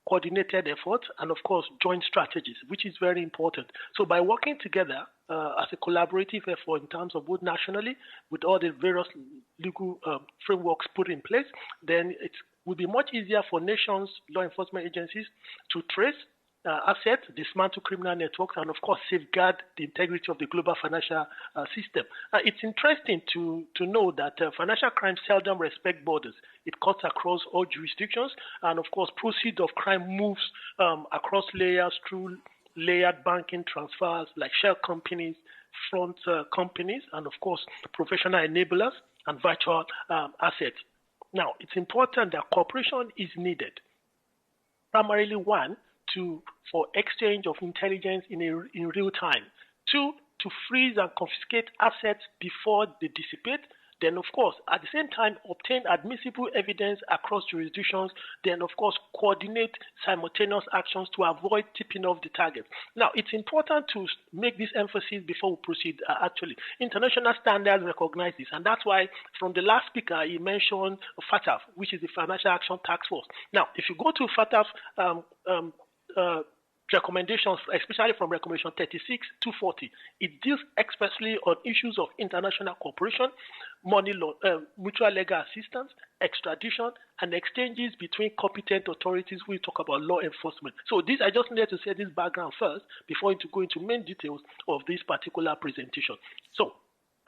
coordinated efforts, and of course, joint strategies, which is very important. So by working together as a collaborative effort in terms of both nationally with all the various legal frameworks put in place, then it will be much easier for nations, law enforcement agencies to trace assets, dismantle criminal networks, and of course safeguard the integrity of the global financial system. It's interesting to know that financial crimes seldom respect borders. It cuts across all jurisdictions, and of course proceeds of crime moves across layers through layered banking transfers like shell companies, front companies, and of course professional enablers and virtual assets. Now, it's important that cooperation is needed. Primarily, one, for exchange of intelligence in real time. Two, to freeze and confiscate assets before they dissipate. Then, of course, at the same time, obtain admissible evidence across jurisdictions. Then, of course, coordinate simultaneous actions to avoid tipping off the target. Now, it's important to make this emphasis before we proceed. Actually, international standards recognize this, and that's why from the last speaker, he mentioned FATF, which is the Financial Action Task Force. Now, if you go to FATF recommendations, especially from recommendation 36-240, it deals expressly on issues of international cooperation, money law, mutual legal assistance, extradition, and exchanges between competent authorities. We talk about law enforcement. So this, I just needed to say this background first before to go into main details of this particular presentation. So,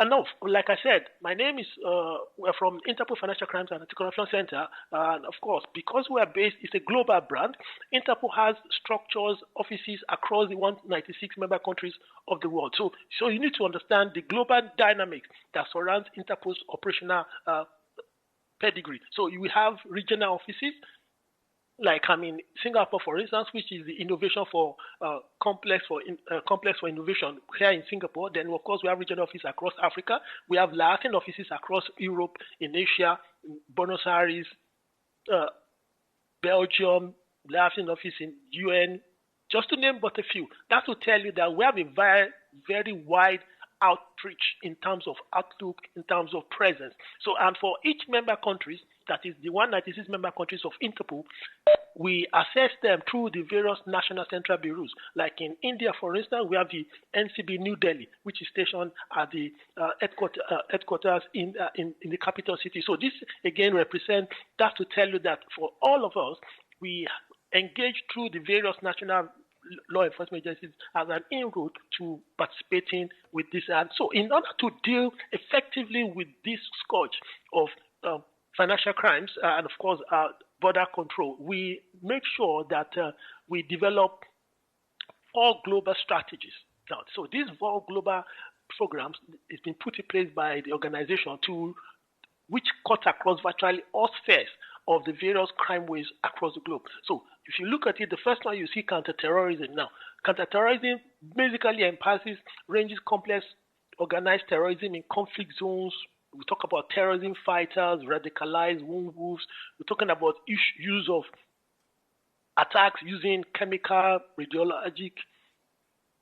enough. Like I said, my name is we're from Interpol Financial Crimes and Anti-Corruption Center, and of course, because we are based, it's a global brand. Interpol has structures, offices across the 196 member countries of the world. So you need to understand the global dynamics that surrounds Interpol's operational pedigree. So you will have regional offices, like Singapore, for instance, which is the innovation for complex for innovation here in Singapore. Then, of course, we have regional offices across Africa. We have Latin offices across Europe, in Asia, Buenos Aires, Belgium, Latin office in UN, just to name but a few. That will tell you that we have a very, very wide outreach in terms of outlook, in terms of presence. So, and for each member countries, that is the 196 member countries of Interpol, we assess them through the various national central bureaus. Like in India, for instance, we have the NCB New Delhi, which is stationed at the headquarters in the capital city. So this, again, represents that to tell you that for all of us, we engage through the various national law enforcement agencies as an inroad to participating with this. And so in order to deal effectively with this scourge of financial crimes and, of course, border control, we make sure that we develop 4 global strategies. Now, so these 4 global programs has been put in place by the organization which cut across virtually all spheres of the various crime waves across the globe. So if you look at it, the first one you see counterterrorism. Now, counterterrorism basically ranges complex organized terrorism in conflict zones. We talk about terrorism fighters, radicalized wolves. We're talking about use of attacks using chemical, radiologic,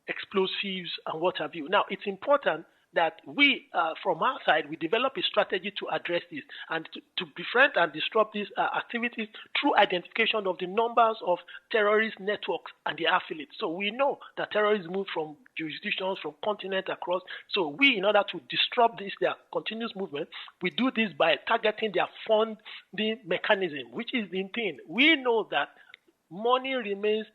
explosives, and what have you. Now, it's important that we, from our side, we develop a strategy to address this and to befriend and disrupt these activities through identification of the numbers of terrorist networks and their affiliates. So we know that terrorists move from jurisdictions, from continents across. So we, in order to disrupt their continuous movement, we do this by targeting their funding mechanism, which is the thing. We know that money remains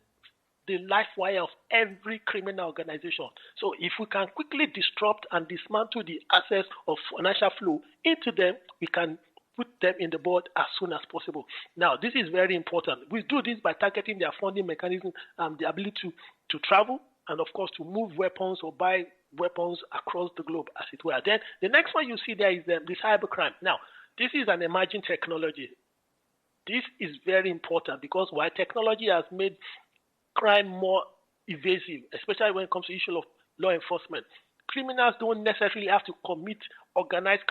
the life wire of every criminal organization. So if we can quickly disrupt and dismantle the access of financial flow into them, we can put them in the board as soon as possible. Now, this is very important. We do this by targeting their funding mechanism and the ability to travel and, of course, to move weapons or buy weapons across the globe, as it were. Then the next one you see there is the cybercrime. Now, this is an emerging technology. This is very important because while technology has made crime more evasive, especially when it comes to the issue of law enforcement, criminals don't necessarily have to commit organized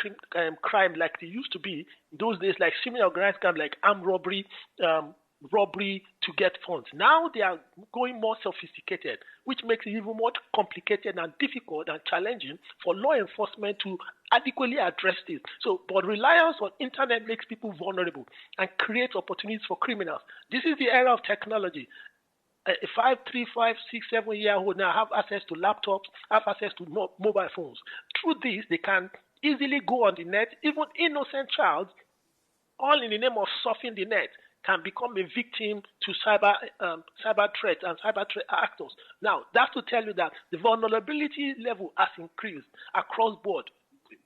crime like they used to be in those days, like semi-organized crime like armed robbery, robbery to get funds. Now they are going more sophisticated, which makes it even more complicated and difficult and challenging for law enforcement to adequately address this. So, but reliance on internet makes people vulnerable and creates opportunities for criminals. This is the era of technology. A 5, 3, 5, 6, 7-year-old now have access to laptops, have access to mobile phones. Through this, they can easily go on the net. Even innocent child, all in the name of surfing the net, can become a victim to cyber threats and cyber threat actors. Now, that's to tell you that the vulnerability level has increased across board,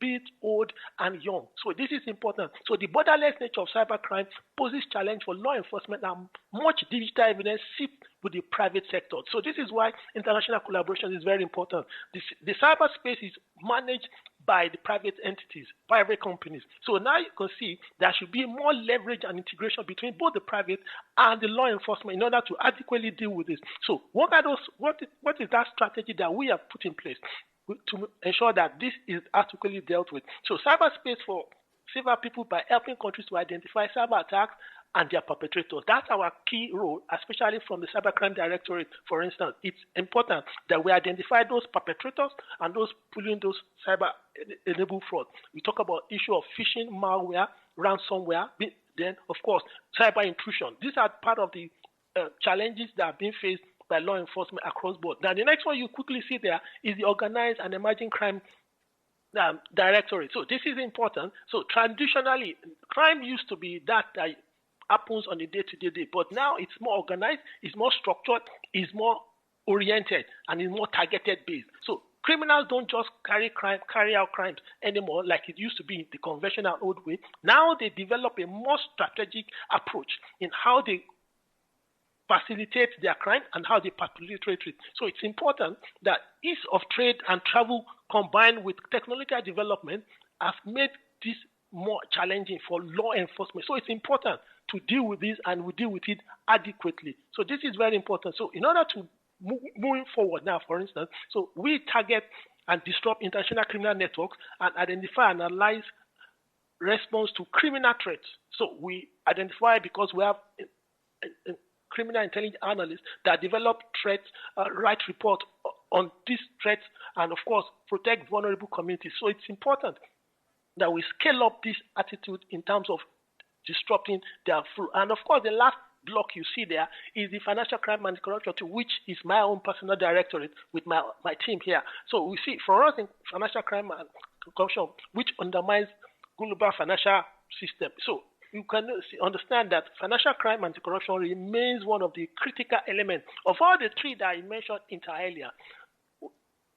be it old and young. So this is important. So the borderless nature of cybercrime poses challenge for law enforcement, and much digital evidence sits with the private sector. So this is why international collaboration is very important. The cyberspace is managed by the private entities, private companies. So now you can see there should be more leverage and integration between both the private and the law enforcement in order to adequately deal with this. So what is that strategy that we have put in place to ensure that this is adequately dealt with? So cyberspace for several people by helping countries to identify cyber attacks and their perpetrators. That's our key role, especially from the Cybercrime Directorate, for instance. It's important that we identify those perpetrators and those pulling those cyber-enabled fraud. We talk about issue of phishing, malware, ransomware, then, of course, cyber intrusion. These are part of the challenges that are being faced by law enforcement across board. Now, the next one you quickly see there is the Organized and Emerging Crime Directorate. So this is important. So traditionally, crime used to be that happens on a day-to-day, but now it's more organized, it's more structured, it's more oriented, and it's more targeted based. So criminals don't just carry out crimes anymore like it used to be in the conventional old way. Now they develop a more strategic approach in how they facilitate their crime and how they perpetrate it. So it's important that ease of trade and travel combined with technological development have made this more challenging for law enforcement. So it's important to deal with this, and we deal with it adequately. So this is very important. So in order to moving forward now, for instance, so we target and disrupt international criminal networks and identify and analyze response to criminal threats. So we identify, because we have criminal intelligence analysts that develop threats, write report on these threats, and of course protect vulnerable communities. So it's important that we scale up this attitude in terms of disrupting their flow. And of course, the last block you see there is the financial crime and corruption, to which is my own personal directorate with my team here. So we see for us in financial crime and corruption, which undermines global financial system. So you can understand that financial crime and corruption remains one of the critical elements of all the three that I mentioned inter alia.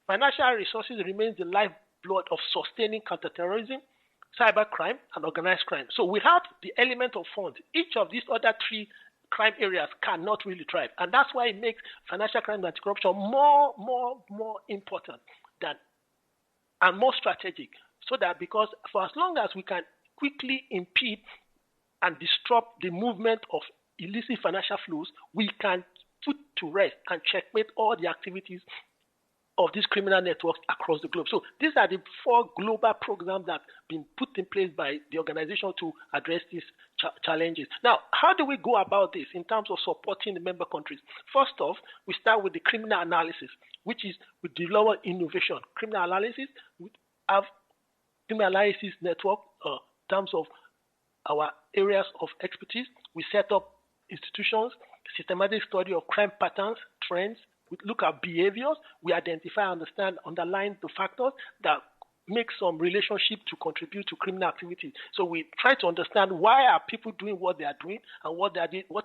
Financial resources remains the lifeblood of sustaining counterterrorism, cybercrime, and organized crime. So without the element of funds, each of these other three crime areas cannot really thrive. And that's why it makes financial crime and corruption more important and more strategic. So that, because for as long as we can quickly impede and disrupt the movement of illicit financial flows, we can put to rest and checkmate all the activities of these criminal networks across the globe. So these are the 4 global programs that have been put in place by the organization to address these challenges. Now, how do we go about this in terms of supporting the member countries? First off, we start with the criminal analysis, which is we develop innovation. Criminal analysis, we have criminal analysis network in terms of our areas of expertise. We set up institutions, systematic study of crime patterns, trends. We look at behaviors. We identify, understand, underline the factors that make some relationship to contribute to criminal activity. So we try to understand why are people doing what they are doing and what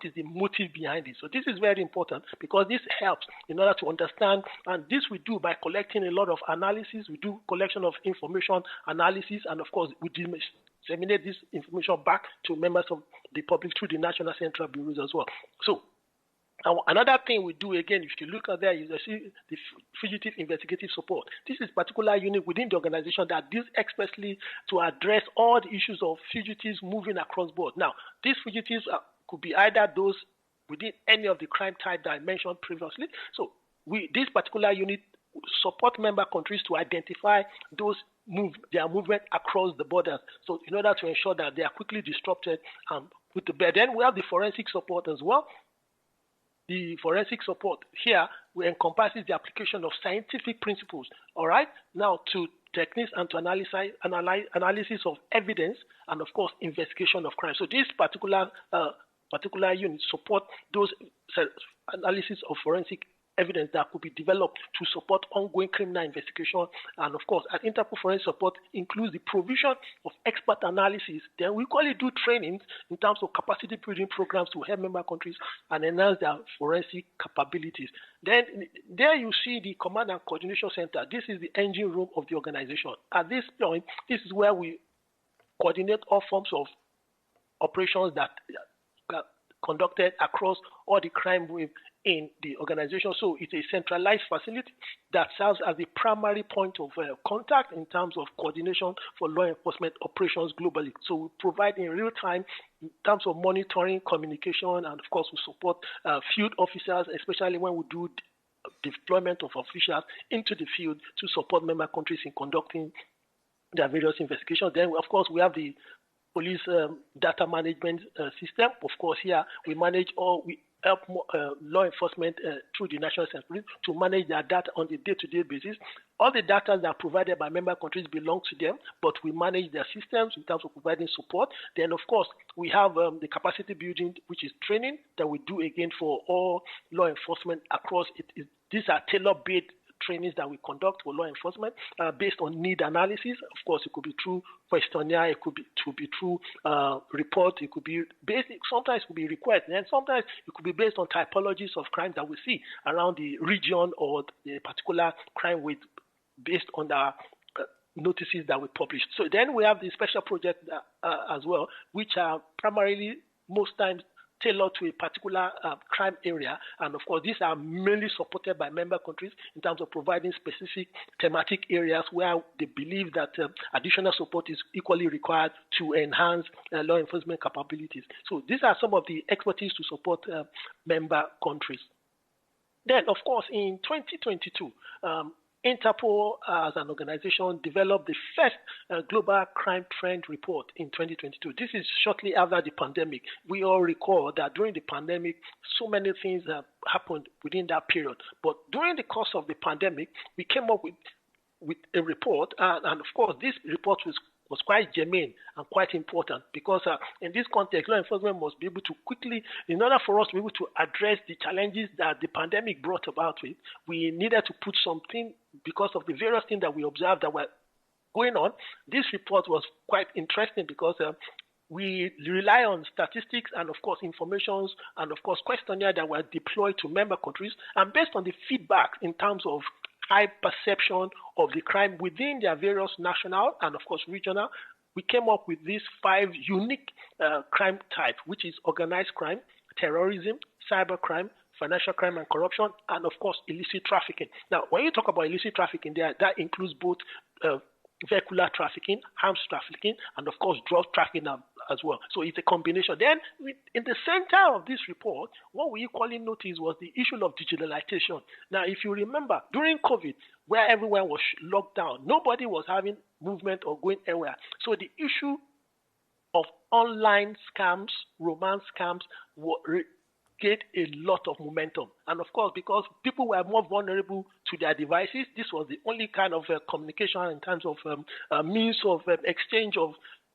is the motive behind it. So this is very important, because this helps in order to understand, and this we do by collecting a lot of analysis. We do collection of information analysis, and of course we disseminate this information back to members of the public through the National Central Bureaus as well. So another thing we do, again, if you look at there, you see the fugitive investigative support. This is particular unit within the organization that deals expressly to address all the issues of fugitives moving across board. Now, these fugitives could be either those within any of the crime type that I mentioned previously. So this particular unit support member countries to identify their movement across the borders. So in order to ensure that they are quickly disrupted and put to bed. Then we have the forensic support as well. The forensic support here encompasses the application of scientific principles, all right, now to techniques and to analysis of evidence and, of course, investigation of crime. So this particular unit support those analysis of forensic evidence that could be developed to support ongoing criminal investigation. And of course, at Interpol forensic support includes the provision of expert analysis. Then we equally do trainings in terms of capacity building programs to help member countries and enhance their forensic capabilities. Then there you see the Command and Coordination Center. This is the engine room of the organization. At this point, this is where we coordinate all forms of operations that are conducted across all the crime wave in the organization. So it's a centralized facility that serves as the primary point of contact in terms of coordination for law enforcement operations globally. So we provide in real time in terms of monitoring, communication, and of course we support field officers, especially when we do deployment of officials into the field to support member countries in conducting their various investigations. Then of course we have the police data management system. Of course here we manage we help law enforcement through the National Security to manage their data on a day-to-day basis. All the data that are provided by member countries belong to them, but we manage their systems in terms of providing support. Then, of course, we have the capacity building, which is training that we do again for all law enforcement across it. These are tailor-made trainings that we conduct for law enforcement based on need analysis. Of course, it could be through questionnaire, it could be through report, it could be based, sometimes it could be request, and sometimes it could be based on typologies of crime that we see around the region or the particular crime with based on the notices that we publish. So then we have the special project as well, which are primarily most times tailored to a particular crime area. And of course, these are mainly supported by member countries in terms of providing specific thematic areas where they believe that additional support is equally required to enhance law enforcement capabilities. So these are some of the expertise to support member countries. Then, of course, in 2022, Interpol, as an organization, developed the first global crime trend report in 2022. This is shortly after the pandemic. We all recall that during the pandemic, so many things have happened within that period. But during the course of the pandemic, we came up with a report, and of course, this report was quite germane and quite important because in this context, law enforcement must be able to quickly, in order for us to be able to address the challenges that the pandemic brought about with, we needed to put something because of the various things that we observed that were going on. This report was quite interesting because we rely on statistics and, of course, informations and, of course, questionnaires that were deployed to member countries. And based on the feedback in terms of high perception of the crime within their various national and, of course, regional, we came up with these 5 unique crime types, which is organized crime, terrorism, cybercrime, financial crime and corruption, and, of course, illicit trafficking. Now, when you talk about illicit trafficking, that includes both vehicular trafficking, arms trafficking, and, of course, drug trafficking as well. So it's a combination. Then, in the center of this report, what we equally noticed was the issue of digitalization. Now, if you remember, during COVID, where everyone was locked down, nobody was having movement or going anywhere. So the issue of online scams, romance scams, get a lot of momentum. And of course, because people were more vulnerable to their devices, this was the only kind of communication in terms of means of exchange of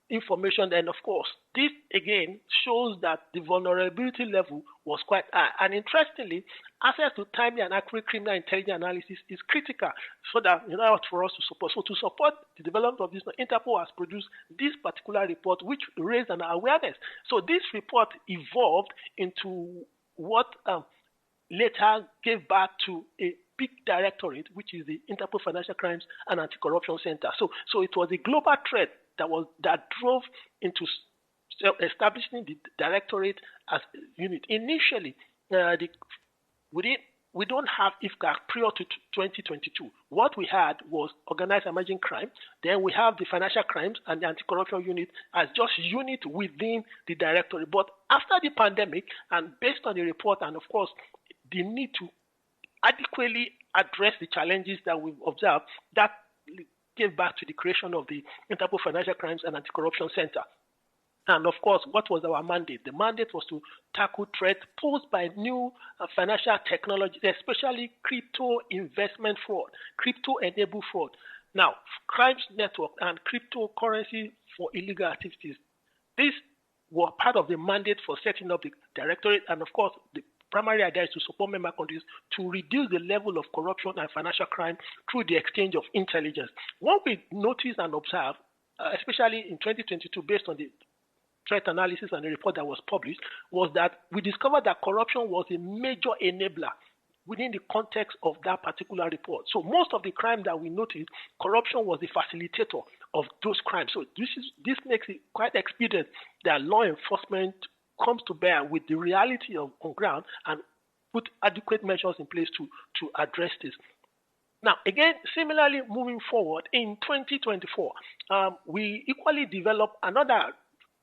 information. And of course, this again shows that the vulnerability level was quite high. And interestingly, access to timely and accurate criminal intelligence analysis is critical so that in order for us to support. So to support the development of this, Interpol has produced this particular report, which raised an awareness. So this report evolved into what later gave birth to a big directorate, which is the Interpol Financial Crimes and Anti-Corruption Center. So it was a global threat that drove into establishing the directorate as a unit. Initially, we don't have IFCA prior to 2022. What we had was organized emerging crime. Then we have the financial crimes and the anti-corruption unit as just unit within the directorate. But after the pandemic, and based on the report, and of course, the need to adequately address the challenges that we've observed, that gave back to the creation of the Interpol Financial Crimes and Anti-Corruption Center. And of course, what was our mandate? The mandate was to tackle threats posed by new financial technologies, especially crypto investment fraud, crypto-enabled fraud. Now, crimes network and cryptocurrency for illegal activities. These were part of the mandate for setting up the directorate, and of course, the primary idea is to support member countries to reduce the level of corruption and financial crime through the exchange of intelligence. What we noticed and observed, especially in 2022, based on the threat analysis and the report that was published, was that we discovered that corruption was a major enabler within the context of that particular report. So most of the crime that we noticed, corruption was the facilitator of those crimes. So this makes it quite expedient that law enforcement comes to bear with the reality on ground and put adequate measures in place to address this. Now, again, similarly, moving forward, in 2024, we equally developed another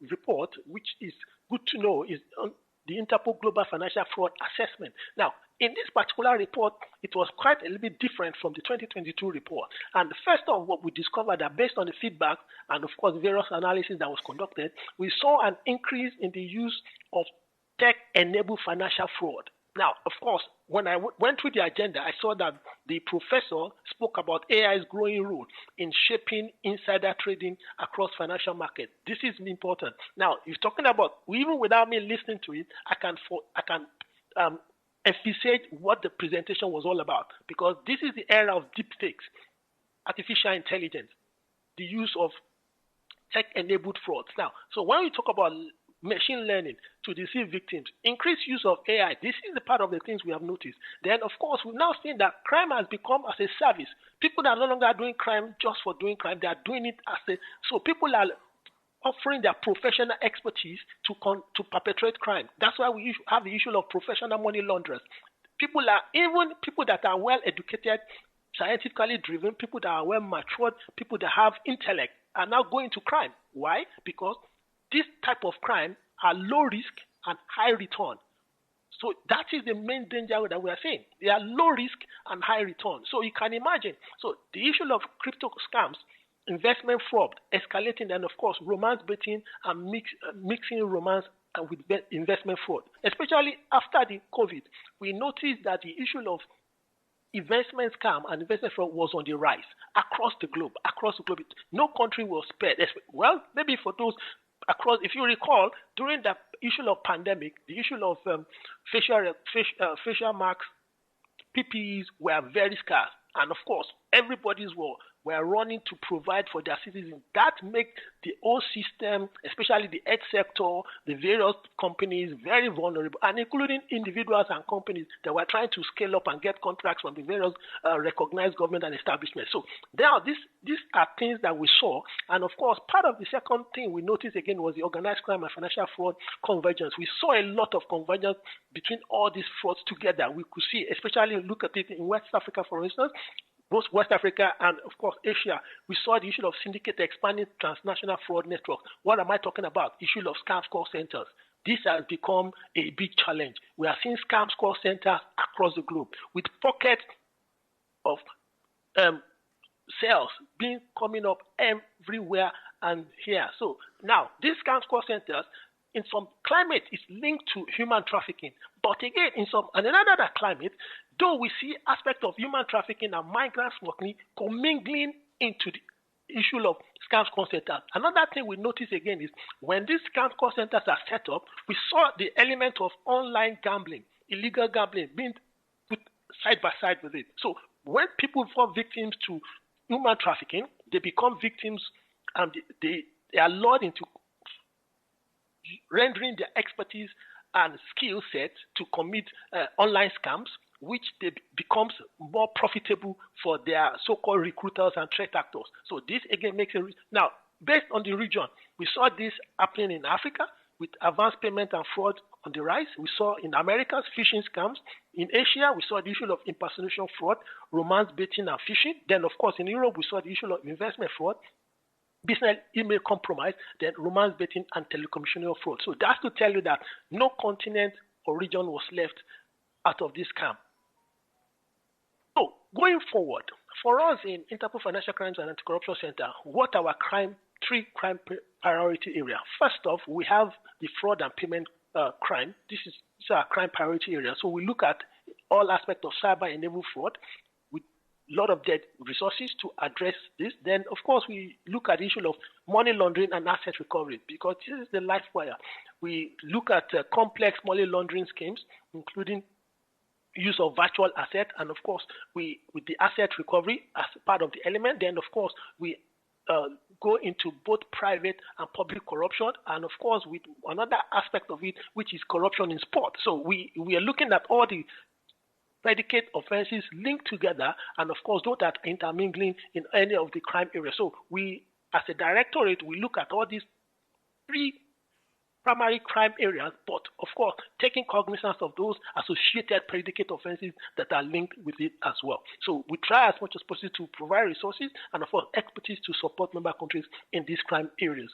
report, which is good to know, is on the Interpol Global Financial Fraud Assessment. Now, in this particular report, it was quite a little bit different from the 2022 report. And first of what we discovered that based on the feedback and, of course, various analysis that was conducted, we saw an increase in the use of tech-enabled financial fraud. Now, of course, when I went through the agenda, I saw that the professor spoke about AI's growing role in shaping insider trading across financial markets. This is important. Now, he's talking about, even without me listening to it, I can emphasize what the presentation was all about, because this is the era of deep fakes, artificial intelligence, the use of tech-enabled frauds. Now, so when we talk about machine learning to deceive victims, increased use of AI, this is the part of the things we have noticed. Then, of course, we've now seen that crime has become as a service. People are no longer doing crime just for doing crime. They are doing it as a... So people are offering their professional expertise to perpetrate crime. That's why we have the issue of professional money launderers. Even people that are well educated, scientifically driven, people that are well matured, people that have intellect are now going to crime. Why? Because this type of crime are low risk and high return. So that is the main danger that we are seeing. They are low risk and high return. So you can imagine. So the issue of crypto scams, investment fraud escalating, and of course romance betting and mixing romance with investment fraud. Especially after the COVID, we noticed that the issue of investment scam and investment fraud was on the rise across the globe. No country was spared. Well, maybe for those across, if you recall, during the issue of pandemic, the issue of facial masks, PPEs were very scarce, and of course, everybody's were running to provide for their citizens. That makes the whole system, especially the health sector, the various companies, very vulnerable, and including individuals and companies that were trying to scale up and get contracts from the various recognized government and establishments. So now these are things that we saw. And of course, part of the second thing we noticed again was the organized crime and financial fraud convergence. We saw a lot of convergence between all these frauds together. We could see, especially look at it in West Africa, for instance, both West Africa and, of course, Asia. We saw the issue of syndicate expanding transnational fraud networks. What am I talking about? Issue of scam call centers. This has become a big challenge. We are seeing scam call centers across the globe with pockets of cells coming up everywhere and here. So now, these scam call centers, in some climate, is linked to human trafficking. But again, in another climate, though we see aspects of human trafficking and migrant smuggling commingling into the issue of scam call centers. Another thing we notice again is when these scam call centers are set up, we saw the element of online gambling, illegal gambling being put side by side with it. So when people fall victims to human trafficking, they become victims and they are lured into rendering their expertise and skill set to commit online scams, which becomes more profitable for their so-called recruiters and threat actors. So this again makes it... Now, based on the region, we saw this happening in Africa with advanced payment and fraud on the rise. We saw in Americas phishing scams. In Asia, we saw the issue of impersonation fraud, romance betting and phishing. Then, of course, in Europe, we saw the issue of investment fraud, business email compromise, then romance betting and telecommunication fraud. So that's to tell you that no continent or region was left out of this scam. So going forward, for us in Interpol Financial Crimes and Anti-Corruption Center, what our crime three crime priority areas. First off, we have the fraud and payment crime. This is our crime priority area. So we look at all aspects of cyber-enabled fraud with a lot of debt resources to address this. Then, of course, we look at the issue of money laundering and asset recovery because this is the life wire. We look at complex money laundering schemes, including use of virtual asset, and of course, with the asset recovery as part of the element. Then, of course, we go into both private and public corruption, and of course, with another aspect of it, which is corruption in sport. So we are looking at all the predicate offenses linked together, and of course, those that are intermingling in any of the crime areas. So we, as a directorate, we look at all these three primary crime areas, but of course, taking cognizance of those associated predicate offenses that are linked with it as well. So we try as much as possible to provide resources and of course expertise to support member countries in these crime areas.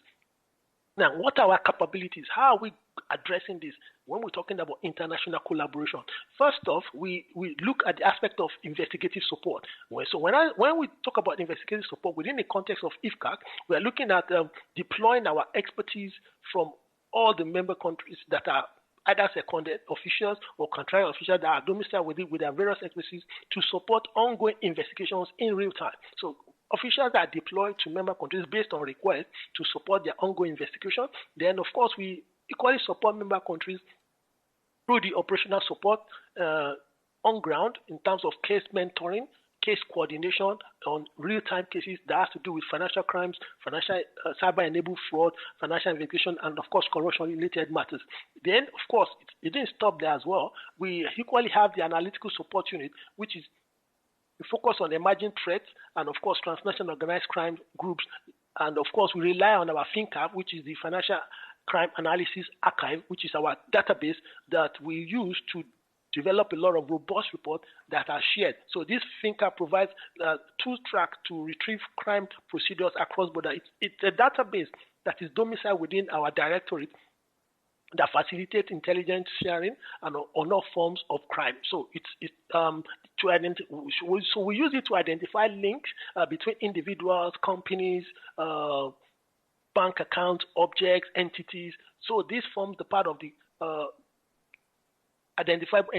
Now, what are our capabilities? How are we addressing this when we're talking about international collaboration? First off, we look at the aspect of investigative support. So when we talk about investigative support within the context of IFCAC, we are looking at deploying our expertise from all the member countries that are either seconded officials or contrary officials that are domiciled with their various expertise to support ongoing investigations in real time. So officials are deployed to member countries based on request to support their ongoing investigation. Then, of course, we equally support member countries through the operational support on ground in terms of case mentoring, case coordination on real-time cases that has to do with financial crimes, financial cyber-enabled fraud, financial investigation, and of course corruption-related matters. Then, of course, it didn't stop there as well. We equally have the analytical support unit, which is focus on emerging threats and of course transnational organized crime groups. And of course, we rely on our FINCAP, which is the Financial Crime Analysis Archive, which is our database that we use to develop a lot of robust reports that are shared. So this FINCAP provides tool track to retrieve crime procedures across borders. It's a database that is domiciled within our directorate that facilitates intelligence sharing and on all forms of crime. So so we use it to identify links between individuals, companies, bank accounts, objects, entities. So this forms the part of the identifiable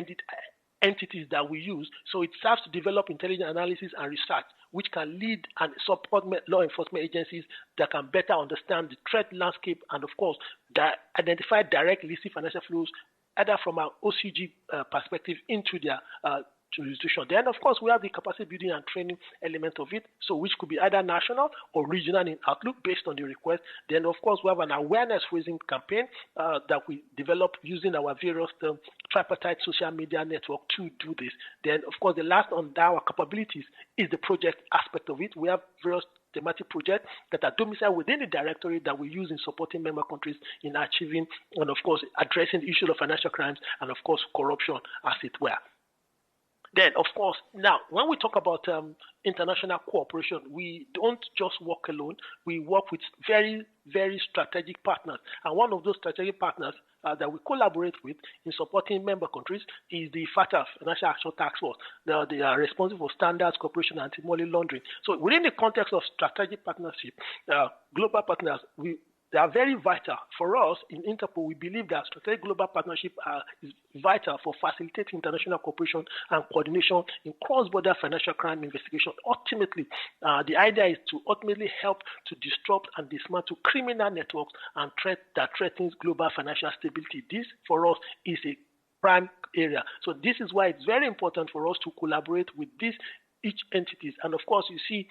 entities that we use. So it serves to develop intelligence analysis and research, which can lead and support law enforcement agencies that can better understand the threat landscape and, of course, identify direct illicit financial flows, either from an OCG perspective into their jurisdiction. Then, of course, we have the capacity building and training element of it, so which could be either national or regional in outlook based on the request. Then, of course, we have an awareness raising campaign that we develop using our various tripartite social media network to do this. Then, of course, the last on our capabilities is the project aspect of it. We have various thematic projects that are domiciled within the directory that we use in supporting member countries in achieving and, of course, addressing the issue of financial crimes and, of course, corruption as it were. Then, of course, now, when we talk about international cooperation, we don't just work alone. We work with very, very strategic partners. And one of those strategic partners that we collaborate with in supporting member countries is the FATF, Financial Action Task Force. They are responsible for standards, cooperation, and anti-money laundering. So within the context of strategic partnership, global partners, they are very vital. For us in Interpol, we believe that strategic global partnership is vital for facilitating international cooperation and coordination in cross-border financial crime investigation. Ultimately, the idea is to ultimately help to disrupt and dismantle criminal networks and threats that threatens global financial stability. This, for us, is a prime area. So this is why it's very important for us to collaborate with each entities. And of course, you see,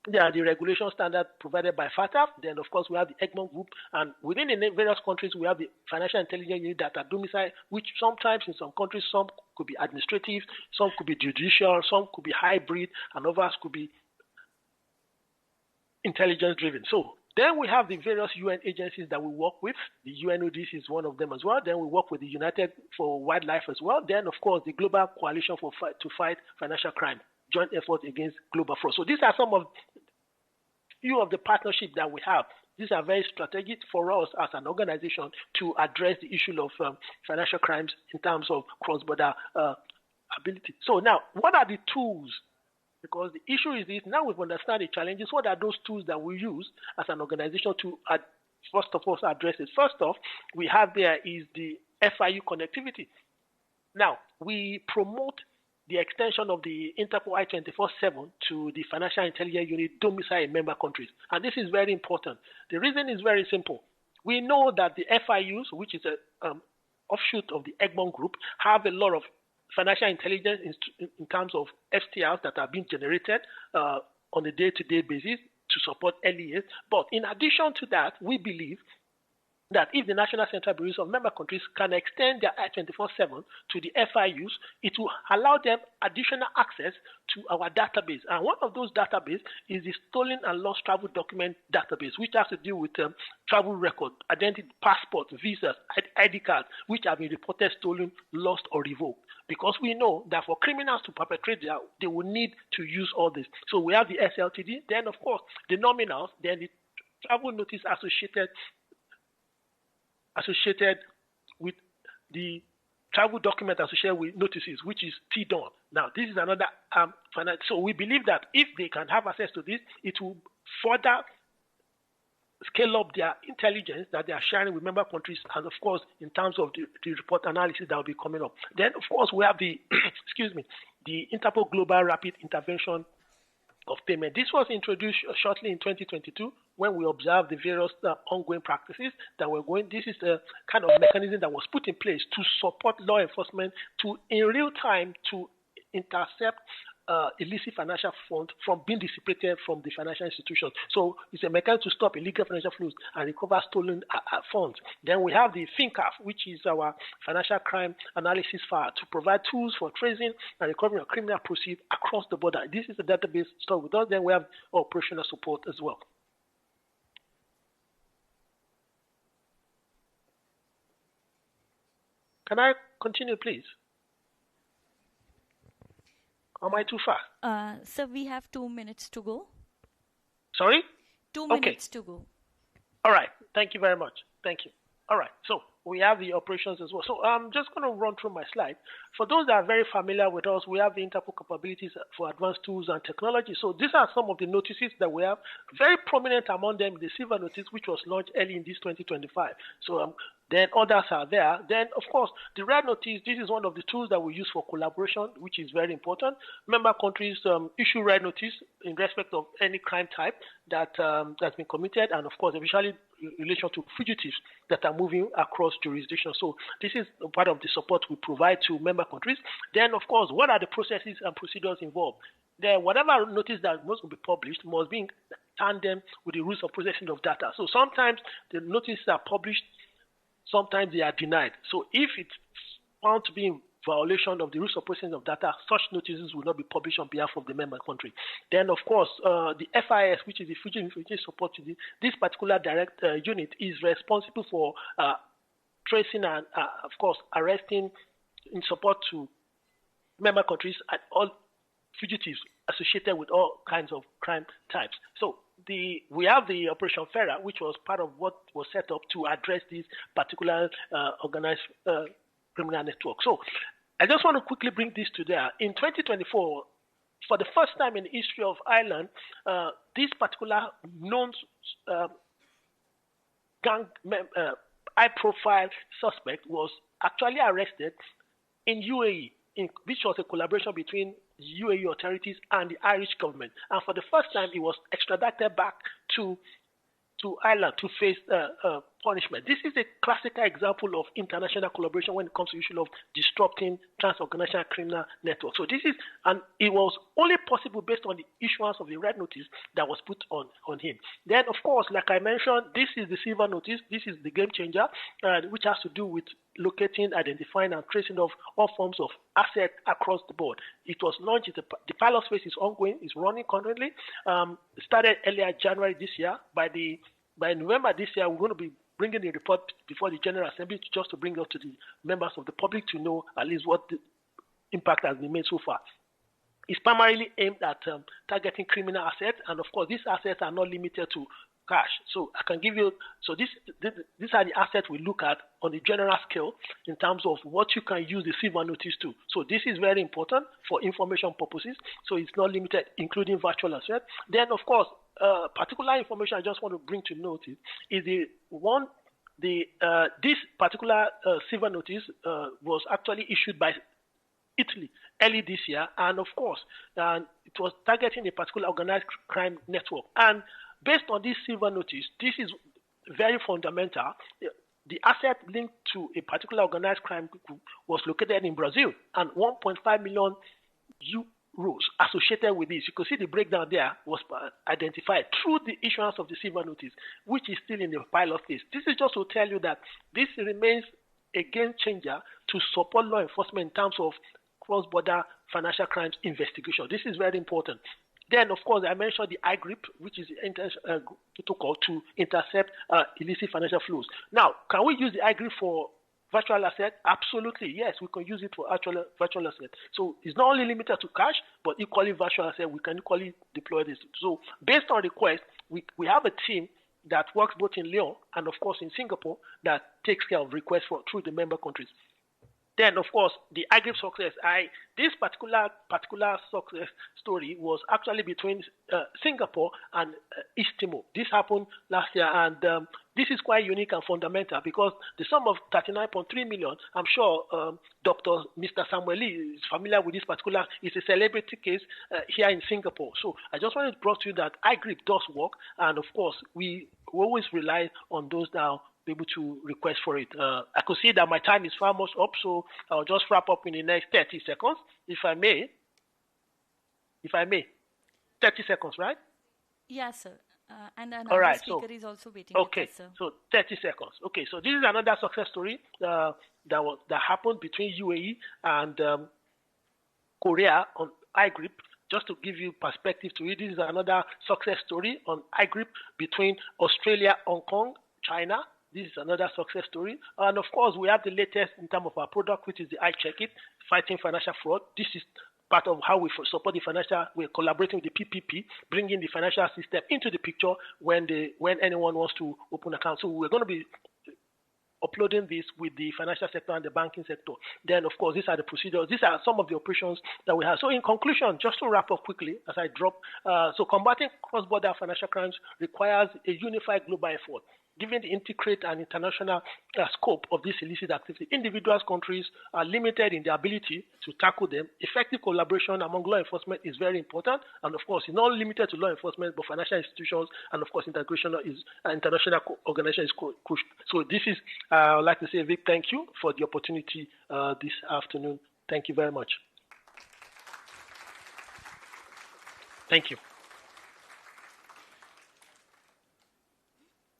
there are the regulation standards provided by FATF. Then, of course, we have the Egmont Group. And within the various countries, we have the Financial Intelligence Unit that are domiciled, which sometimes in some countries, some could be administrative, some could be judicial, some could be hybrid, and others could be intelligence-driven. So then we have the various UN agencies that we work with. The UNODC is one of them as well. Then we work with the United for Wildlife as well. Then, of course, the Global Coalition to Fight Financial Crime, joint effort against global fraud. So these are few of the partnerships that we have. These are very strategic for us as an organization to address the issue of financial crimes in terms of cross-border ability. So now, what are the tools Because the issue is this, now we've understood the challenges. What are those tools that we use as an organization to, first of all, address it? First off, we have there is the FIU connectivity. Now, we promote the extension of the Interpol I-24/7 to the Financial Intelligence Unit domicile in member countries. And this is very important. The reason is very simple. We know that the FIUs, which is an offshoot of the Egmont Group, have a lot of financial intelligence in terms of FTRs that are being generated on a day-to-day basis to support LEAs. But in addition to that, we believe that if the National Central Bureaus of member countries can extend their I-24/7 to the FIUs, it will allow them additional access to our database. And one of those databases is the Stolen and Lost Travel Document Database, which has to do with travel record, identity, passport, visas, ID cards, which have been reported stolen, lost, or revoked. Because we know that for criminals to perpetrate they will need to use all this. So we have the SLTD, then of course the nominals, then the travel notice associated with the travel document associated with notices, which is TDON. Now, this is another so we believe that if they can have access to this, it will further scale up their intelligence that they are sharing with member countries, and of course, in terms of the report analysis that will be coming up. Then, of course, we have the the Interpol Global Rapid Intervention of Payment. This was introduced shortly in 2022 when we observed the various ongoing practices that were going. This is the kind of mechanism that was put in place to support law enforcement to, in real time, to intercept illicit financial funds from being dissipated from the financial institutions. So it's a mechanism to stop illegal financial flows and recover stolen funds. Then we have the FINCAF, which is our financial crime analysis file, to provide tools for tracing and recovering of criminal proceeds across the border. This is a database stored with us. Then we have operational support as well. Can I continue, please? Am I too fast? Sir, we have 2 minutes to go. Sorry? 2 minutes to go. All right. Thank you very much. Thank you. All right. So we have the operations as well. So I'm just going to run through my slide. For those that are very familiar with us, we have the Interpol capabilities for advanced tools and technology. So these are some of the notices that we have. Very prominent among them, the silver notice, which was launched early in this 2025. So then others are there. Then, of course, the red notice, this is one of the tools that we use for collaboration, which is very important. Member countries issue red notice in respect of any crime type that's been committed, and, of course, especially in relation to fugitives that are moving across jurisdictions. So this is part of the support we provide to member countries. Then, of course, what are the processes and procedures involved? Whatever notice that must be published must be in tandem with the rules of processing of data. So sometimes the notices are published, sometimes they are denied. So if it's found to be in violation of the rules of processing of data, such notices will not be published on behalf of the member country. Then, of course, the FIS, which is the Fugitive Information Support Unit, this particular direct unit is responsible for tracing and, of course, arresting in support to member countries and all fugitives associated with all kinds of crime types. So we have the Operation FERA, which was part of what was set up to address this particular organized criminal network. So I just want to quickly bring this to there. In 2024, for the first time in the history of Ireland, this particular known high-profile suspect was actually arrested in UAE, which was a collaboration between UAE authorities and the Irish government. And for the first time, he was extradited back to Ireland to face punishment. This is a classical example of international collaboration when it comes to the issue of disrupting trans-organizational criminal networks. So this is, and it was only possible based on the issuance of the red notice that was put on him. Then, of course, like I mentioned, this is the silver notice. This is the game changer, which has to do with locating, identifying, and tracing of all forms of assets across the board. It was launched, the pilot phase is ongoing, is running currently. Started earlier January this year. By November this year, we're going to be bringing a report before the General Assembly just to bring out to the members of the public to know at least what the impact has been made so far. It's primarily aimed at targeting criminal assets, and of course, these assets are not limited to cash. So I can give you, so these are the assets we look at on the general scale in terms of what you can use the silver notice to. So this is very important for information purposes. So it's not limited, including virtual assets. Then, of course, particular information I just want to bring to notice is this particular silver notice was actually issued by Italy early this year, and of course, it was targeting a particular organized crime network. And based on this silver notice, this is very fundamental. The asset linked to a particular organized crime group was located in Brazil, and 1.5 million euros associated with this. You can see the breakdown there was identified through the issuance of the silver notice, which is still in the pilot phase. This is just to tell you that this remains a game changer to support law enforcement in terms of cross-border financial crimes investigation. This is very important. Then, of course, I mentioned the iGrip, which is the protocol to intercept illicit financial flows. Now, can we use the iGrip for virtual asset? Absolutely, yes, we can use it for actual virtual asset. So it's not only limited to cash, but equally virtual asset. We can equally deploy this. So based on request, we have a team that works both in Lyon and, of course, in Singapore that takes care of requests through the member countries. Then, of course, the iGrip success. This particular success story was actually between Singapore and East Timor. This happened last year, and this is quite unique and fundamental because the sum of 39.3 million, I'm sure Mr. Samuel Lee is familiar with this particular, it's a celebrity case here in Singapore. So I just wanted to bring to you that iGrip does work, and of course, we always rely on those that are able to request for it. I could see that my time is far much up, so I'll just wrap up in the next 30 seconds, if I may. 30 seconds, right? Yes, sir. And all right, speaker is also waiting. Okay, us, sir. So 30 seconds. Okay, so this is another success story that happened between UAE and Korea on iGrip. Just to give you perspective to it, this is another success story on iGrip between Australia, Hong Kong, China. This is another success story. And of course, we have the latest in terms of our product, which is the iCheckIt, fighting financial fraud. This is part of how we support the financial. We're collaborating with the PPP, bringing the financial system into the picture when anyone wants to open an account. So we're going to be uploading this with the financial sector and the banking sector. Then, of course, these are the procedures. These are some of the operations that we have. So in conclusion, just to wrap up quickly as I drop, so combating cross-border financial crimes requires a unified global effort. Given the integrated and international scope of this illicit activity, individuals, countries are limited in their ability to tackle them. Effective collaboration among law enforcement is very important, and of course, it's not limited to law enforcement, but financial institutions, and of course, international organization is crucial. So this is, I'd like to say, Vic, thank you for the opportunity this afternoon. Thank you very much. Thank you.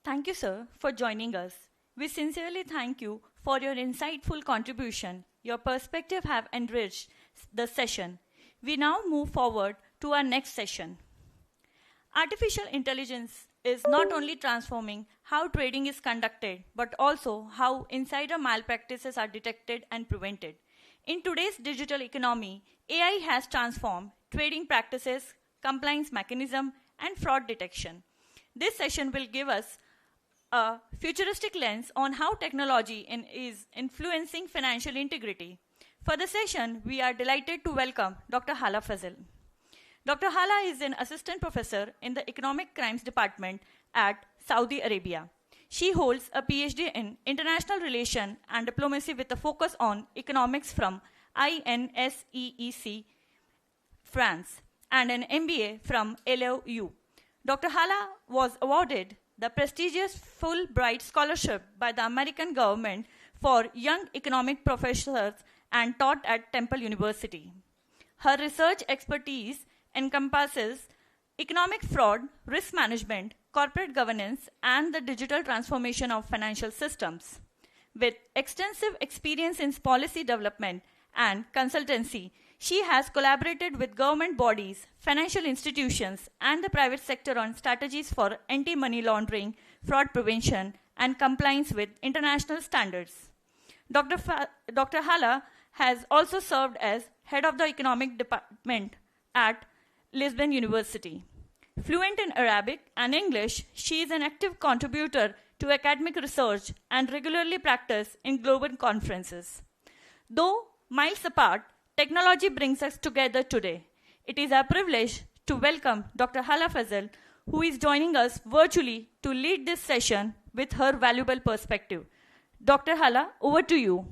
Thank you, sir, for joining us. We sincerely thank you for your insightful contribution. Your perspective have enriched the session. We now move forward to our next session. Artificial intelligence is not only transforming how trading is conducted, but also how insider malpractices are detected and prevented. In today's digital economy, AI has transformed trading practices, compliance mechanism, and fraud detection. This session will give us a futuristic lens on how technology is influencing financial integrity. For the session, we are delighted to welcome Dr. Hala Fazil. Dr. Hala is an assistant professor in the Economic Crimes Department at Saudi Arabia. She holds a PhD in International Relations and Diplomacy with a focus on economics from INSEEC, France, and an MBA from LOU. Dr. Hala was awarded the prestigious Fulbright Scholarship by the American government for young economic professors and taught at Temple University. Her research expertise encompasses economic fraud, risk management, corporate governance, and the digital transformation of financial systems. With extensive experience in policy development and consultancy, she has collaborated with government bodies, financial institutions, and the private sector on strategies for anti-money laundering, fraud prevention, and compliance with international standards. Dr. Hala has also served as head of the economic department at Lisbon University. Fluent in Arabic and English, she is an active contributor to academic research and regularly practices in global conferences. Though miles apart, technology brings us together today. It is our privilege to welcome Dr. Hala Fazal, who is joining us virtually to lead this session with her valuable perspective. Dr. Hala, over to you.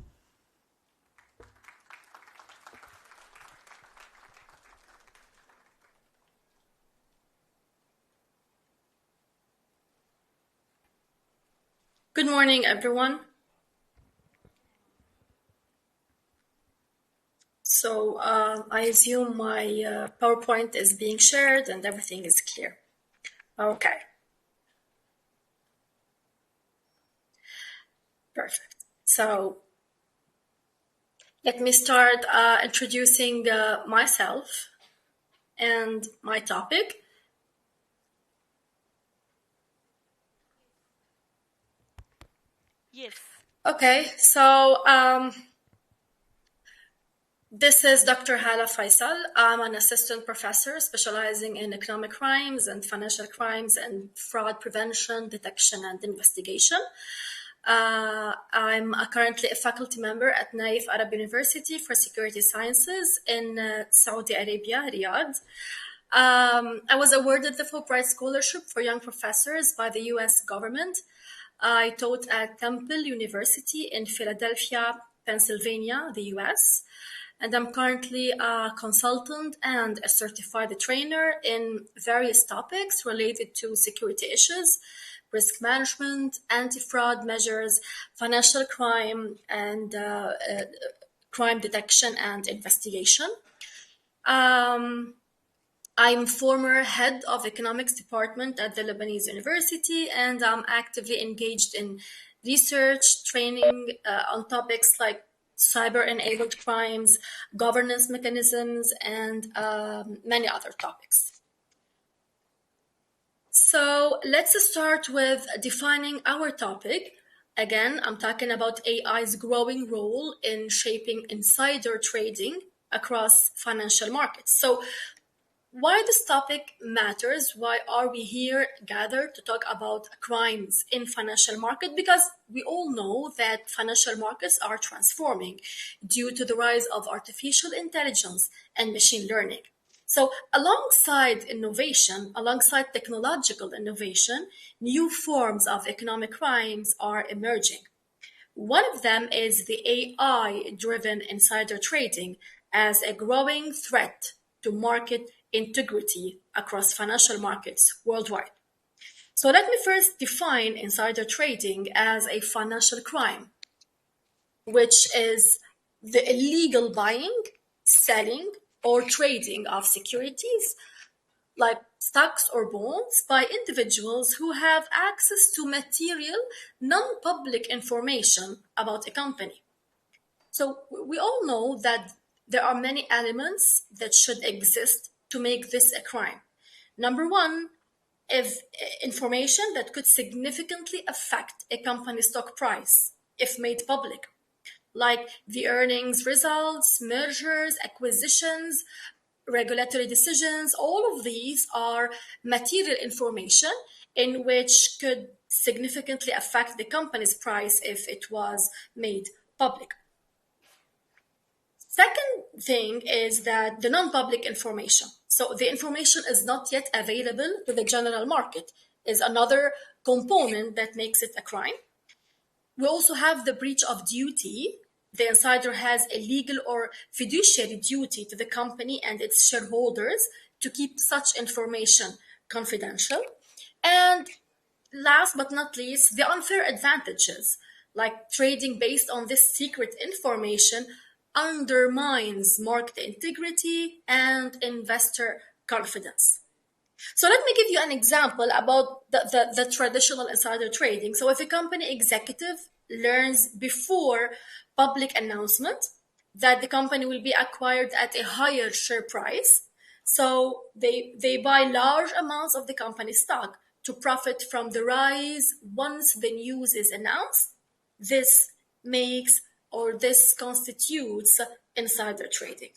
Good morning, everyone. So I assume my PowerPoint is being shared and everything is clear. Okay. Perfect. So let me start introducing myself and my topic. Yes. Okay, so this is Dr. Hala Faisal. I'm an assistant professor specializing in economic crimes and financial crimes and fraud prevention, detection, and investigation. I'm currently a faculty member at Naif Arab University for Security Sciences in Saudi Arabia, Riyadh. I was awarded the Fulbright Scholarship for Young Professors by the US government. I taught at Temple University in Philadelphia, Pennsylvania, the US. And I'm currently a consultant and a certified trainer in various topics related to security issues, risk management, anti-fraud measures, financial crime, and crime detection and investigation. I'm former head of economics department at the Lebanese University, and I'm actively engaged in research, training on topics like cyber-enabled crimes, governance mechanisms, and many other topics. So let's start with defining our topic. Again, I'm talking about AI's growing role in shaping insider trading across financial markets. So why this topic matters, why are we here gathered to talk about crimes in financial market? Because we all know that financial markets are transforming due to the rise of artificial intelligence and machine learning. So alongside innovation, alongside technological innovation, new forms of economic crimes are emerging. One of them is the AI-driven insider trading as a growing threat to market integrity across financial markets worldwide. So let me first define insider trading as a financial crime, which is the illegal buying, selling, or trading of securities like stocks or bonds by individuals who have access to material, non-public information about a company. So we all know that there are many elements that should exist to make this a crime. Number one, if information that could significantly affect a company's stock price if made public, like the earnings results, mergers, acquisitions, regulatory decisions, all of these are material information in which could significantly affect the company's price if it was made public. Second thing is that the non-public information. So the information is not yet available to the general market is another component that makes it a crime. We also have the breach of duty. The insider has a legal or fiduciary duty to the company and its shareholders to keep such information confidential. And last but not least, the unfair advantages, like trading based on this secret information undermines market integrity and investor confidence. So let me give you an example about the traditional insider trading. So if a company executive learns before public announcement that the company will be acquired at a higher share price, so they buy large amounts of the company's stock to profit from the rise once the news is announced, this makes or this constitutes insider trading.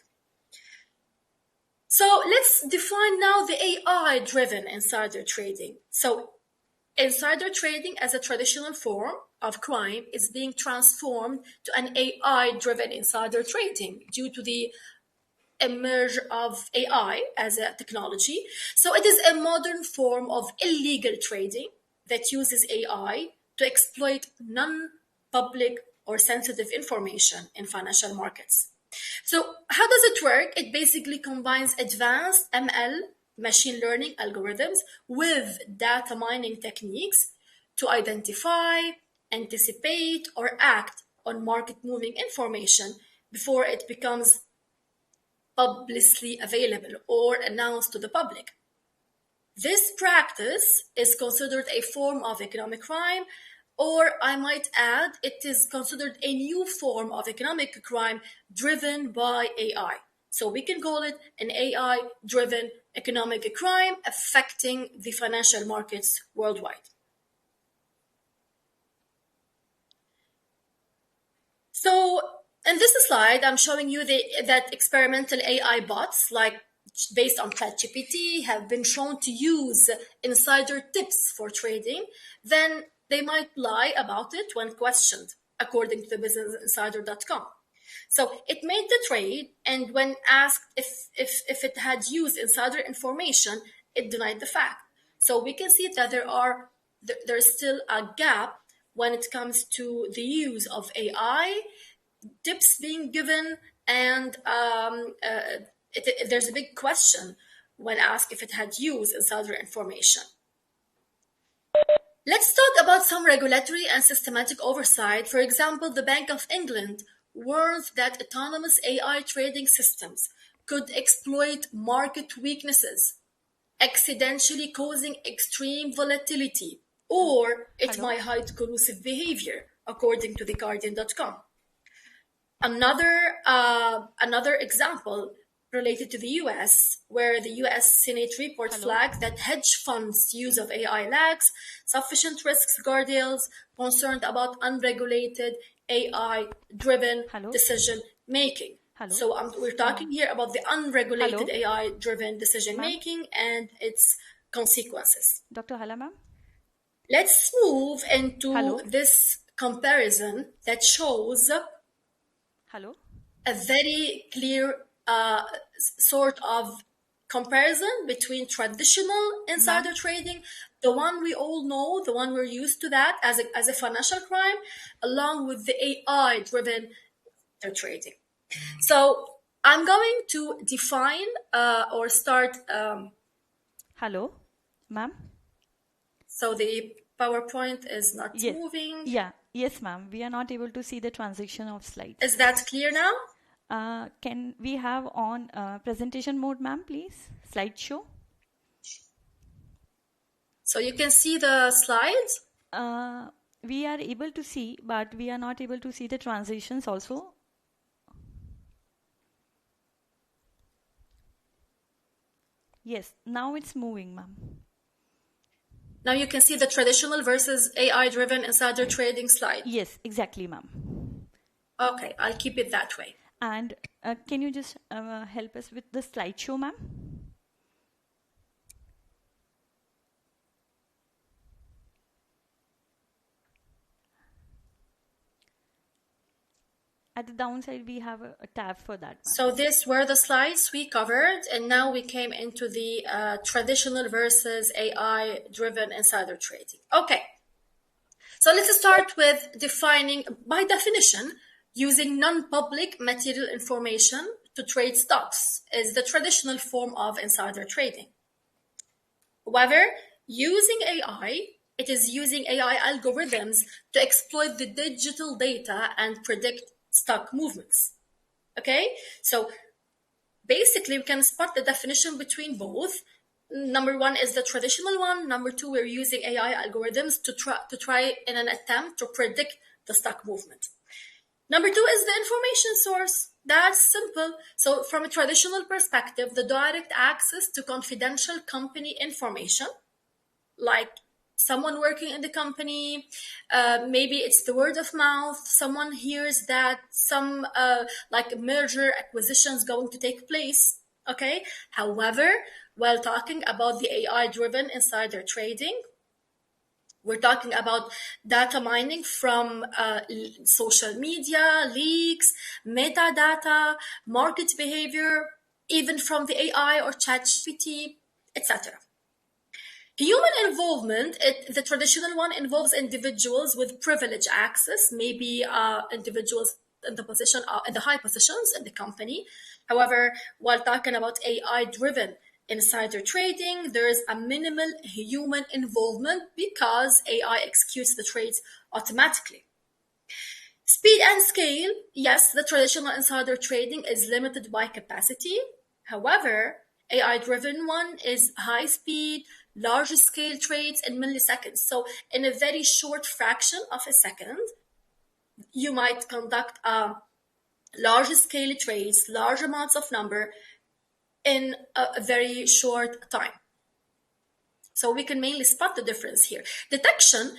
So let's define now the AI-driven insider trading. So insider trading as a traditional form of crime is being transformed to an AI-driven insider trading due to the emerge of AI as a technology. So it is a modern form of illegal trading that uses AI to exploit non-public or sensitive information in financial markets. So how does it work? It basically combines advanced ML, machine learning algorithms, with data mining techniques to identify, anticipate, or act on market moving information before it becomes publicly available or announced to the public. This practice is considered a form of economic crime, or I might add, it is considered a new form of economic crime driven by AI. So we can call it an AI driven economic crime affecting the financial markets worldwide. So in this slide, I'm showing you that experimental AI bots, like based on ChatGPT, have been shown to use insider tips for trading. Then they might lie about it when questioned, according to the businessinsider.com. So it made the trade, and when asked if it had used insider information, it denied the fact. So we can see that there's still a gap when it comes to the use of AI, tips being given, and there's a big question when asked if it had used insider information. Let's talk about some regulatory and systematic oversight. For example, the Bank of England warns that autonomous AI trading systems could exploit market weaknesses, accidentally causing extreme volatility, or it might hide collusive behavior, according to theguardian.com. Another example related to the US, where the US Senate report flagged that hedge funds' use of AI lacks sufficient risks guardrails, concerned about unregulated AI-driven decision making. So we're talking here about the unregulated AI-driven decision making and its consequences. Dr. Hala, ma'am? Let's move into this comparison that shows a very clear sort of comparison between traditional insider trading, the one we all know, the one we're used to that as a financial crime, along with the AI-driven trading. So I'm going to define or start. Hello, ma'am. So the PowerPoint is not moving. Yes, ma'am. We are not able to see the transition of slides. Is that clear now? Can we have on presentation mode, ma'am, please? Slideshow. So you can see the slides? We are able to see, but we are not able to see the transitions also. Yes, now it's moving, ma'am. Now you can see the traditional versus AI-driven insider trading slide. Yes, exactly, ma'am. Okay, I'll keep it that way. And can you just help us with the slideshow, ma'am? At the downside, we have a tab for that, ma'am. So these were the slides we covered, and now we came into the traditional versus AI-driven insider trading. Okay, so let's start with defining, by definition, using non-public material information to trade stocks is the traditional form of insider trading. However, using AI, it is using AI algorithms to exploit the digital data and predict stock movements. Okay, so basically we can spot the definition between both. Number one is the traditional one. Number two, we're using AI algorithms to try in an attempt to predict the stock movement. Number two is the information source. That's simple. So from a traditional perspective, the direct access to confidential company information, like someone working in the company, maybe it's the word of mouth, someone hears that some like merger acquisition is going to take place, Okay. However, while talking about the AI-driven insider trading, we're talking about data mining from social media, leaks, metadata, market behavior, even from the AI or ChatGPT, etc. Human involvement, the traditional one involves individuals with privileged access, maybe individuals in the position, in the high positions in the company. However, while talking about AI-driven insider trading, there is a minimal human involvement because AI executes the trades automatically. Speed and scale, yes, the traditional insider trading is limited by capacity. However, AI-driven one is high speed, large scale trades in milliseconds. So in a very short fraction of a second, you might conduct large scale trades, large amounts of number in a very short time. So we can mainly spot the difference here. Detection,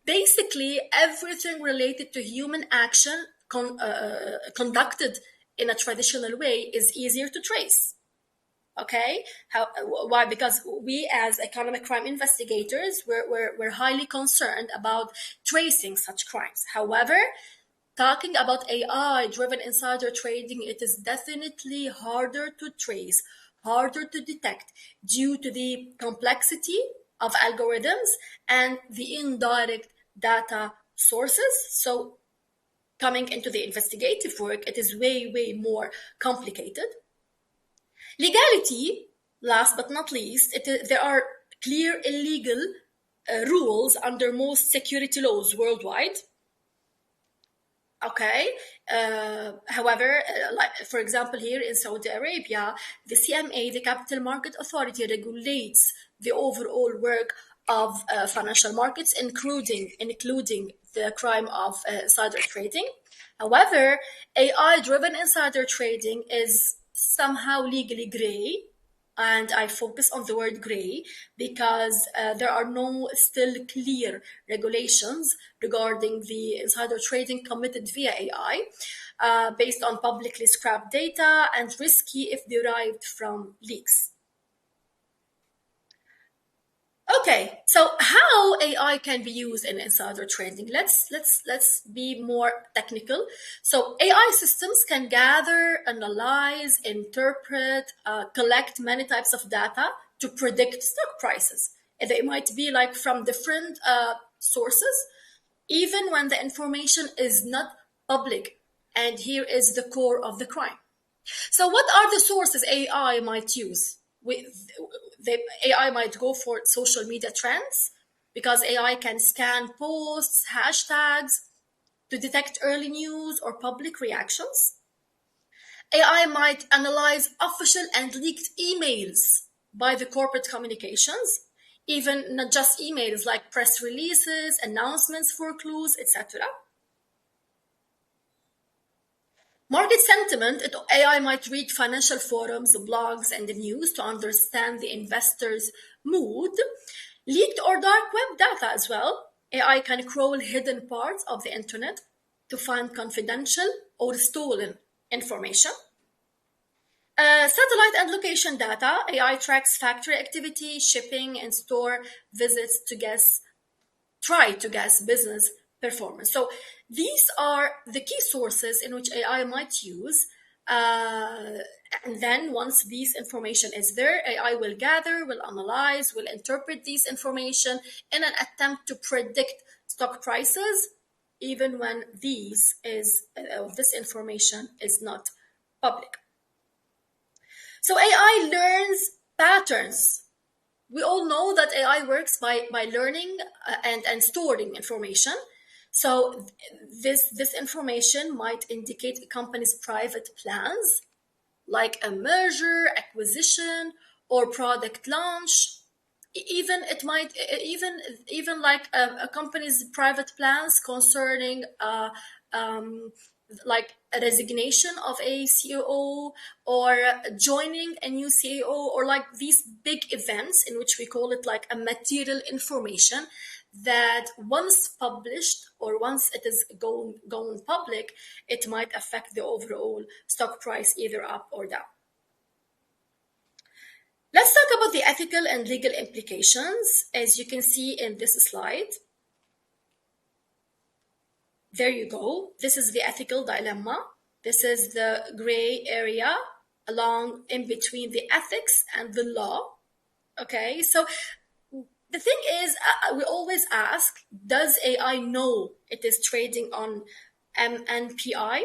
basically everything related to human action conducted in a traditional way is easier to trace. Okay, why? Because we as economic crime investigators, we're highly concerned about tracing such crimes. However, talking about AI-driven insider trading, it is definitely harder to trace, harder to detect due to the complexity of algorithms and the indirect data sources. So coming into the investigative work, it is way, way more complicated. Legality, last but not least, there are clear illegal rules under most security laws worldwide. Okay. However, like for example, here in Saudi Arabia, the CMA, the Capital Market Authority, regulates the overall work of financial markets, including the crime of insider trading. However, AI-driven insider trading is somehow legally gray, and I focus on the word gray because there are no still clear regulations regarding the insider trading committed via AI, based on publicly scrapped data and risky if derived from leaks. Okay, so how AI can be used in insider trading? Let's be more technical. So AI systems can gather, analyze, interpret, collect many types of data to predict stock prices. And they might be like from different sources, even when the information is not public. And here is the core of the crime. So what are the sources AI might use? The AI might go for social media trends because AI can scan posts, hashtags to detect early news or public reactions. AI might analyze official and leaked emails by the corporate communications, even not just emails like press releases, announcements for clues, etc. Market sentiment, AI might read financial forums, blogs, and the news to understand the investor's mood. Leaked or dark web data as well. AI can crawl hidden parts of the internet to find confidential or stolen information. Satellite and location data. AI tracks factory activity, shipping, and store visits to try to guess business performance. So these are the key sources in which AI might use. And then once this information is there, AI will gather, will analyze, will interpret this information in an attempt to predict stock prices, even when this information is not public. So AI learns patterns. We all know that AI works by learning and storing information. So this information might indicate a company's private plans, like a merger, acquisition, or product launch. Even it might even like a company's private plans concerning like a resignation of a CEO or joining a new CEO, or like these big events in which we call it like a material information that once published or once it is going public, it might affect the overall stock price either up or down. Let's talk about the ethical and legal implications, as you can see in this slide. There you go. This is the ethical dilemma. This is the gray area along in between the ethics and the law. Okay, so the thing is, we always ask, does AI know it is trading on MNPI,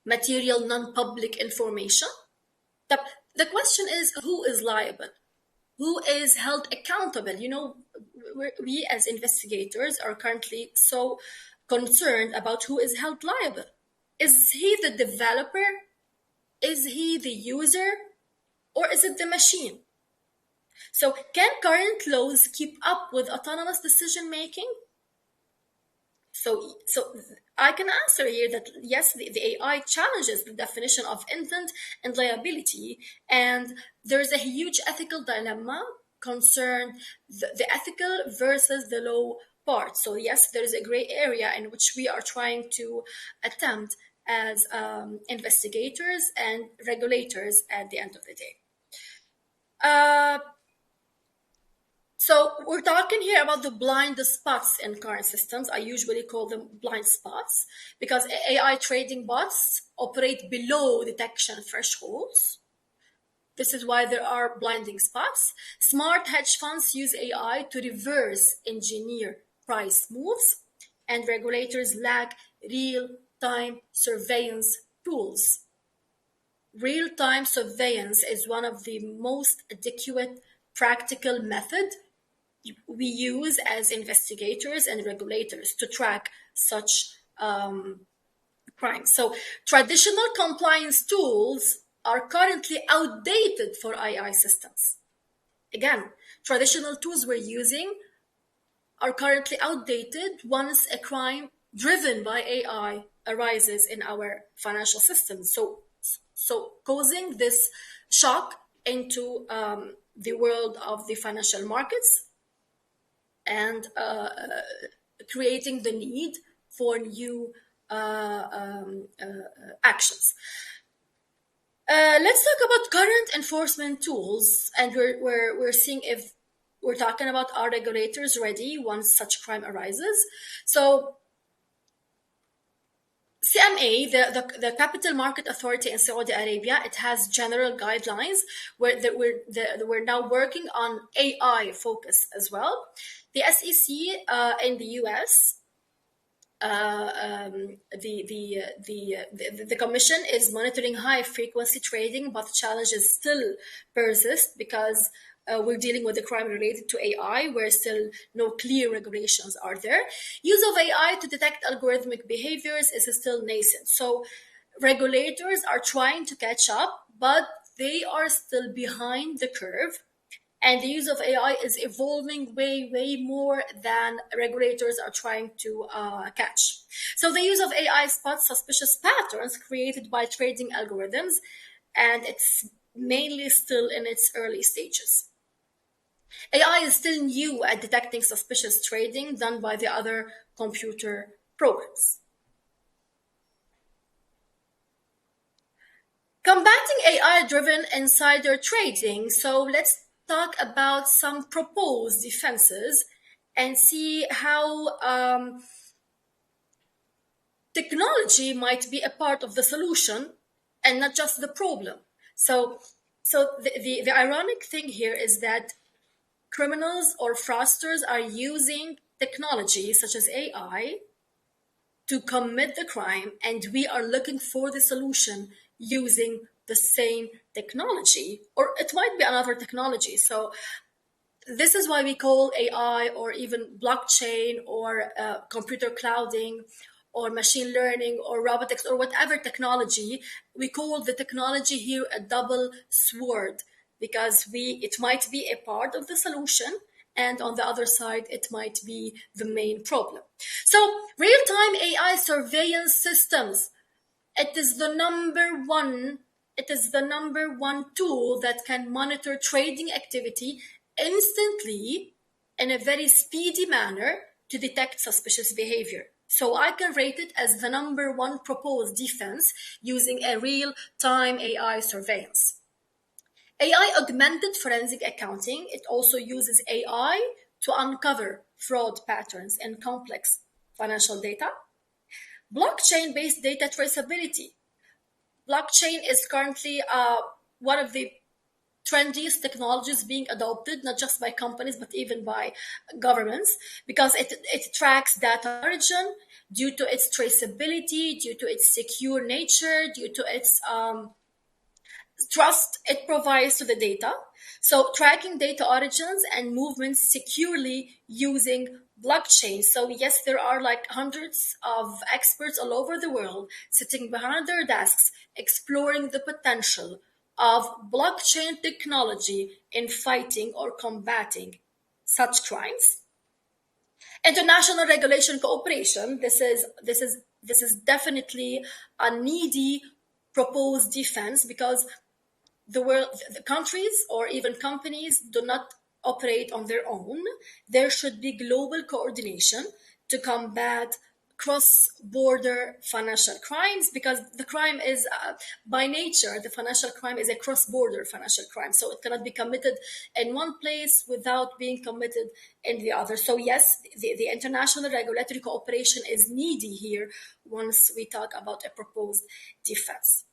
material non-public information? The question is, who is liable? Who is held accountable? You know, we as investigators are currently so concerned about who is held liable. Is he the developer? Is he the user? Or is it the machine? So can current laws keep up with autonomous decision making? So I can answer here that yes, the AI challenges the definition of intent and liability, and there's a huge ethical dilemma concern the ethical versus the law part. So yes, there is a gray area in which we are trying to attempt as investigators and regulators at the end of the day. So we're talking here about the blind spots in current systems. I usually call them blind spots because AI trading bots operate below detection thresholds. This is why there are blinding spots. Smart hedge funds use AI to reverse engineer price moves, and regulators lack real-time surveillance tools. Real-time surveillance is one of the most adequate practical methods we use as investigators and regulators to track such crimes. So traditional compliance tools are currently outdated for AI systems. Again, traditional tools we're using are currently outdated once a crime driven by AI arises in our financial systems. So causing this shock into the world of the financial markets and creating the need for new actions. Let's talk about current enforcement tools, and we're seeing if we're talking about are regulators ready once such crime arises. So CMA, the Capital Market Authority in Saudi Arabia, it has general guidelines where we're now working on AI focus as well. The SEC in the US, the commission is monitoring high frequency trading, but challenges still persist because we're dealing with a crime related to AI, where still no clear regulations are there. Use of AI to detect algorithmic behaviors is still nascent. So regulators are trying to catch up, but they are still behind the curve. And the use of AI is evolving way more than regulators are trying to catch. So the use of AI spots suspicious patterns created by trading algorithms, and it's mainly still in its early stages. AI is still new at detecting suspicious trading done by the other computer programs. Combating AI-driven insider trading. So let's talk about some proposed defenses and see how technology might be a part of the solution and not just the problem. So the ironic thing here is that criminals or fraudsters are using technology such as AI to commit the crime, and we are looking for the solution using the same technology, or it might be another technology. So this is why we call AI or even blockchain or computer clouding or machine learning or robotics or whatever technology, we call the technology here a double sword, because it might be a part of the solution, and on the other side, it might be the main problem. So real-time AI surveillance systems, it is the number one tool that can monitor trading activity instantly in a very speedy manner to detect suspicious behavior. So I can rate it as the number one proposed defense using a real-time AI surveillance. AI augmented forensic accounting. It also uses AI to uncover fraud patterns in complex financial data. Blockchain-based data traceability. Blockchain is currently one of the trendiest technologies being adopted, not just by companies, but even by governments, because it tracks data origin due to its traceability, due to its secure nature, due to its trust it provides to the data. So tracking data origins and movements securely using blockchain. So yes, there are like hundreds of experts all over the world sitting behind their desks exploring the potential of blockchain technology in fighting or combating such crimes. International regulation cooperation. This is definitely a needy proposed defense, because the countries or even companies do not operate on their own. There should be global coordination to combat cross-border financial crimes, because the crime is by nature, the financial crime is a cross-border financial crime, so it cannot be committed in one place without being committed in the other. So yes, the international regulatory cooperation is needy here once we talk about a proposed defense.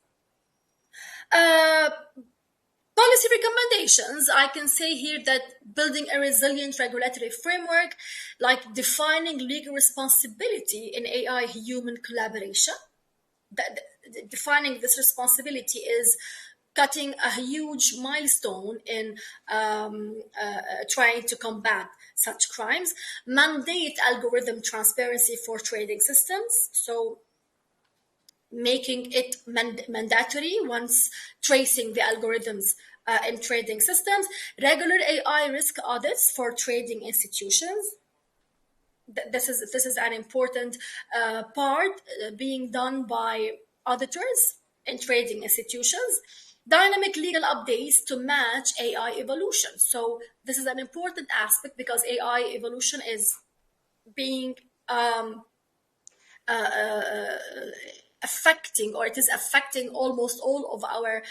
Policy recommendations. I can say here that building a resilient regulatory framework, like defining legal responsibility in AI human collaboration. Defining this responsibility is cutting a huge milestone in trying to combat such crimes. Mandate algorithm transparency for trading systems. So making it mandatory once tracing the algorithms in trading systems. Regular AI risk audits for trading institutions. This is an important part being done by auditors in trading institutions. Dynamic legal updates to match AI evolution. So this is an important aspect, because AI evolution is being affecting, or it is affecting almost all of our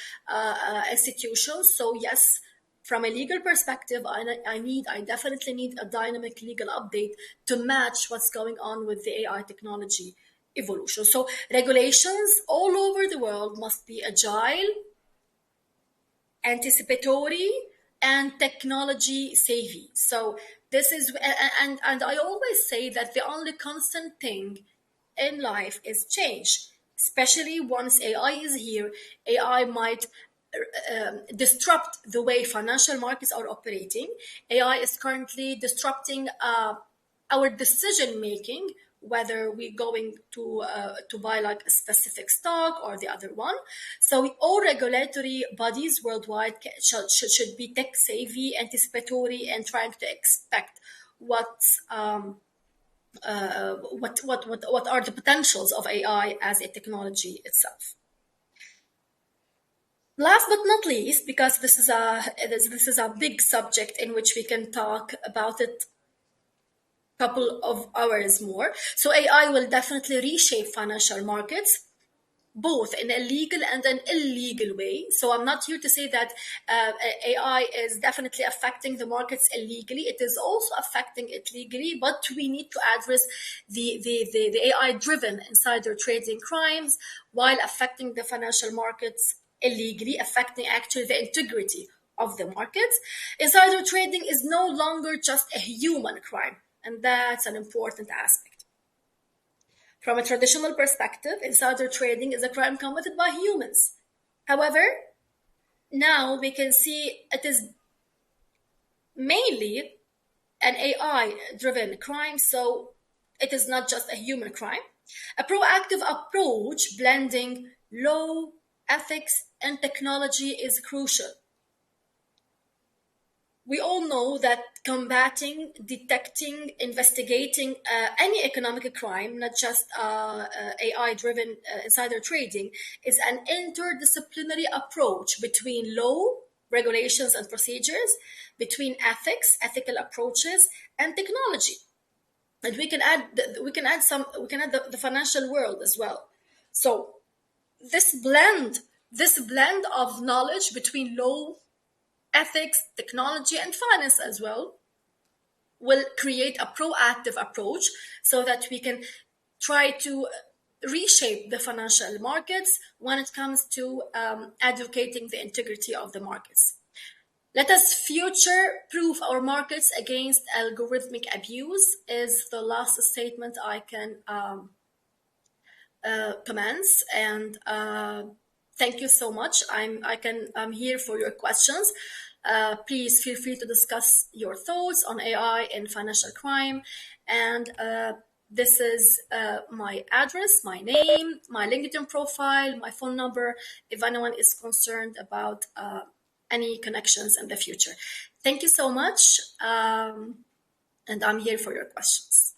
institutions. So yes, from a legal perspective, I definitely need a dynamic legal update to match what's going on with the AI technology evolution. So regulations all over the world must be agile, anticipatory, and technology savvy. So this is, and I always say that the only constant thing in life is change, especially once AI is here. AI might disrupt the way financial markets are operating. AI is currently disrupting our decision making, whether we're going to buy like a specific stock or the other one. So all regulatory bodies worldwide should be tech savvy, anticipatory, and trying to expect what are the potentials of AI as a technology itself. Last but not least, because this is a big subject in which we can talk about it couple of hours more. So AI will definitely reshape financial markets, both in a legal and an illegal way. So I'm not here to say that AI is definitely affecting the markets illegally. It is also affecting it legally, but we need to address the AI-driven insider trading crimes while affecting the financial markets illegally, affecting actually the integrity of the markets. Insider trading is no longer just a human crime, and that's an important aspect. From a traditional perspective, insider trading is a crime committed by humans. However, now we can see it is mainly an AI-driven crime, so it is not just a human crime. A proactive approach blending law, ethics, and technology is crucial. We all know that combating, detecting, investigating any economic crime, not just AI-driven insider trading, is an interdisciplinary approach between law, regulations, and procedures, between ethics, ethical approaches, and technology. And we can add the financial world as well. So this blend of knowledge between law, ethics, technology, and finance as well, will create a proactive approach so that we can try to reshape the financial markets when it comes to advocating the integrity of the markets. Let us future proof our markets against algorithmic abuse is the last statement I can comments. And thank you so much. I'm here for your questions. Please feel free to discuss your thoughts on AI and financial crime. And this is my address, my name, my LinkedIn profile, my phone number, if anyone is concerned about any connections in the future. Thank you so much. And I'm here for your questions.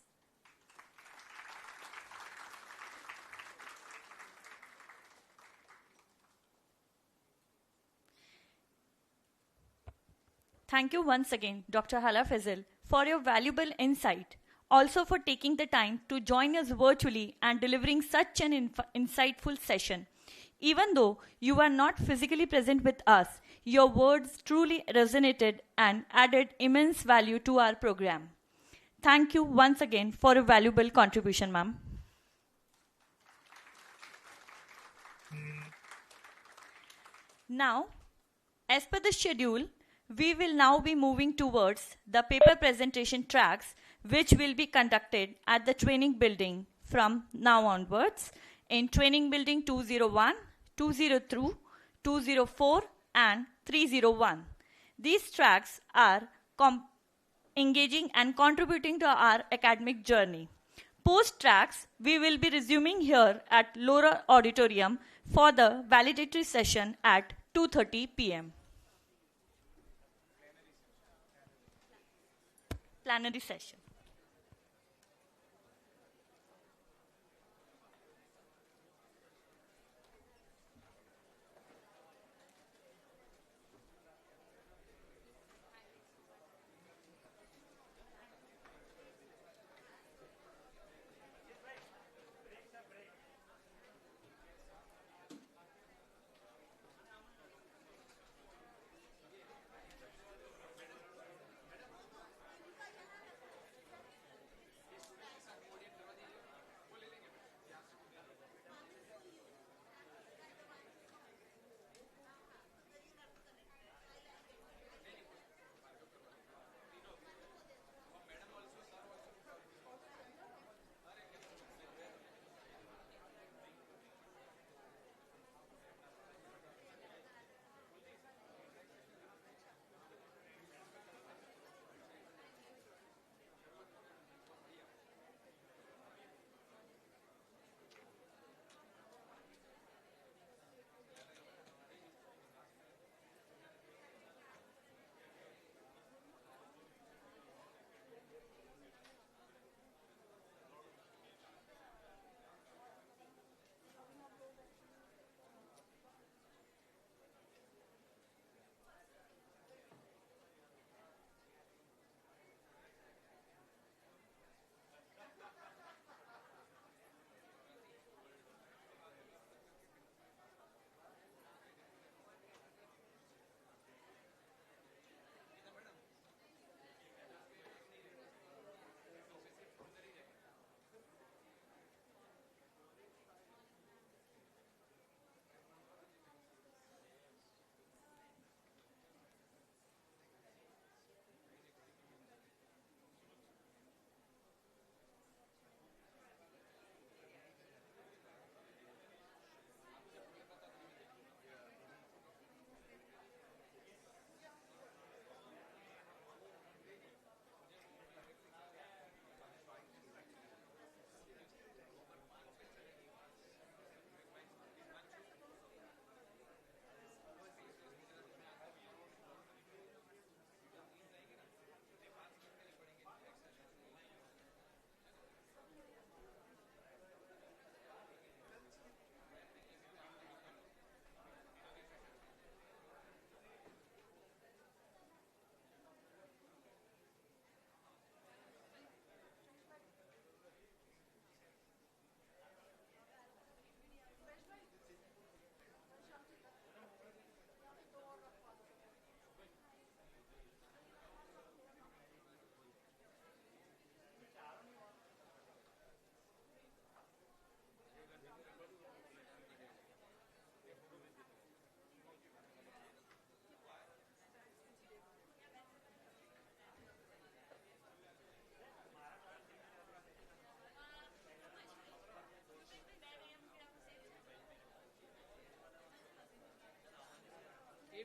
Thank you once again, Dr. Hala Fazil, for your valuable insight. Also for taking the time to join us virtually and delivering such an insightful session. Even though you are not physically present with us, your words truly resonated and added immense value to our program. Thank you once again for a valuable contribution, ma'am. Now, as per the schedule, we will now be moving towards the paper presentation tracks, which will be conducted at the training building from now onwards in training building 201, 202, 204 and 301. These tracks are engaging and contributing to our academic journey. Post tracks, we will be resuming here at Laura Auditorium for the validatory session at 2:30 p.m. Plenary session.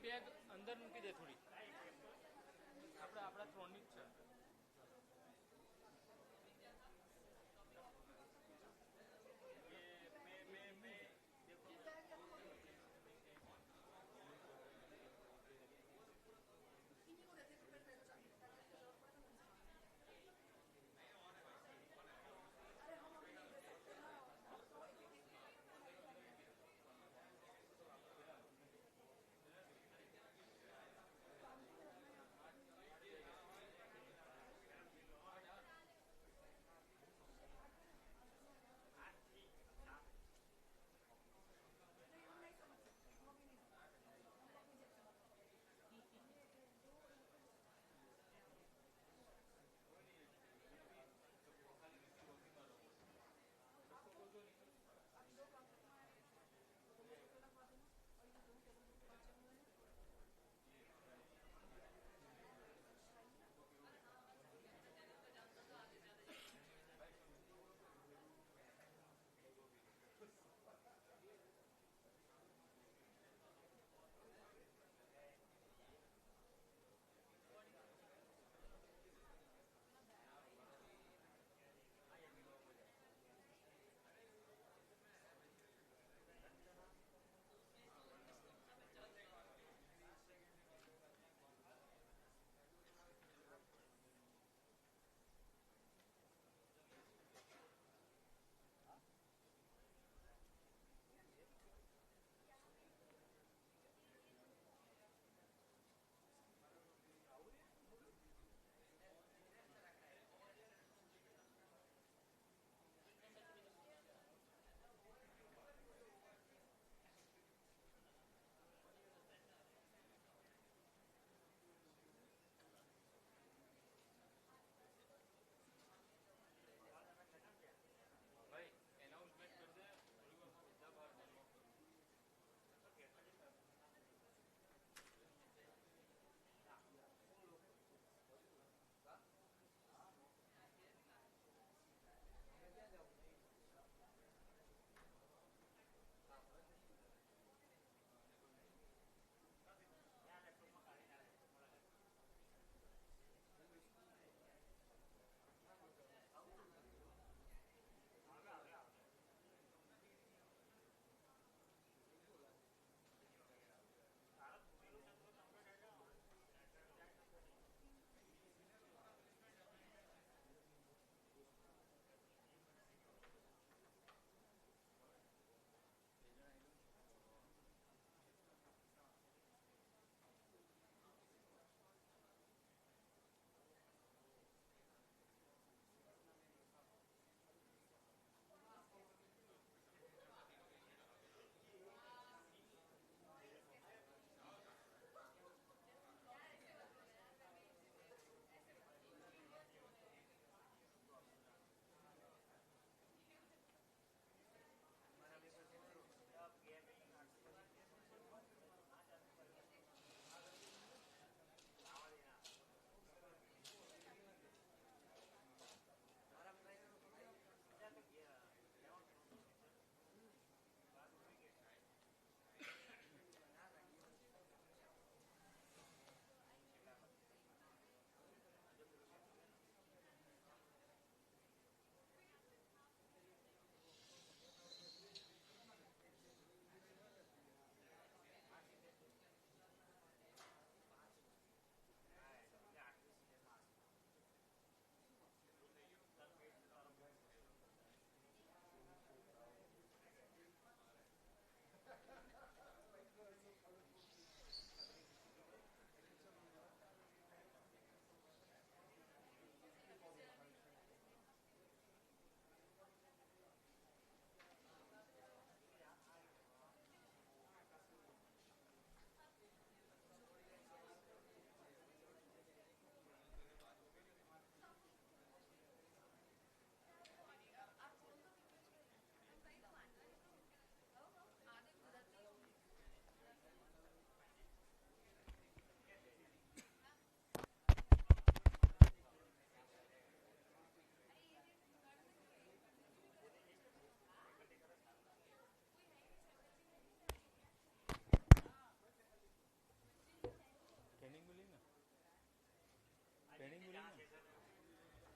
Bag અંદર મૂકી દે થોડી આપણા 3 ની જ છે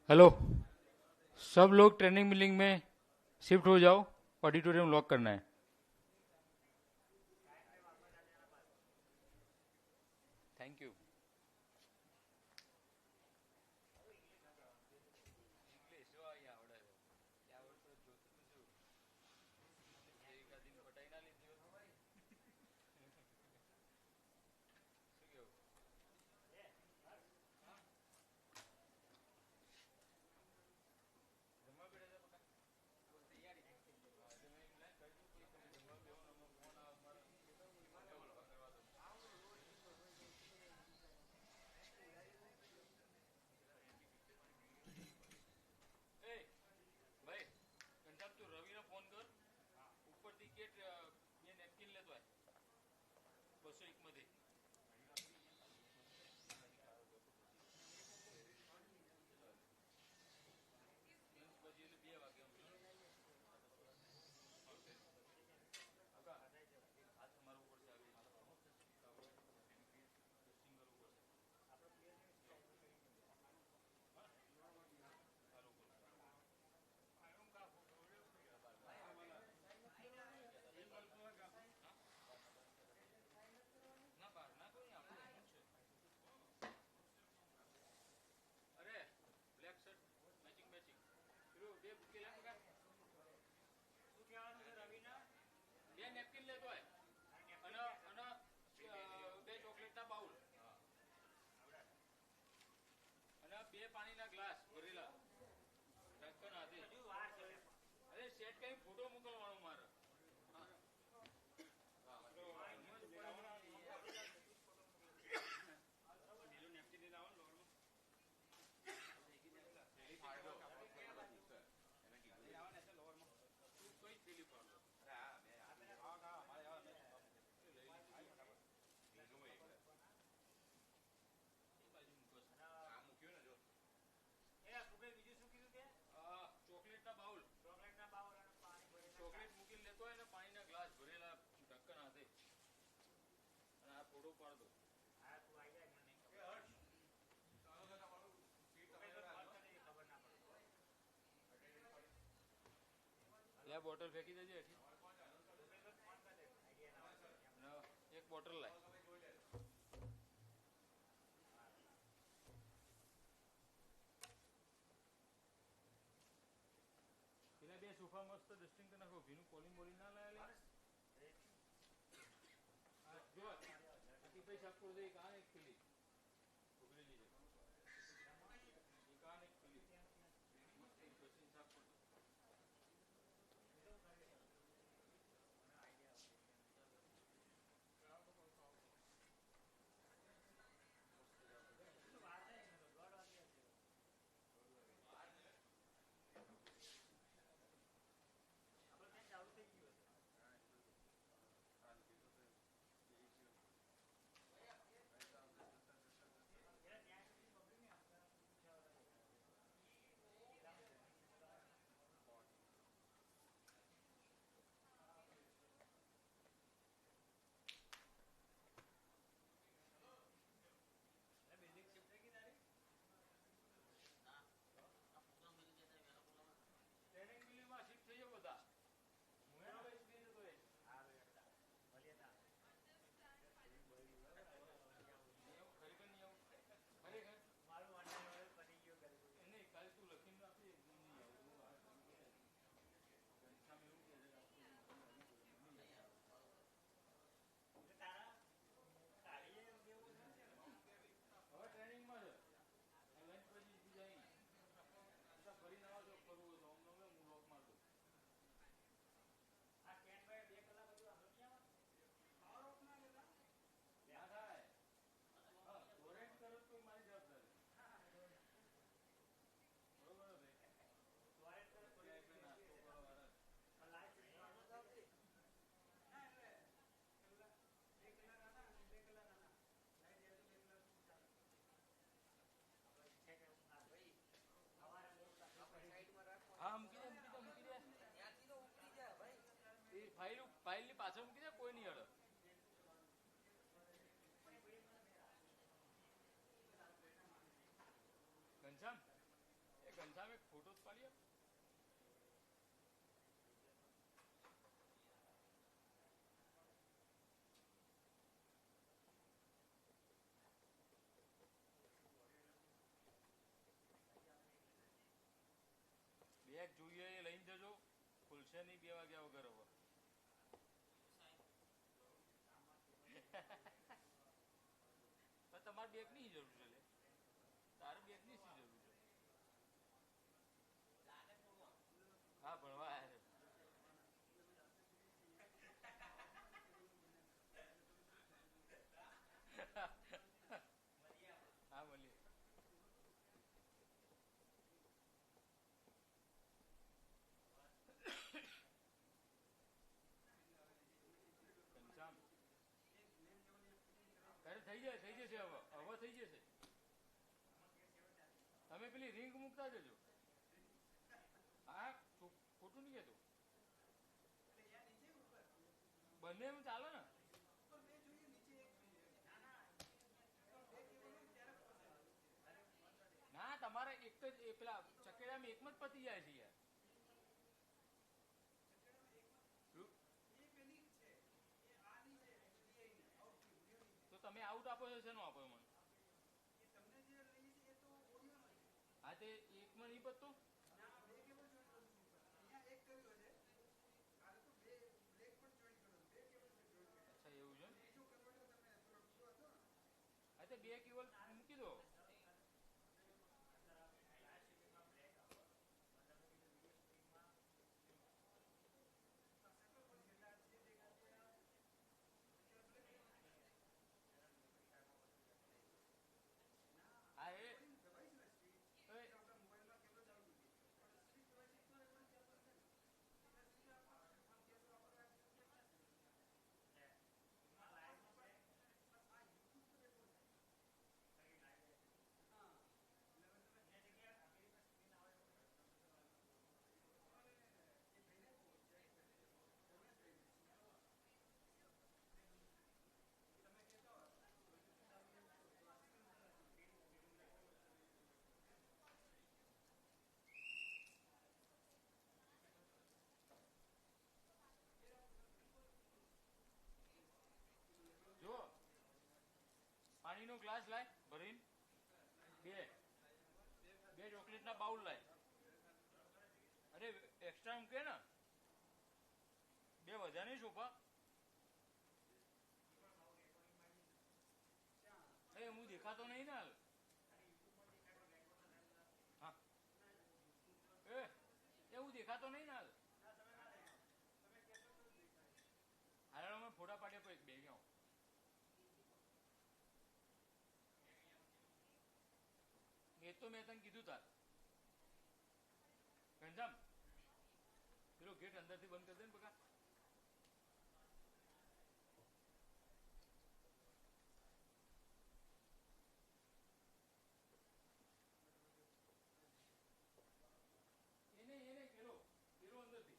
hello, सब लोग training milling में शिफ्ट हो जाओ, ऑडिटोरियम लॉक करना है. Thank you. या બોટલ ફેંકી દેજે હેઠી. એક બોટલ લાય. પેલા બે સોફા મસ્ત ડસ્ટિંગ કરી નાખો. ભીનું પોલિંગ બોલિંગ ના લાયા જો આથી પૈસા સાફ કરી દે. કાન એક પેલી ઉભરેલી છે. એ કાન એક પેલી ડસ્ટિંગ સાફ કરી દો. ફાઇલ ની પાછળ મૂકી દે. કોઈ નહીં અડે. ઘનશ્યામ એ છે નહીં 2 વાગ્યા વગર હવે. તમારે બેગની જરૂર છે લે, તારે બેગની શી જરૂર છે? હા ભણવા આવ્યા છે. હા મળીએ. ઘનશ્યામ અરે થઈ જશે હવે થઈ જશે. તમે પેલી રિંગ મૂકતા જજો. હા ખોટું નહીં કહેતું, બંને એમ ચાલે ને. ના તમારે એક જ પેલા ચકેડામાં એકમાં જ પતી જાય છે યાર. તો તમે આઉટ આપો છો, શેનો આપો મને? હા તે એકમાં નહીં પતતું. અચ્છા એવું છે. હા તે 2 કેબલ મૂકી દો. હા જો પાણીનો ગ્લાસ લાય ભરીને, બે ચોકલેટના બાઉલ લાય. અરે એક્સ્ટ્રા મૂકે ને, 2 વધારે નહીં સોફા. એ હું દેખાતો નહીં ને હાલ. હા એ હું દેખાતો નહીં ને હાલ. હાલ અમે ફોટા પાડ્યા પર 2 ગયા. એ તો મેં તને કીધું તાર. ઘનશ્યામ પેલો ગેટ અંદરથી બંધ કરી દે ને બકા. એને પેલો અંદરથી.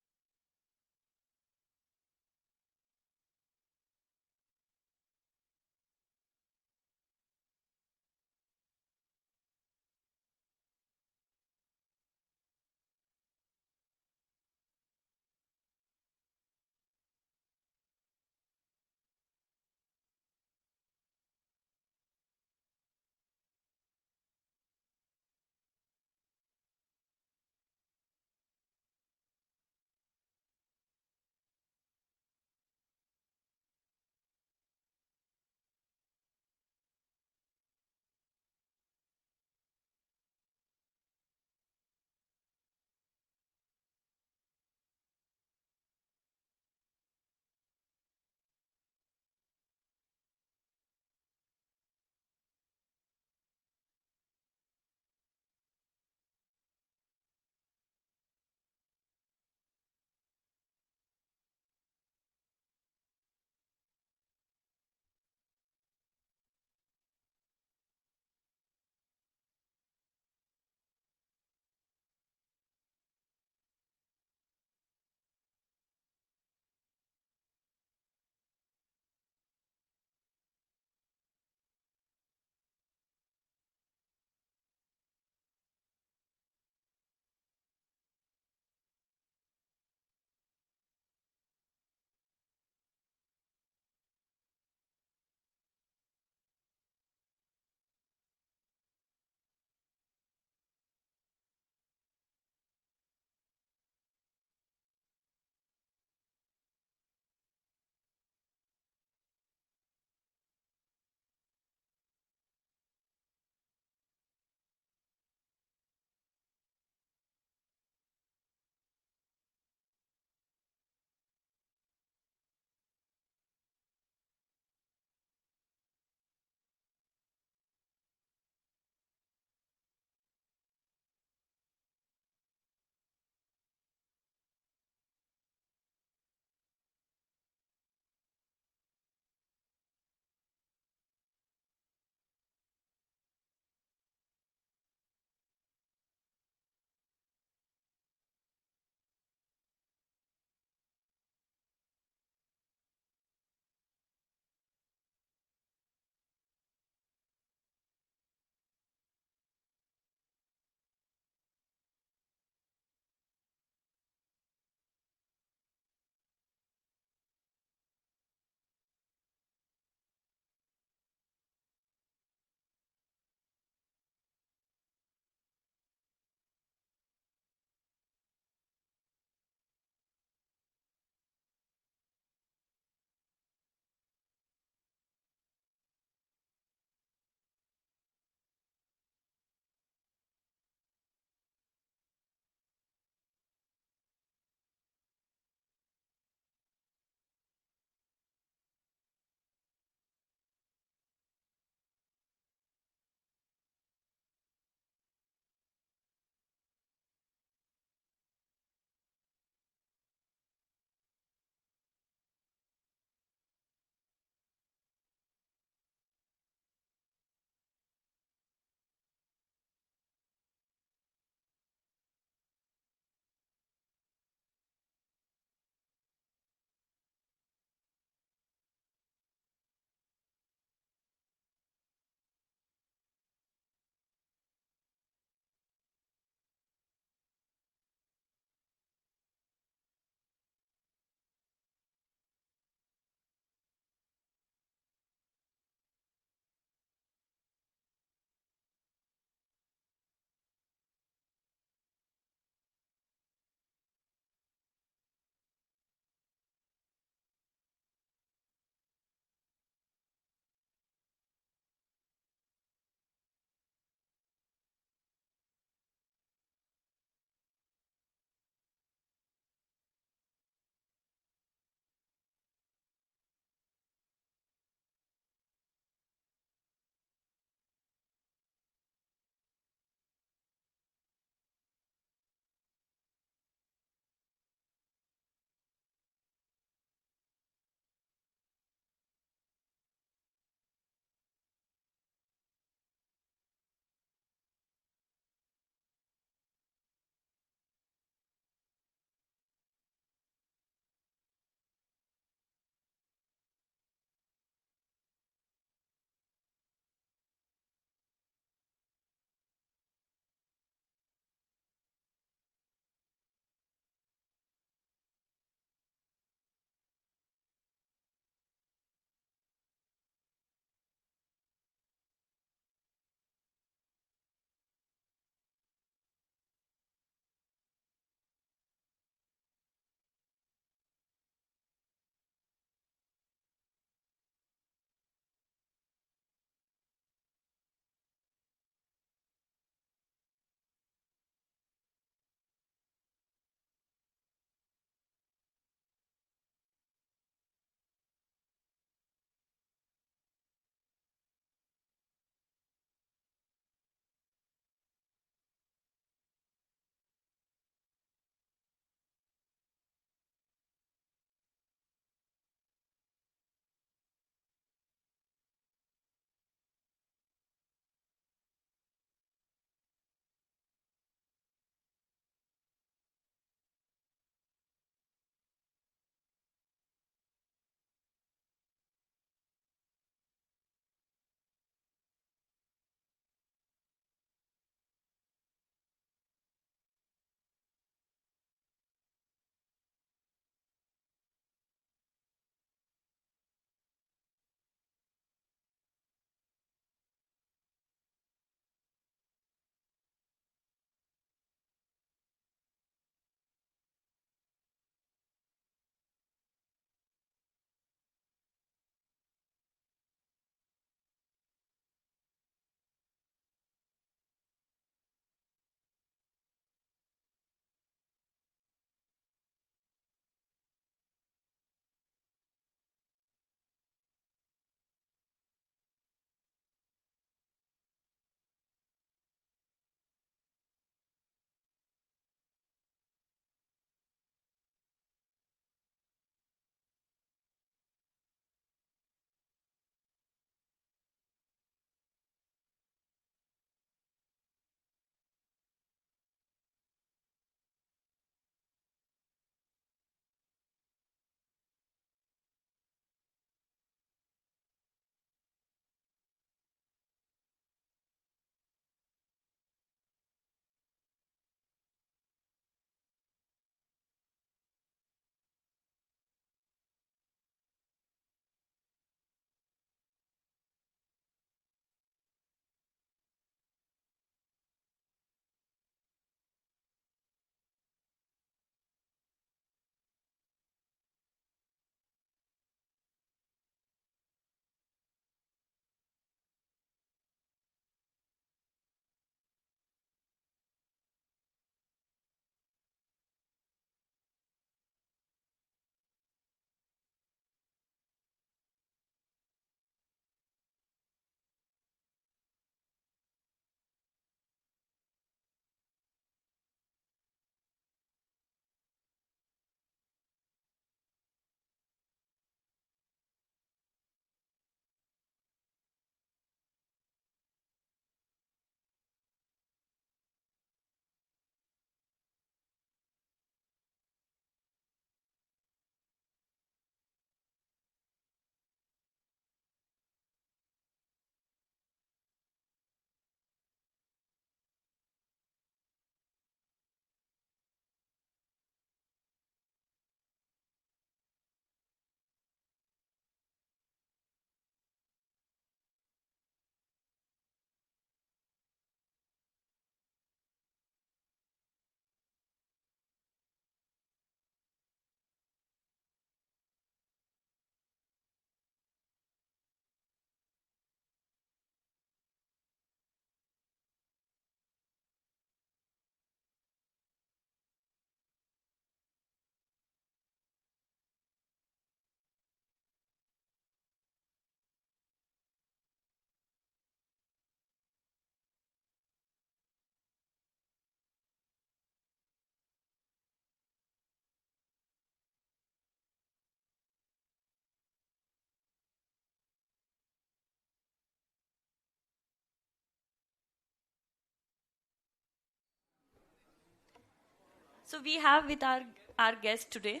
So we have with our guest today,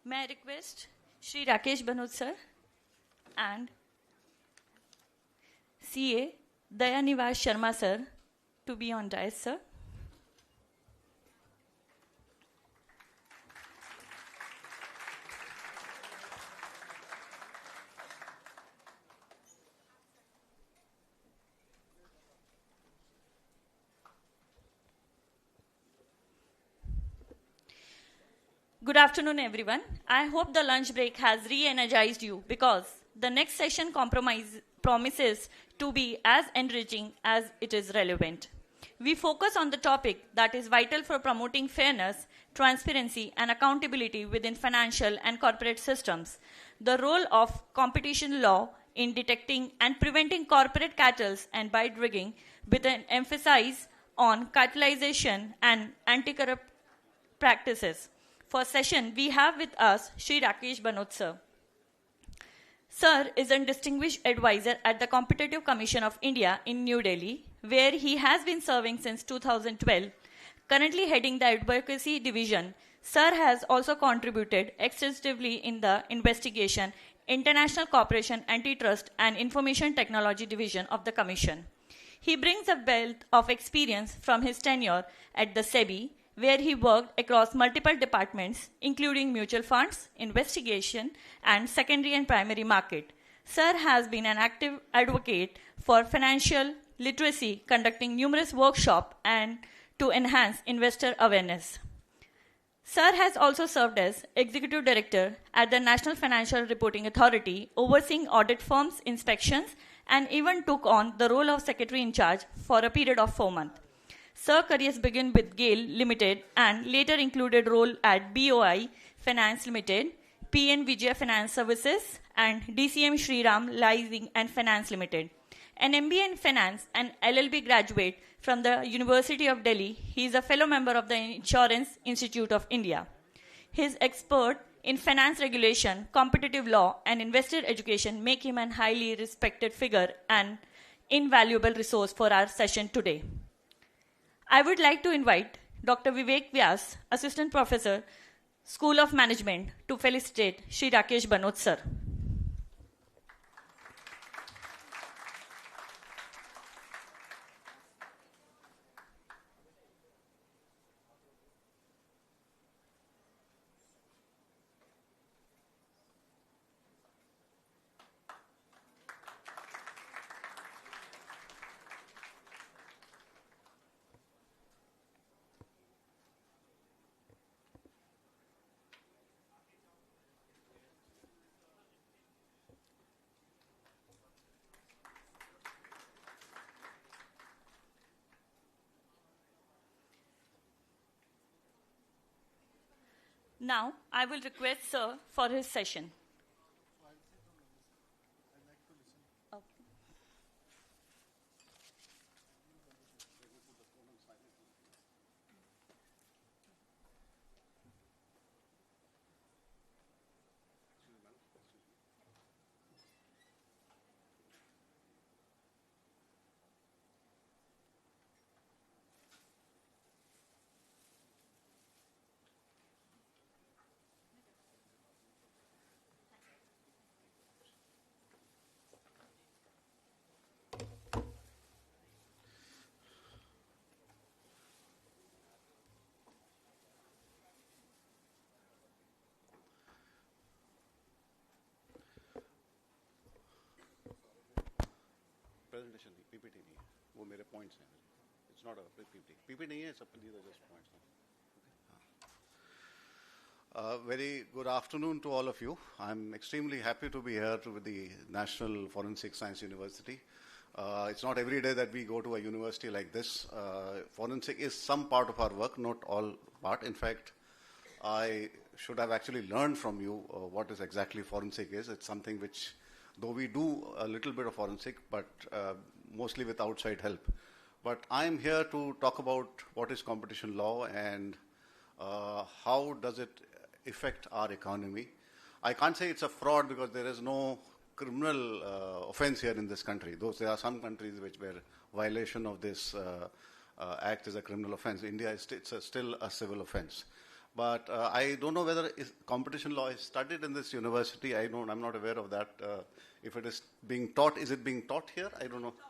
may I request Shri Rakesh Banod sir and CA Dayanivas Sharma sir to be on dais, sir. Good afternoon, everyone. I hope the lunch break has re-energized you because the next session promises to be as enriching as it is relevant. We focus on the topic that is vital for promoting fairness, transparency, and accountability within financial and corporate systems. The role of competition law in detecting and preventing corporate cartels and bid rigging, with an emphasis on cartelization and anti-corrupt practices. For session, we have with us Shri Rakesh Banod sir. Sir is a distinguished advisor at the Competitive Commission of India in New Delhi, where he has been serving since 2012. Currently heading the Advocacy Division, Sir has also contributed extensively in the investigation, International Cooperation, Antitrust and Information Technology Division of the Commission. He brings a wealth of experience from his tenure at the SEBI, where he worked across multiple departments, including mutual funds, investigation, and secondary and primary market. Sir has been an active advocate for financial literacy, conducting numerous workshops and to enhance investor awareness. Sir has also served as Executive Director at the National Financial Reporting Authority, overseeing audit firms' inspections, and even took on the role of Secretary in Charge for a period of 4 months. Sir careers began with GAIL Limited and later included role at BOI Finance Limited, PN Vijaya Finance Services, and DCM Shriram Leasing and Finance Limited. An MBA in Finance and LLB graduate from the University of Delhi, he is a fellow member of the Insurance Institute of India. His expert in finance regulation, competitive law, and investor education make him a highly respected figure and invaluable resource for our session today. I would like to invite Dr. Vivek Vyas, Assistant Professor, School of Management, to felicitate Shri Rakesh Banod sir. Now, I will request Sir for his session. Okay. Presentation PPT नहीं है, वो मेरे points हैं. It's not a PPT. PPT नहीं है, सब these are just points. Very good afternoon to all of you. I'm extremely happy to be here with the National Forensic Science University. It's not every day that we go to a university like this. Forensic is some part of our work, not all part. In fact, I should have actually learned from you what is exactly forensic is. It's something which, though we do a little bit of forensic, but mostly with outside help. But I'm here to talk about what is competition law and how does it affect our economy. I can't say it's a fraud because there is no criminal offense here in this country. Though there are some countries where violation of this act is a criminal offense. India is still a civil offense. But I don't know whether competition law is studied in this university. I'm not aware of that. If it is being taught, is it being taught here? I don't know. It's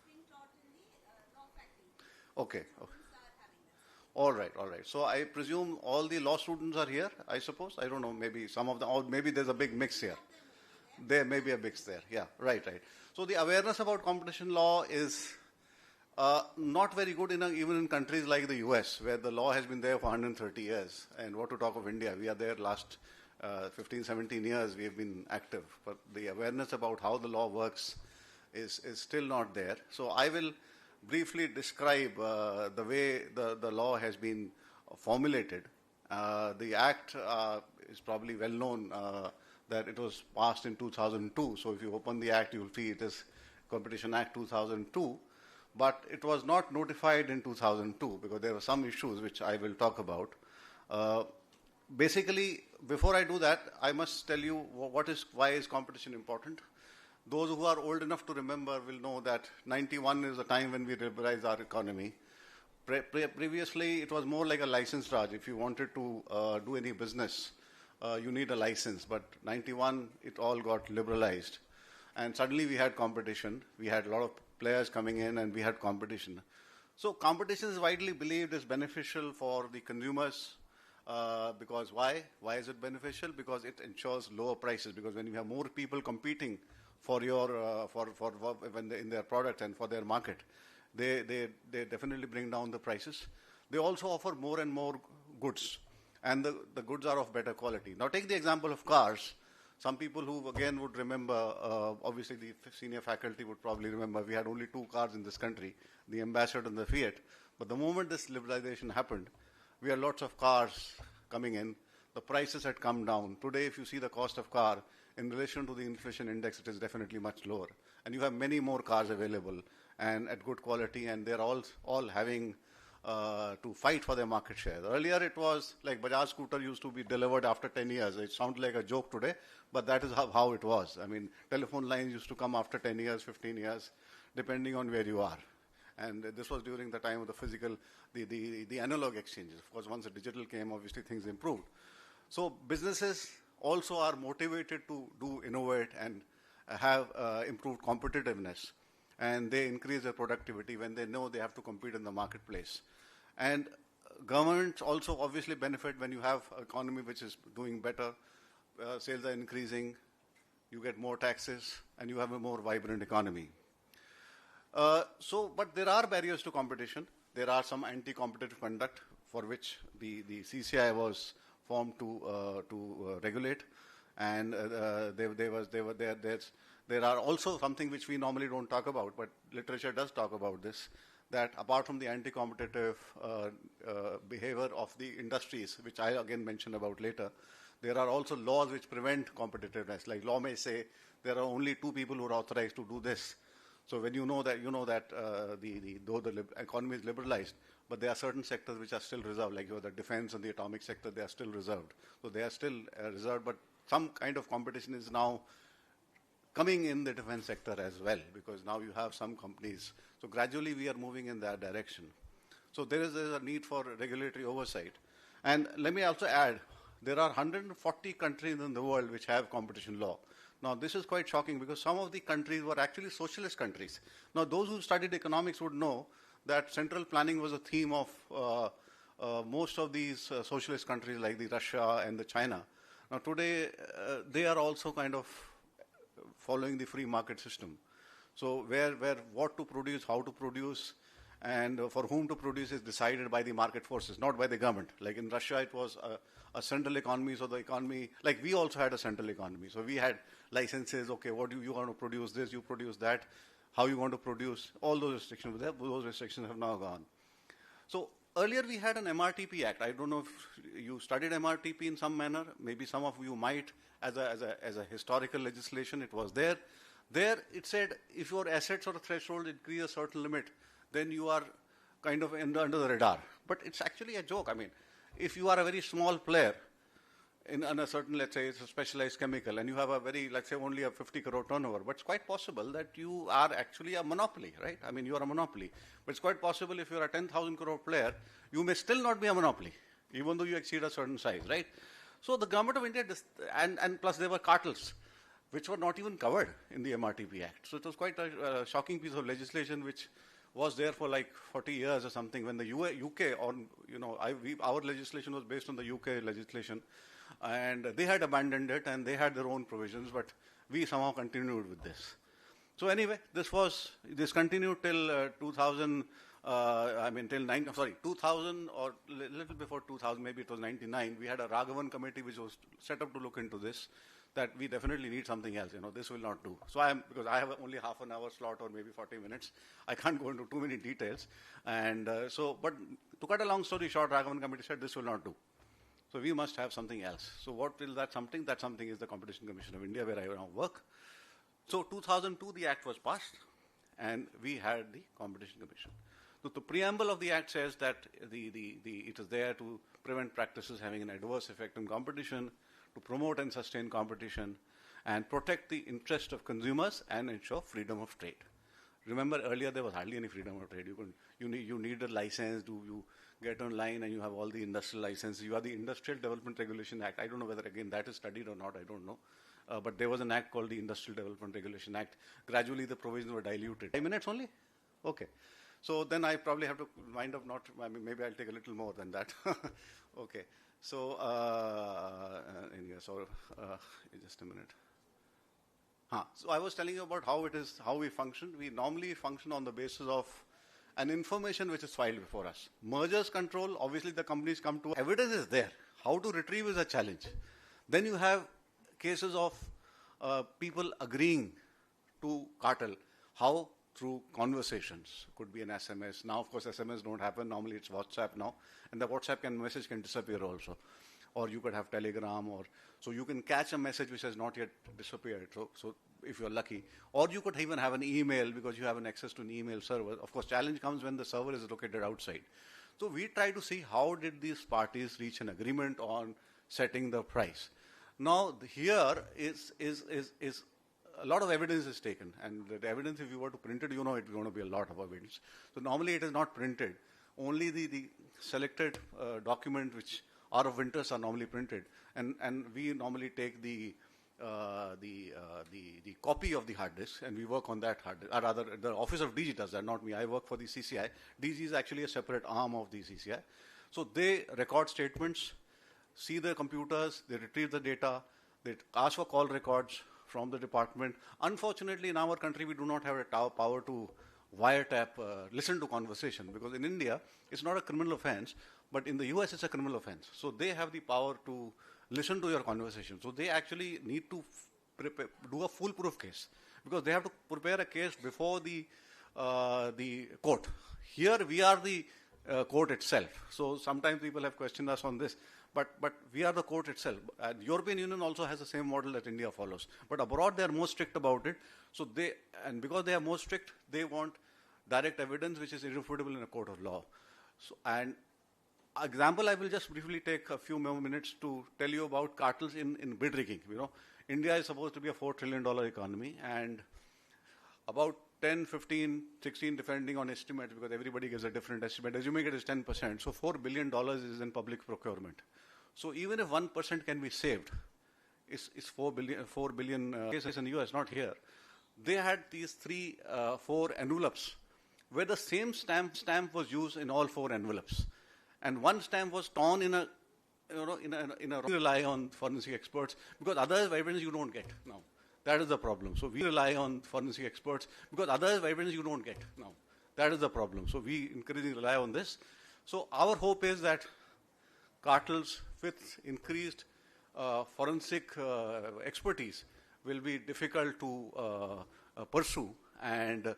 being taught in the law faculty. Okay. Students are having this. All right, all right. So I presume all the law students are here, I suppose? I don't know, maybe some of them, or maybe there's a big mix here. There may be a mix there. Yeah, right, right. So the awareness about competition law is not very good even in countries like the US, where the law has been there for 130 years. And what to talk of India? We are there last 15, 17 years we have been active. But the awareness about how the law works is still not there. So I will briefly describe the way the law has been formulated. The Act is probably well known that it was passed in 2002. So if you open the Act, you will see it is Competition Act 2002. But it was not notified in 2002 because there were some issues which I will talk about. Basically, before I do that, I must tell you why is competition important. Those who are old enough to remember will know that 91 is the time when we liberalized our economy. Previously, it was more like a license raj. If you wanted to do any business, you need a license. But 91, it all got liberalized. And suddenly we had competition. We had a lot of players coming in and we had competition. So competition is widely believed is beneficial for the consumers because why? Why is it beneficial? Because it ensures lower prices. Because when you have more people competing for your in their product and for their market, they definitely bring down the prices. They also offer more and more goods, and the goods are of better quality. Now take the example of cars. Some people who again would remember, obviously the senior faculty would probably remember, we had only two cars in this country, the Ambassador and the Fiat. But the moment this liberalization happened, we had lots of cars coming in. The prices had come down. Today, if you see the cost of car, in relation to the inflation index, it is definitely much lower. And you have many more cars available and at good quality, and they're all having to fight for their market share. Earlier, it was like Bajaj scooter used to be delivered after 10 years. It sounds like a joke today, but that is how it was. I mean, telephone lines used to come after 10 years, 15 years, depending on where you are. And this was during the time of the physical, the analog exchanges. Of course, once the digital came, obviously things improved. So businesses also are motivated to innovate and have improved competitiveness. And they increase their productivity when they know they have to compete in the marketplace. And governments also obviously benefit when you have an economy which is doing better, sales are increasing, you get more taxes, and you have a more vibrant economy. But there are barriers to competition. There are some anti-competitive conduct for which the CCI was formed to regulate, and there are also something which we normally don't talk about, but literature does talk about this, that apart from the anti-competitive behavior of the industries, which I again mention about later, there are also laws which prevent competitiveness. Like law may say there are only two people who are authorized to do this. So when you know that though the economy is liberalized, but there are certain sectors which are still reserved, like the defense and the atomic sector, they are still reserved. So they are still reserved, but some kind of competition is now coming in the defense sector as well, because now you have some companies. So gradually we are moving in that direction. So there is a need for regulatory oversight. And let me also add, there are 140 countries in the world which have competition law. Now, this is quite shocking because some of the countries were actually socialist countries. Now, those who studied economics would know that central planning was a theme of most of these socialist countries like the Russia and the China. Now, today, they are also kind of following the free market system. So, where what to produce, how to produce, and for whom to produce is decided by the market forces, not by the government. Like in Russia, it was a central economy, so the economy, like we also had a central economy. So we had licenses, okay, what do you want to produce this, you produce that, how you want to produce, all those restrictions were there, those restrictions have now gone. So earlier we had an MRTP Act. I don't know if you studied MRTP in some manner, maybe some of you might, as a historical legislation, it was there. There it said if your assets or threshold increase a certain limit, then you are kind of under the radar. But it's actually a joke. I mean, if you are a very small player in a certain, let's say, it's a specialized chemical, and you have a very, let's say, only a 50 crore turnover, but it's quite possible that you are actually a monopoly, right? I mean, you are a monopoly. But it's quite possible if you're a 10,000 crore player, you may still not be a monopoly, even though you exceed a certain size, right? So the government of India, and plus there were cartels, which were not even covered in the MRTP Act. So it was quite a shocking piece of legislation which was there for like 40 years or something when the UK, our legislation was based on the UK legislation, and they had abandoned it and they had their own provisions, but we somehow continued with this. So anyway, this continued till 2000, till 2000 or little before 2000, maybe it was 99, we had a Raghavan committee which was set up to look into this, that we definitely need something else, this will not do. So because I have only half an hour slot or maybe 40 minutes, I can't go into too many details. And but to cut a long story short, Raghavan committee said this will not do. So we must have something else. So what is that something? That something is the Competition Commission of India, where I now work. So 2002, the Act was passed, and we had the Competition Commission. So the preamble of the Act says that it is there to prevent practices having an adverse effect on competition, to promote and sustain competition, and protect the interest of consumers and ensure freedom of trade. Remember, earlier there was hardly any freedom of trade. You need a license. You get online and you have all the industrial licenses. You have the Industrial Development Regulation Act. I don't know whether again that is studied or not. I don't know. But there was an act called the Industrial Development Regulation Act. Gradually the provisions were diluted. 5 minutes only? Okay. So then I probably have to wind up maybe I'll take a little more than that. Okay. So, just a minute. So I was telling you about how we function. We normally function on the basis of an information which is filed before us. Mergers control, obviously the companies come to, evidence is there. How to retrieve is a challenge. Then you have cases of people agreeing to cartel. How? Through conversations. Could be an SMS. Now, of course, SMS don't happen. Normally, it's WhatsApp now. And the WhatsApp message can disappear also. Or you could have Telegram. So you can catch a message which has not yet disappeared. So if you're lucky. Or you could even have an email because you have an access to an email server. Of course, challenge comes when the server is located outside. So we try to see how did these parties reach an agreement on setting the price. Now, here is a lot of evidence is taken, and the evidence, if you were to print it, it's going to be a lot of evidence. So normally it is not printed. Only the selected document which are of interest are normally printed, and we normally take the copy of the hard disk, and we work on that hard disk. Or rather, the Office of DG does that, not me. I work for the CCI. DG is actually a separate arm of the CCI. So they record statements, see the computers, they retrieve the data, they ask for call records from the department. Unfortunately, in our country, we do not have a power to wiretap, listen to conversation, because in India, it's not a criminal offense, but in the US, it's a criminal offense. So they have the power to listen to your conversation. So they actually need to do a foolproof case, because they have to prepare a case before the court. Here, we are the court itself. So sometimes people have questioned us on this. But we are the court itself. And European Union also has the same model that India follows. But abroad, they are more strict about it. So because they are more strict, they want direct evidence which is irrefutable in a court of law. So, and example, I will just briefly take a few more minutes to tell you about cartels in bid rigging. India is supposed to be a $4 trillion economy, and about 10, 15, 16, depending on estimates, because everybody gives a different estimate. Assuming it is 10%, so $4 billion is in public procurement. So even if 1% can be saved, it's 4 billion cases in the US, not here. They had these 4 envelopes, where the same stamp was used in all 4 envelopes. And one stamp was torn in a rely on forensic experts, because other evidence you don't get now. That is the problem. So we rely on forensic experts, because other evidence you don't get now. That is the problem. So we increasingly rely on this. So our hope is that cartels with increased forensic expertise will be difficult to pursue. And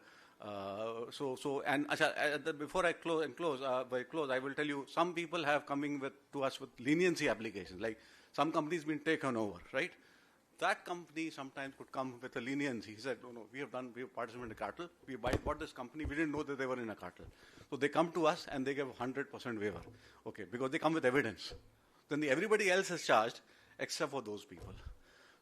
before I close, I will tell you, some people have coming to us with leniency applications, like some companies been taken over, right? That company sometimes could come with a leniency. He said, no, we have participated in a cartel. We bought this company. We didn't know that they were in a cartel. So they come to us and they give 100% waiver. Okay, because they come with evidence. Then everybody else is charged, except for those people.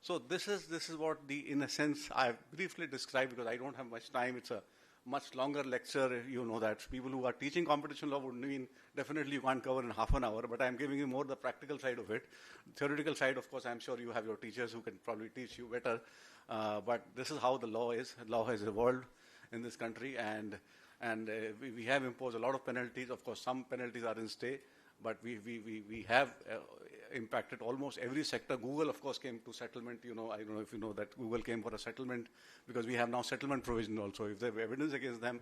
So this is what in a sense, I've briefly described because I don't have much time. It's a much longer lecture. You know that people who are teaching competition law would mean definitely you can't cover in half an hour, but I'm giving you more the practical side of it. Theoretical side, of course, I'm sure you have your teachers who can probably teach you better. But this is how the law is. Law has evolved in this country, and we have imposed a lot of penalties. Of course, some penalties are in stay, but we have impacted almost every sector. Google, of course, came to settlement. You know, I don't know if you know that Google came for a settlement because we have now settlement provision also. If they have evidence against them,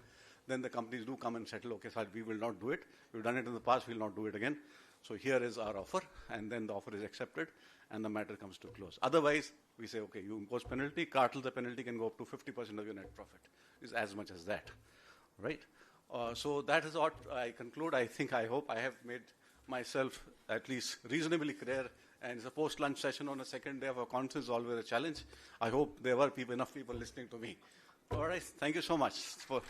then the companies do come and settle. Okay, sir, we will not do it. We've done it in the past. We'll not do it again. So here is our offer, and then the offer is accepted, and the matter comes to close. Otherwise, we say, okay, you impose penalty. Cartel, the penalty can go up to 50% of your net profit. It's as much as that, right? So that is what I conclude. I hope I have made myself at least reasonably clear, and it's a post-lunch session on a second day of a conference is always a challenge. I hope there were enough people listening to me. All right, thank you so much for.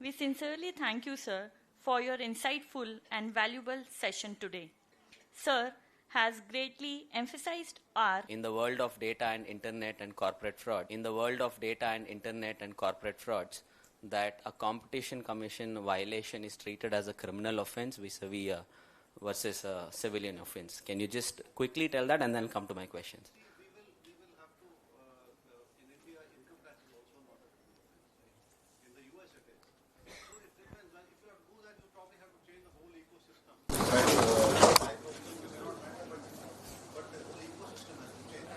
We sincerely thank you, sir, for your insightful and valuable session today. Sir has greatly emphasized our in the world of data and internet and corporate fraud, that a competition commission violation is treated as a criminal offense vis-a-vis versus a civilian offense. Can you just quickly tell that and then come to my questions? We will have to, in India, income tax is also not a criminal offense, right? In the US it is. So it depends. If you have to do that, you probably have to change the whole ecosystem. But the whole ecosystem has to change.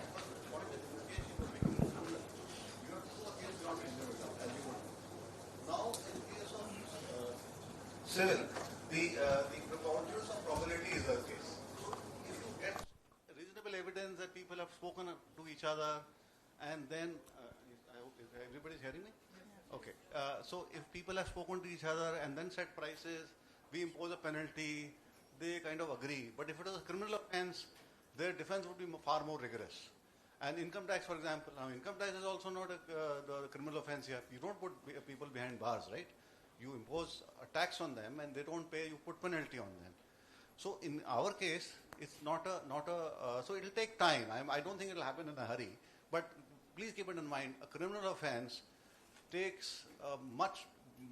What is the case you were making it criminal? You have to do a case beyond reasonable doubt, as you would. Now, in case of civil, the preponderance of probability is the case. So if you get reasonable evidence that people have spoken to each other, and then, I hope everybody's hearing me? Okay. So if people have spoken to each other and then set prices, we impose a penalty, they kind of agree. But if it was a criminal offense, their defense would be far more rigorous. And income tax, for example, now income tax is also not the criminal offense here. You don't put people behind bars, right? You impose a tax on them and they don't pay, you put penalty on them. So in our case, it's not a so it'll take time. I don't think it'll happen in a hurry. But please keep it in mind, a criminal offense takes much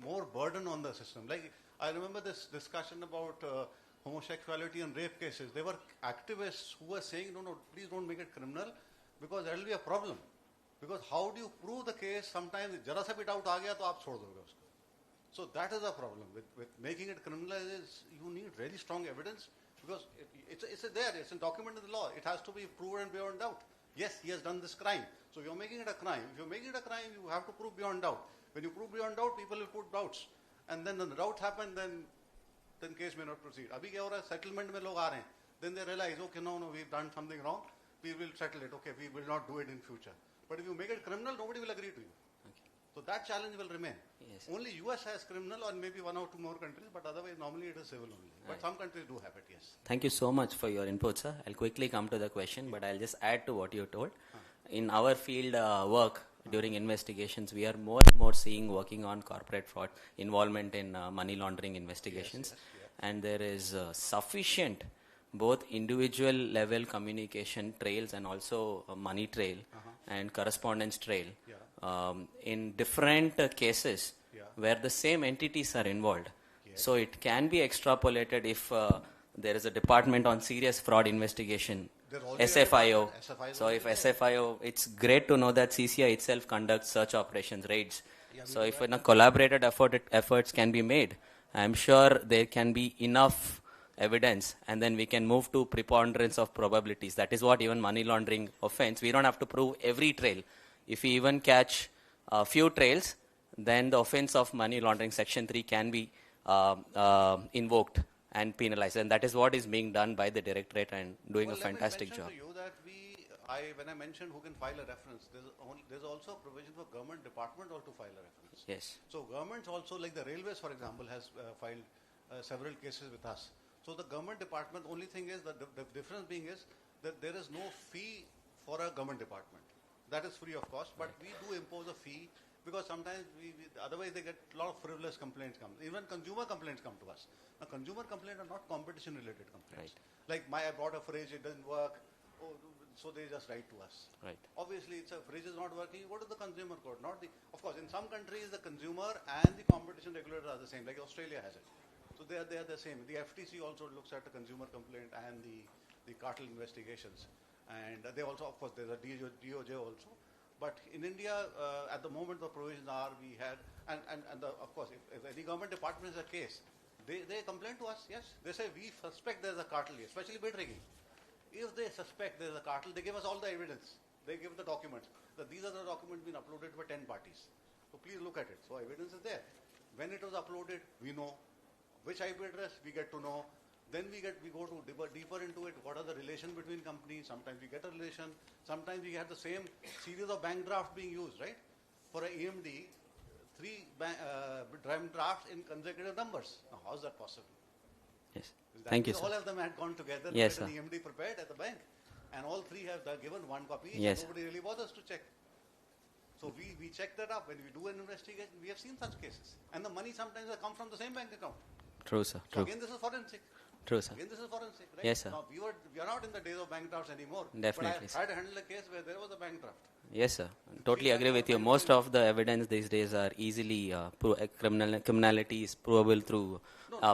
more burden on the system. Like, I remember this discussion about homosexuality and rape cases. There were activists who were saying, no, please don't make it criminal because there will be a problem. Because how do you prove the case? Sometimes, jara sa bhi doubt aa gaya to aap chhod doge usko. So that is a problem with making it criminal. Is you need really strong evidence because it's a document in the law. It has to be proven beyond doubt. Yes, he has done this crime. So you're making it a crime. If you're making it a crime, you have to prove beyond doubt. When you prove beyond doubt, people will put doubts. And then when the doubts happen, then case may not proceed. Abhi kya ho raha hai? Settlement mein log aa rahe hain. Then they realize, okay, no, we've done something wrong. We will settle it. Okay, we will not do it in future. But if you make it criminal, nobody will agree to you. Okay. So that challenge will remain. Yes. Only US has criminal or maybe one or two more countries, but otherwise normally it is civil only. But Right. some countries do have it, yes. Thank you so much for your input, sir. I'll quickly come to the question, but I'll just add to what you told. In our field work, during investigations, we are more and more working on corporate fraud, involvement in money laundering investigations. Yes, And there is sufficient both individual level communication trails and also money trail and correspondence trail in different cases where the same entities are involved. Yes. So it can be extrapolated if there is a department on serious fraud investigation, There already are SFIO. SFIO So if already there. SFIO, it's great to know that CCI itself conducts search operations, raids. So if in a collaborated efforts can be made, I'm sure there can be enough evidence, and then we can move to preponderance of probabilities. That is what even money laundering offense, we don't have to prove every trail. If we even catch a few trails, then the offense of money laundering section 3 can be invoked and penalized. And that is what is being done by the directorate and doing a fantastic job. Let me mention to you that when I mentioned who can file a reference, there's also a provision for government department also to file a reference. Yes. So governments also, like the railways, for example, has filed several cases with us. So the government department, only thing is that the difference being is that there is no fee for a government department. That is free of cost, but we do impose a fee because sometimes otherwise they get a lot of frivolous complaints come. Even consumer complaints come to us. Now, consumer complaints are not competition-related complaints. Right. Like, I bought a fridge, it doesn't work, so they just write to us. Right. Obviously, it's a fridge is not working, you go to the consumer court, not the. Of course, in some countries, the consumer and the competition regulator are the same. Like Australia has it, so they are the same. The FTC also looks at the consumer complaint and the cartel investigations, and they also, of course, there's a DOJ also. But in India, at the moment, the provisions are we had, of course, if any government department has a case, they complain to us. Yes, they say we suspect there's a cartel here, especially bid rigging. If they suspect there's a cartel, they give us all the evidence. They give the documents. That these are the documents being uploaded by 10 parties. So please look at it. So evidence is there. When it was uploaded, we know which IP address we get to know. Then we go to deeper into it. What are the relation between companies? Sometimes we get a relation. Sometimes we have the same series of bank drafts being used, right? For an EMD, 3 bank drafts in consecutive numbers. Now, how is that possible? Yes. Thank you, sir. All of them had gone together. Yes, an sir. EMD prepared at the bank, and all 3 have given 1 copy each. Yes. Nobody really bothers to check. So we check that up when we do an investigation. We have seen such cases, and the money sometimes has come from the same bank account. True, sir. So True. again, this is forensic. True, sir. Again, this is forensic, right? Yes, sir. Now, we are not in the days of bank drafts anymore. Definitely, But I sir. had to handle a case where there was a bank draft. Yes, sir. Totally agree with you. Most of the evidence these days are easily criminality is provable through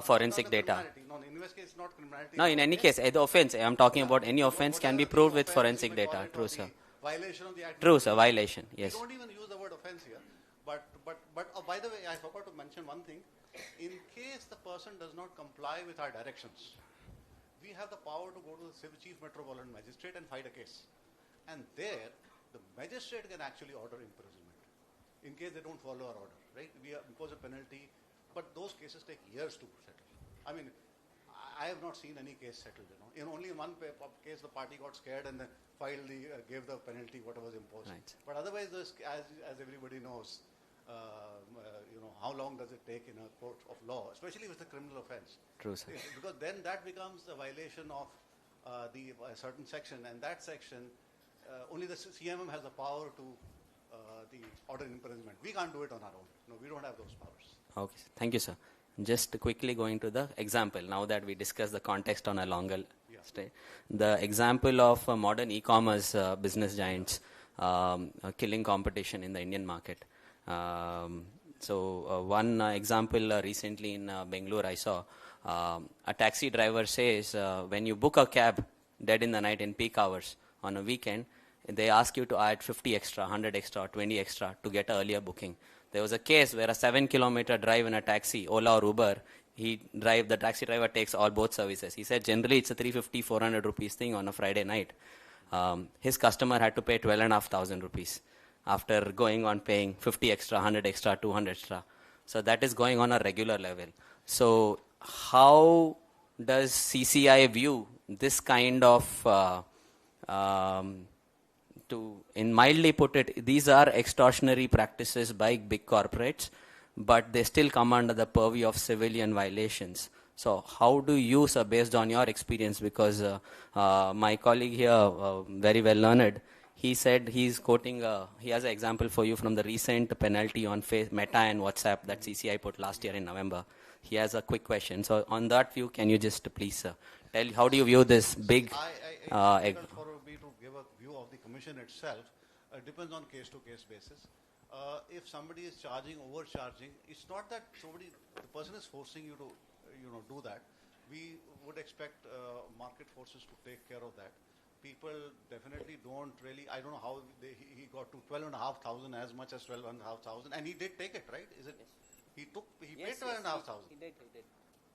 forensic Not data. criminality. No, in this case, not criminality. No, in any case, the offense, I am talking about any offense can be proved with forensic data. True, sir. Violation of the act. True, sir. Violation. Yes. We don't even use the word offense here. But by the way, I forgot to mention one thing. In case the person does not comply with our directions, we have the power to go to the Chief Metropolitan Magistrate and fight a case. And there, the magistrate can actually order imprisonment in case they don't follow our order, right? We impose a penalty, but those cases take years to settle. I mean, I have not seen any case settled. In only one case, the party got scared and then gave the penalty whatever was imposed. Right. But otherwise, as everybody knows, how long does it take in a court of law, especially with a criminal offense? True, sir. Because then that becomes a violation of a certain section, and that section, only the CMM has the power to the order imprisonment. We can't do it on our own. No, we don't have those powers. Okay. Thank you, sir. Just quickly going to the example, now that we discussed the context on a longer stay. The example of modern e-commerce business giants killing competition in the Indian market. One example recently in Bangalore I saw, a taxi driver says when you book a cab dead in the night in peak hours on a weekend, they ask you to add 50 extra, 100 extra, 20 extra to get earlier booking. There was a case where a 7-kilometer drive in a taxi, Ola or Uber, the taxi driver takes both services. He said generally it's a 350, 400 rupees thing on a Friday night. His customer had to pay 12,500 rupees after going on paying 50 extra, 100 extra, 200 extra. So that is going on a regular level. So how does CCI view this kind of, in mildly put it, these are extortionary practices by big corporates, but they still come under the purview of civilian violations. So how do you, sir, based on your experience, because my colleague here, very well learned, he said he's quoting, he has an example for you from the recent penalty on Meta and WhatsApp that CCI put last year in November. He has a quick question. So on that view, can you just please tell, how do you view this big... It's difficult for me to give a view of the commission itself. It depends on case-to-case basis. If somebody is overcharging, it's not that the person is forcing you to, do that. We would expect market forces to take care of that. People definitely don't really, I don't know how he got to 12,500 as much as 12,500, and he did take it, right? Is it? Yes. He paid 12,500. He did.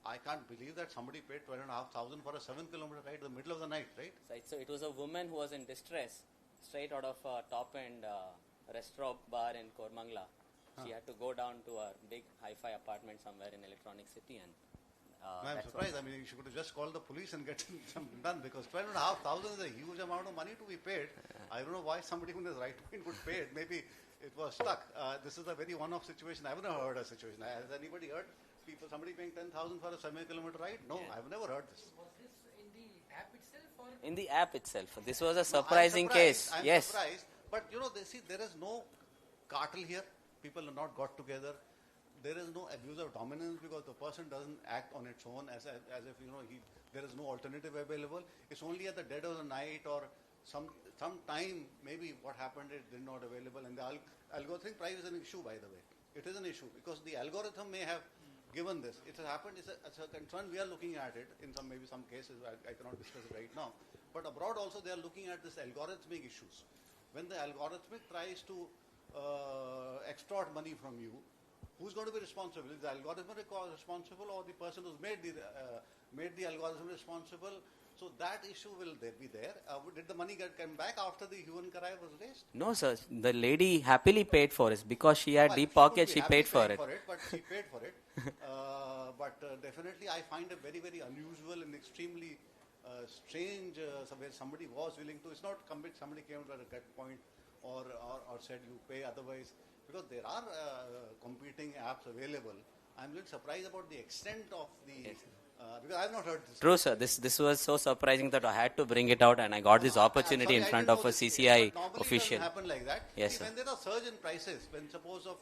I can't believe that somebody paid 12,500 for a 7-kilometer ride in the middle of the night, right? So it was a woman who was in distress, straight out of a top-end restaurant bar in Kormangla. She had to go down to a big hi-fi apartment somewhere in Electronic City, and I'm surprised. I mean, you should have just called the police and get something done, because 12,500 is a huge amount of money to be paid. I don't know why somebody who is right mind would pay it. Maybe it was stuck. This is a very one-off situation. I've never heard a situation. Has anybody heard somebody paying 10,000 for a 7-kilometer ride? No, I've never heard this. Was this in the app itself or? in the app itself. This was a surprising case. I'm yes. surprised, But there is no cartel here. People are not got together. There is no abuse of dominance because the person doesn't act on its own as if there is no alternative available. It's only at the dead of the night or some time maybe what happened is not available, and the algorithmic price is an issue, by the way. It is an issue because the algorithm may have given this. It has happened. It's a concern. We are looking at it in some cases. I cannot discuss it right now. But abroad also they are looking at this algorithmic issues. When the algorithmic tries to extort money from you, who's going to be responsible? Is the algorithm responsible or the person who's made the algorithm responsible? So that issue will be there. Did the money come back after the hue and cry was raised? No, sir. The lady happily paid for it because she had deep pockets. She paid for it. But she paid for it. But definitely, I find it very, very unusual and extremely strange. Where somebody was willing to. It's not somebody came to that point or said you pay otherwise, because there are competing apps available. I'm a little surprised about the extent of the. Yes. Because I have not heard this. True, sir. This was so surprising that I had to bring it out, and I got this opportunity in front of a CCI official. It doesn't happen like that. Yes, See, sir. when there are surge in prices, when suppose of,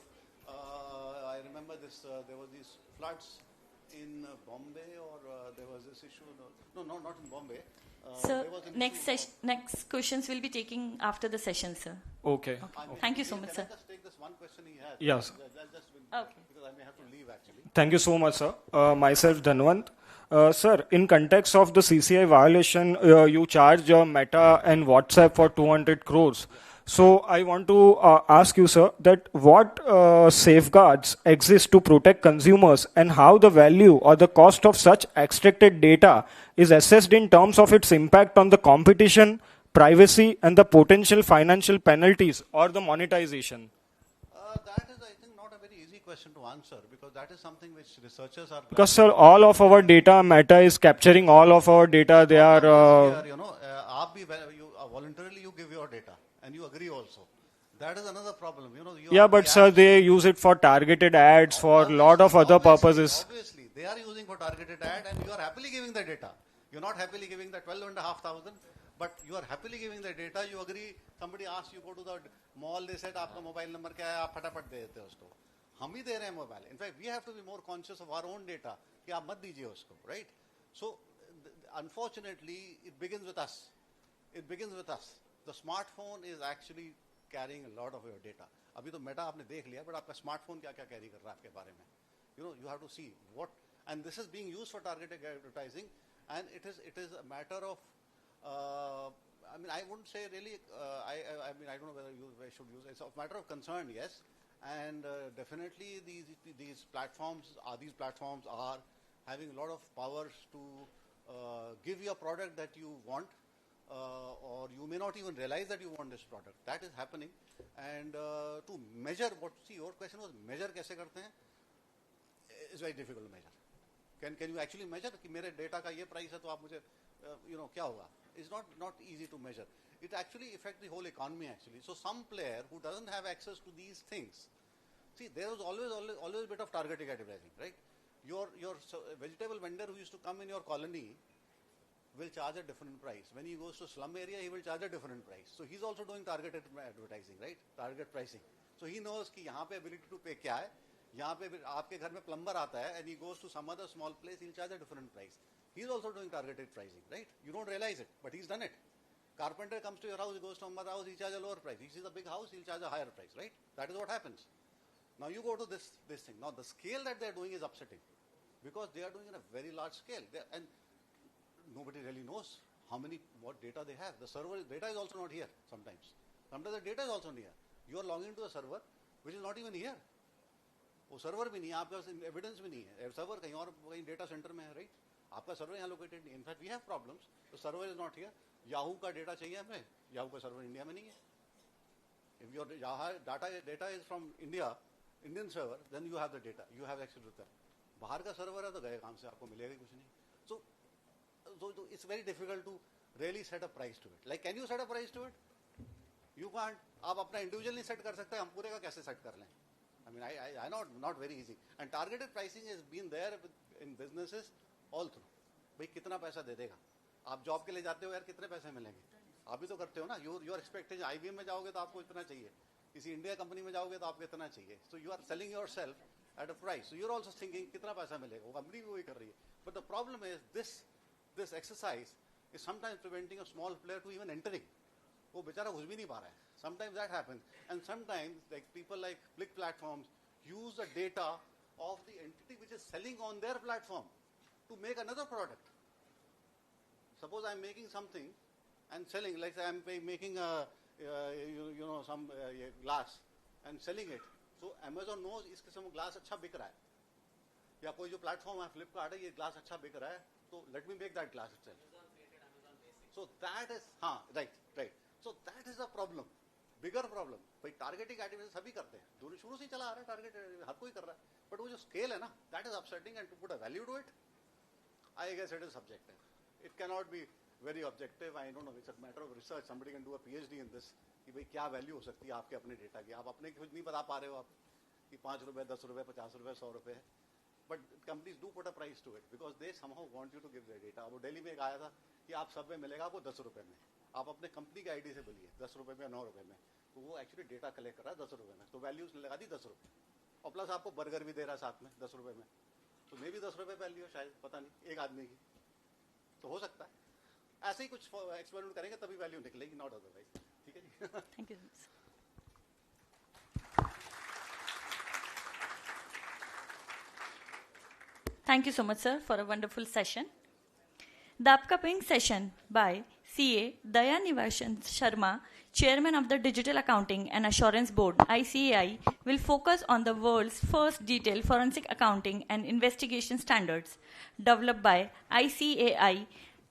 I remember this, there was these floods in Bombay, or there was this issue. No, not in Bombay. Sir, there was an next questions will be taking after the session, sir. Okay. Thank you so much, Can sir. I just take this one question he has? Yes. Okay. Because I may have to leave actually. Thank you so much, sir. Myself, Dhanwant. Sir, in context of the CCI violation, you charged Meta and WhatsApp for 200 crores. So I want to ask you, sir, that what safeguards exist to protect consumers, and how the value or the cost of such extracted data is assessed in terms of its impact on the competition, privacy, and the potential financial penalties or the monetization? That is, I think, not a very easy question to answer, because that is something which researchers are. Because, sir, all of our data, Meta is capturing all of our data. They are. Voluntarily you give your data, and you agree also. That is another problem. Yeah, but sir, they use it for targeted ads, for a lot of other purposes. Obviously, they are using for targeted ad, and you are happily giving the data. You're not happily giving the 12,500, but you are happily giving the data. You agree. Somebody asks you, go to the mall, they said, "Aapka mobile number kya hai?" Aap फटाफट दे देते हो उसको. हम ही दे रहे हैं mobile. In fact, we have to be more conscious of our own data. कि आप मत दीजिए उसको, right? So, unfortunately, it begins with us. It begins with us. The smartphone is actually carrying a lot of your data. अभी तो Meta आपने देख लिया, but आपका smartphone क्या क्या carry कर रहा है आपके बारे में? You have to see what, and this is being used for targeted advertising, and it is a matter of, I wouldn't say really, I don't know whether I should use it. It's a matter of concern, yes, and definitely these platforms are having a lot of powers to give you a product that you want. Or you may not even realize that you want this product. That is happening. And to measure your question was measure कैसे करते हैं? It's very difficult to measure. Can you actually measure कि मेरे data का ये price है तो आप मुझे क्या होगा? It's not easy to measure. It actually affects the whole economy actually. So some player who doesn't have access to these things, see, there was always a bit of targeted advertising, right? Your vegetable vendor who used to come in your colony will charge a different price. When he goes to slum area, he will charge a different price. So he's also doing targeted advertising, right? Target pricing. So he knows कि यहाँ पे ability to pay क्या है. यहाँ पे आपके घर में plumber आता है, and he goes to some other small place, he'll charge a different price. He's also doing targeted pricing, right? You don't realize it, but he's done it. Carpenter comes to your house, he goes to another house, he charges a lower price. He sees a big house, he'll charge a higher price, right? That is what happens. Now you go to this thing. Now the scale that they're doing is upsetting, because they are doing it in a very large scale. And nobody really knows what data they have. The server data is also not here sometimes. Sometimes the data is also not here. You are logging into a server which is not even here. वो server भी नहीं है, आपका evidence भी नहीं है. Server कहीं और कहीं डेटा सेंटर में है, राइट? आपका सर्वर यहाँ लोकेटेड नहीं है. In fact we have problems. The server is not here. Yahoo का डेटा चाहिए हमें, याहू का सर्वर इंडिया में नहीं है. If your data is from India, Indian server, then you have the data. You have access to that. बाहर का server है तो गए काम से, आपको मिलेगा कुछ नहीं. So it's very difficult to really set a price to it. Like, can you set a price to it? You can't. आप अपना individually set कर सकते हैं, हम पूरे का कैसे set कर लें? I know, not very easy. And targeted pricing has been there in businesses all through. भाई कितना पैसा दे देगा? आप जॉब के लिए जाते हो यार, कितने पैसे मिलेंगे? आप भी तो करते हो ना. Your expectation, IBM में जाओगे तो आपको इतना चाहिए, किसी इंडिया कंपनी में जाओगे तो आपको इतना चाहिए. So you are selling yourself at a price. So you're also thinking कितना पैसा मिलेगा, वो कंपनी भी वही कर रही है. But the problem is this exercise is sometimes preventing a small player to even entering. वो बेचारा घुस भी नहीं पा रहा है. Sometimes that happens, and sometimes like people like Click platforms use the data of the entity which is selling on their platform to make another product. Suppose I'm making something and selling, like I'm making a some glass and selling it. So Amazon knows इस किस्म का glass अच्छा बिक रहा है, या कोई जो platform है Flipkart है, ये glass अच्छा बिक रहा है, तो let me make that glass itself. So that is right. So that is a problem, bigger problem. भाई targeting activity सभी करते हैं, दोनों शुरू से ही चला आ रहा है, target हर कोई कर रहा है, but वो जो scale है ना, that is upsetting, and to put a value to it, I guess it is subjective. It cannot be very objective. I don't know, it's a matter of research. Somebody can do a PhD in this कि भाई क्या value हो सकती है आपके अपने data की. आप अपने खुद नहीं बता पा रहे हो आप कि 5 रुपए, 10 रुपए, 50 रुपए, 100 रुपए है. But companies do put a price to it because they somehow want you to give their data. वो दिल्ली में एक आया था कि आप सब में मिलेगा आपको 10 रुपए में. आप अपने कंपनी के आईडी से बोलिए 10 रुपए में या 9 रुपए में, तो वो एक्चुअली डेटा कलेक्ट कर रहा है 10 रुपए में, तो वैल्यूज लगा दी 10 रुपए, और प्लस आपको बर्गर भी दे रहा है साथ में 10 रुपए में, तो मे भी 10 रुपए वैल्यू है शायद, पता नहीं, एक आदमी की तो हो सकता है. ऐसे ही कुछ एक्सपेरिमेंट करेंगे तभी वैल्यू निकलेगी, नॉट अदरवाइज. ठीक है जी. Thank you. Thank you so much, sir, for a wonderful session. The upcoming session by CA Dayanivashan Sharma, Chairman of the Digital Accounting and Assurance Board, ICAI, will focus on the world's first detailed forensic accounting and investigation standards developed by ICAI,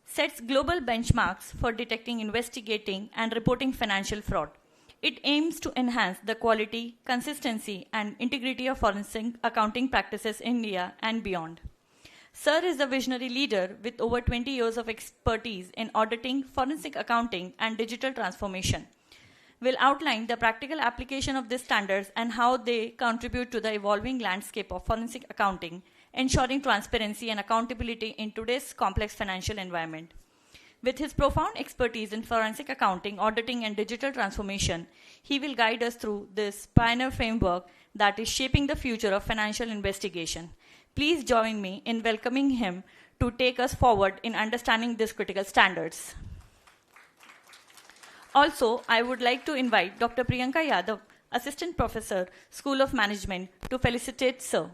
sets global benchmarks for detecting, investigating, and reporting financial fraud. It aims to enhance the quality, consistency, and integrity of forensic accounting practices in India and beyond. Sir is a visionary leader with over 20 years of expertise in auditing, forensic accounting, and digital transformation. Will outline the practical application of these standards and how they contribute to the evolving landscape of forensic accounting, ensuring transparency and accountability in today's complex financial environment. With his profound expertise in forensic accounting, auditing, and digital transformation, he will guide us through this pioneer framework that is shaping the future of financial investigation. Please join me in welcoming him to take us forward in understanding these critical standards. Also, I would like to invite Dr. Priyanka Yadav, Assistant Professor, School of Management, to felicitate Sir.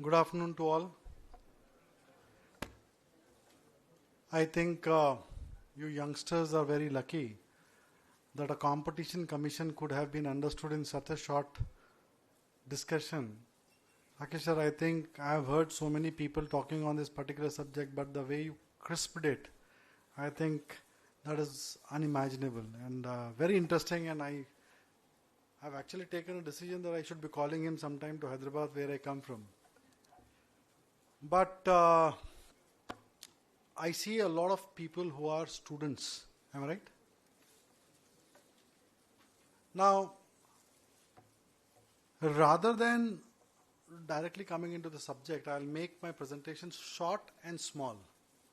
Good afternoon to all. I think you youngsters are very lucky that a competition commission could have been understood in such a short discussion. Rakesh sir, I think I have heard so many people talking on this particular subject, but the way you crisped it, I think that is unimaginable and very interesting, and I have actually taken a decision that I should be calling him sometime to Hyderabad, where I come from. But I see a lot of people who are students. Am I right? Now, rather than directly coming into the subject, I'll make my presentation short and small,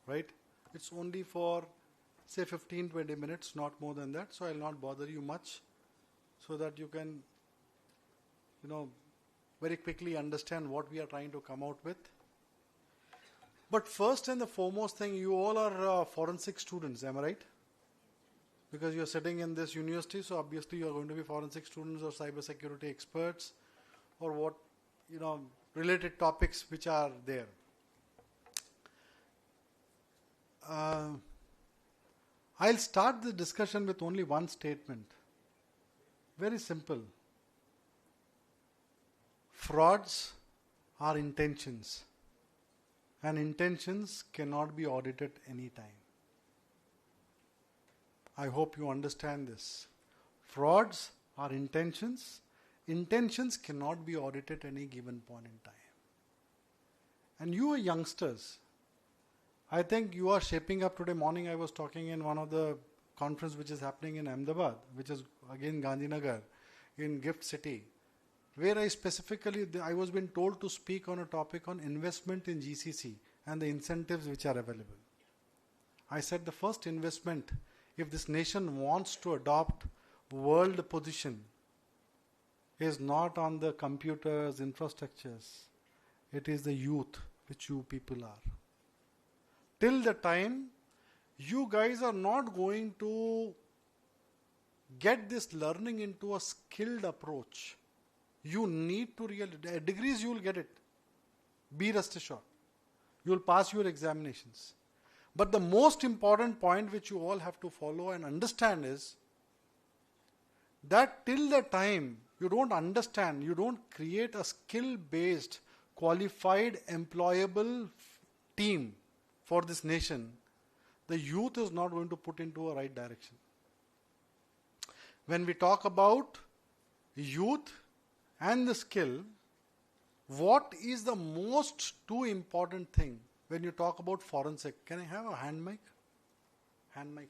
right? It's only for, say, 15-20 minutes, not more than that, so I'll not bother you much, so that you can very quickly understand what we are trying to come out with. But first and the foremost thing, you all are forensic students, am I right? Because you are sitting in this university, so obviously you are going to be forensic students or cybersecurity experts or what, related topics which are there. I'll start the discussion with only one statement. Very simple. Frauds are intentions, and intentions cannot be audited anytime. I hope you understand this. Frauds are intentions. Intentions cannot be audited at any given point in time. And you are youngsters. I think you are shaping up. Today morning I was talking in one of the conference which is happening in Ahmedabad, which is again Gandhinagar, in Gift City, where I was being told to speak on a topic on investment in GCC and the incentives which are available. I said the first investment, if this nation wants to adopt world position, is not on the computers, infrastructures. It is the youth, which you people are. Till the time you guys are not going to get this learning into a skilled approach, you need to really, degrees you will get it. Be rest assured. You will pass your examinations. But the most important point which you all have to follow and understand is that till the time you don't understand, you don't create a skill-based, qualified, employable team for this nation, the youth is not going to put into a right direction. When we talk about youth and the skill, what is the most two important thing when you talk about forensic? Can I have a hand mic? Hand mic.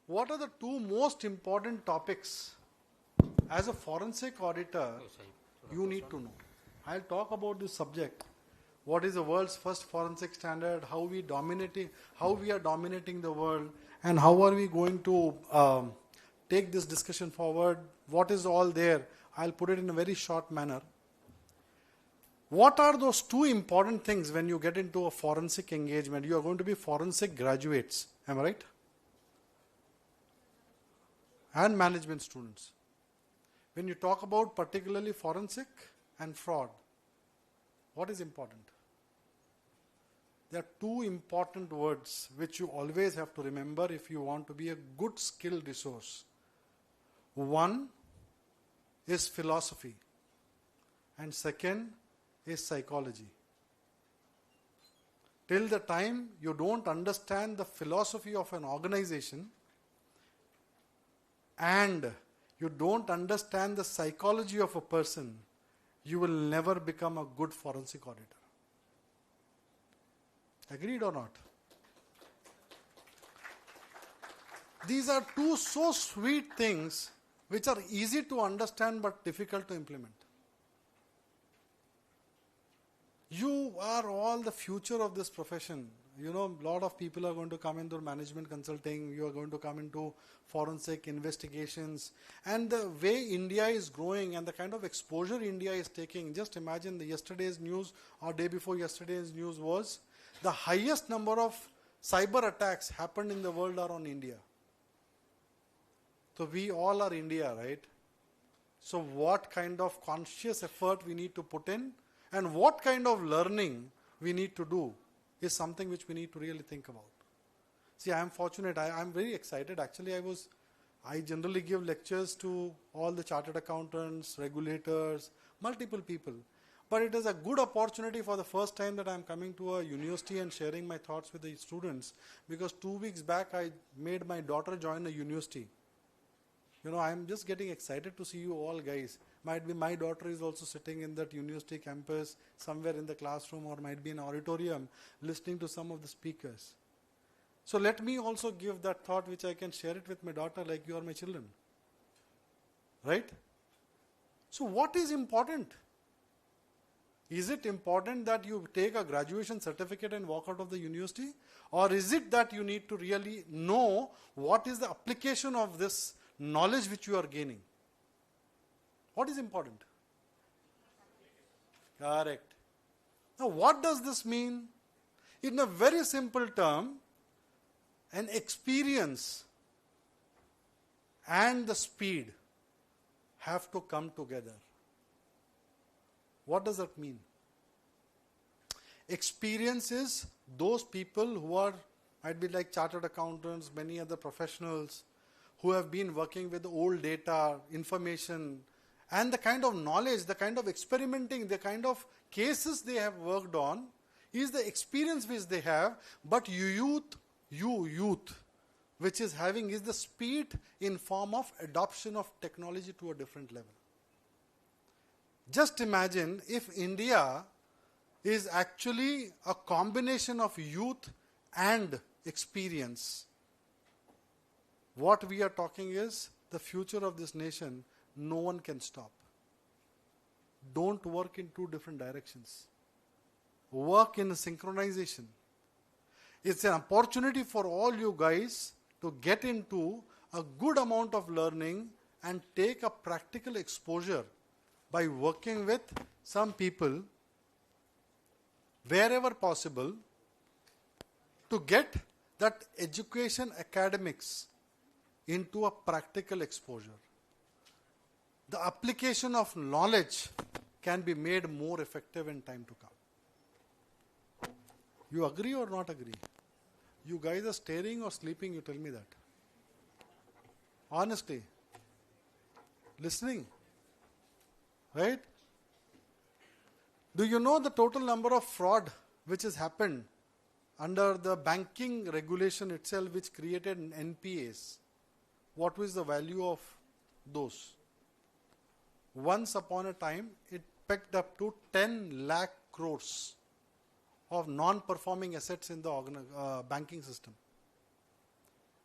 What are the two most important topics as a forensic auditor you need to know? I'll talk about this subject. What is the world's first forensic standard? How we are dominating the world, and how are we going to take this discussion forward? What is all there? I'll put it in a very short manner. What are those two important things when you get into a forensic engagement? You are going to be forensic graduates, am I right? And management students. When you talk about particularly forensic and fraud, what is important? There are two important words which you always have to remember if you want to be a good skilled resource. One is philosophy, and second is psychology. Till the time you don't understand the philosophy of an organization and you don't understand the psychology of a person, you will never become a good forensic auditor. Agreed or not? These are two so sweet things which are easy to understand but difficult to implement. You are all the future of this profession. A lot of people are going to come into management consulting. You are going to come into forensic investigations. And the way India is growing and the kind of exposure India is taking, just imagine yesterday's news or day before yesterday's news was the highest number of cyber attacks happened in the world are on India. So we all are India, right? So what kind of conscious effort we need to put in and what kind of learning we need to do is something which we need to really think about. See, I am fortunate. I am very excited. Actually, I generally give lectures to all the chartered accountants, regulators, multiple people. But it is a good opportunity for the first time that I am coming to a university and sharing my thoughts with the students, because 2 weeks back I made my daughter join a university. I am just getting excited to see you all guys. Might be my daughter is also sitting in that university campus somewhere in the classroom, or might be in an auditorium listening to some of the speakers. So let me also give that thought which I can share it with my daughter, like you are my children. Right? So what is important? Is it important that you take a graduation certificate and walk out of the university? Or is it that you need to really know what is the application of this knowledge which you are gaining? What is important? Correct. Now, what does this mean? In a very simple term, an experience and the speed have to come together. What does that mean? Experience is those people who are, might be like chartered accountants, many other professionals who have been working with old data, information, and the kind of knowledge, the kind of experimenting, the kind of cases they have worked on is the experience which they have, but you youth, which is having is the speed in form of adoption of technology to a different level. Just imagine if India is actually a combination of youth and experience. What we are talking is the future of this nation, no one can stop. Don't work in two different directions. Work in a synchronization. It's an opportunity for all you guys to get into a good amount of learning and take a practical exposure by working with some people wherever possible to get that education academics into a practical exposure. The application of knowledge can be made more effective in time to come. You agree or not agree? You guys are staring or sleeping, you tell me that. Honestly. Listening. Right? Do you know the total number of fraud which has happened under the banking regulation itself which created NPAs? What was the value of those? Once upon a time, it pegged up to 10 lakh crores of non-performing assets in the banking system.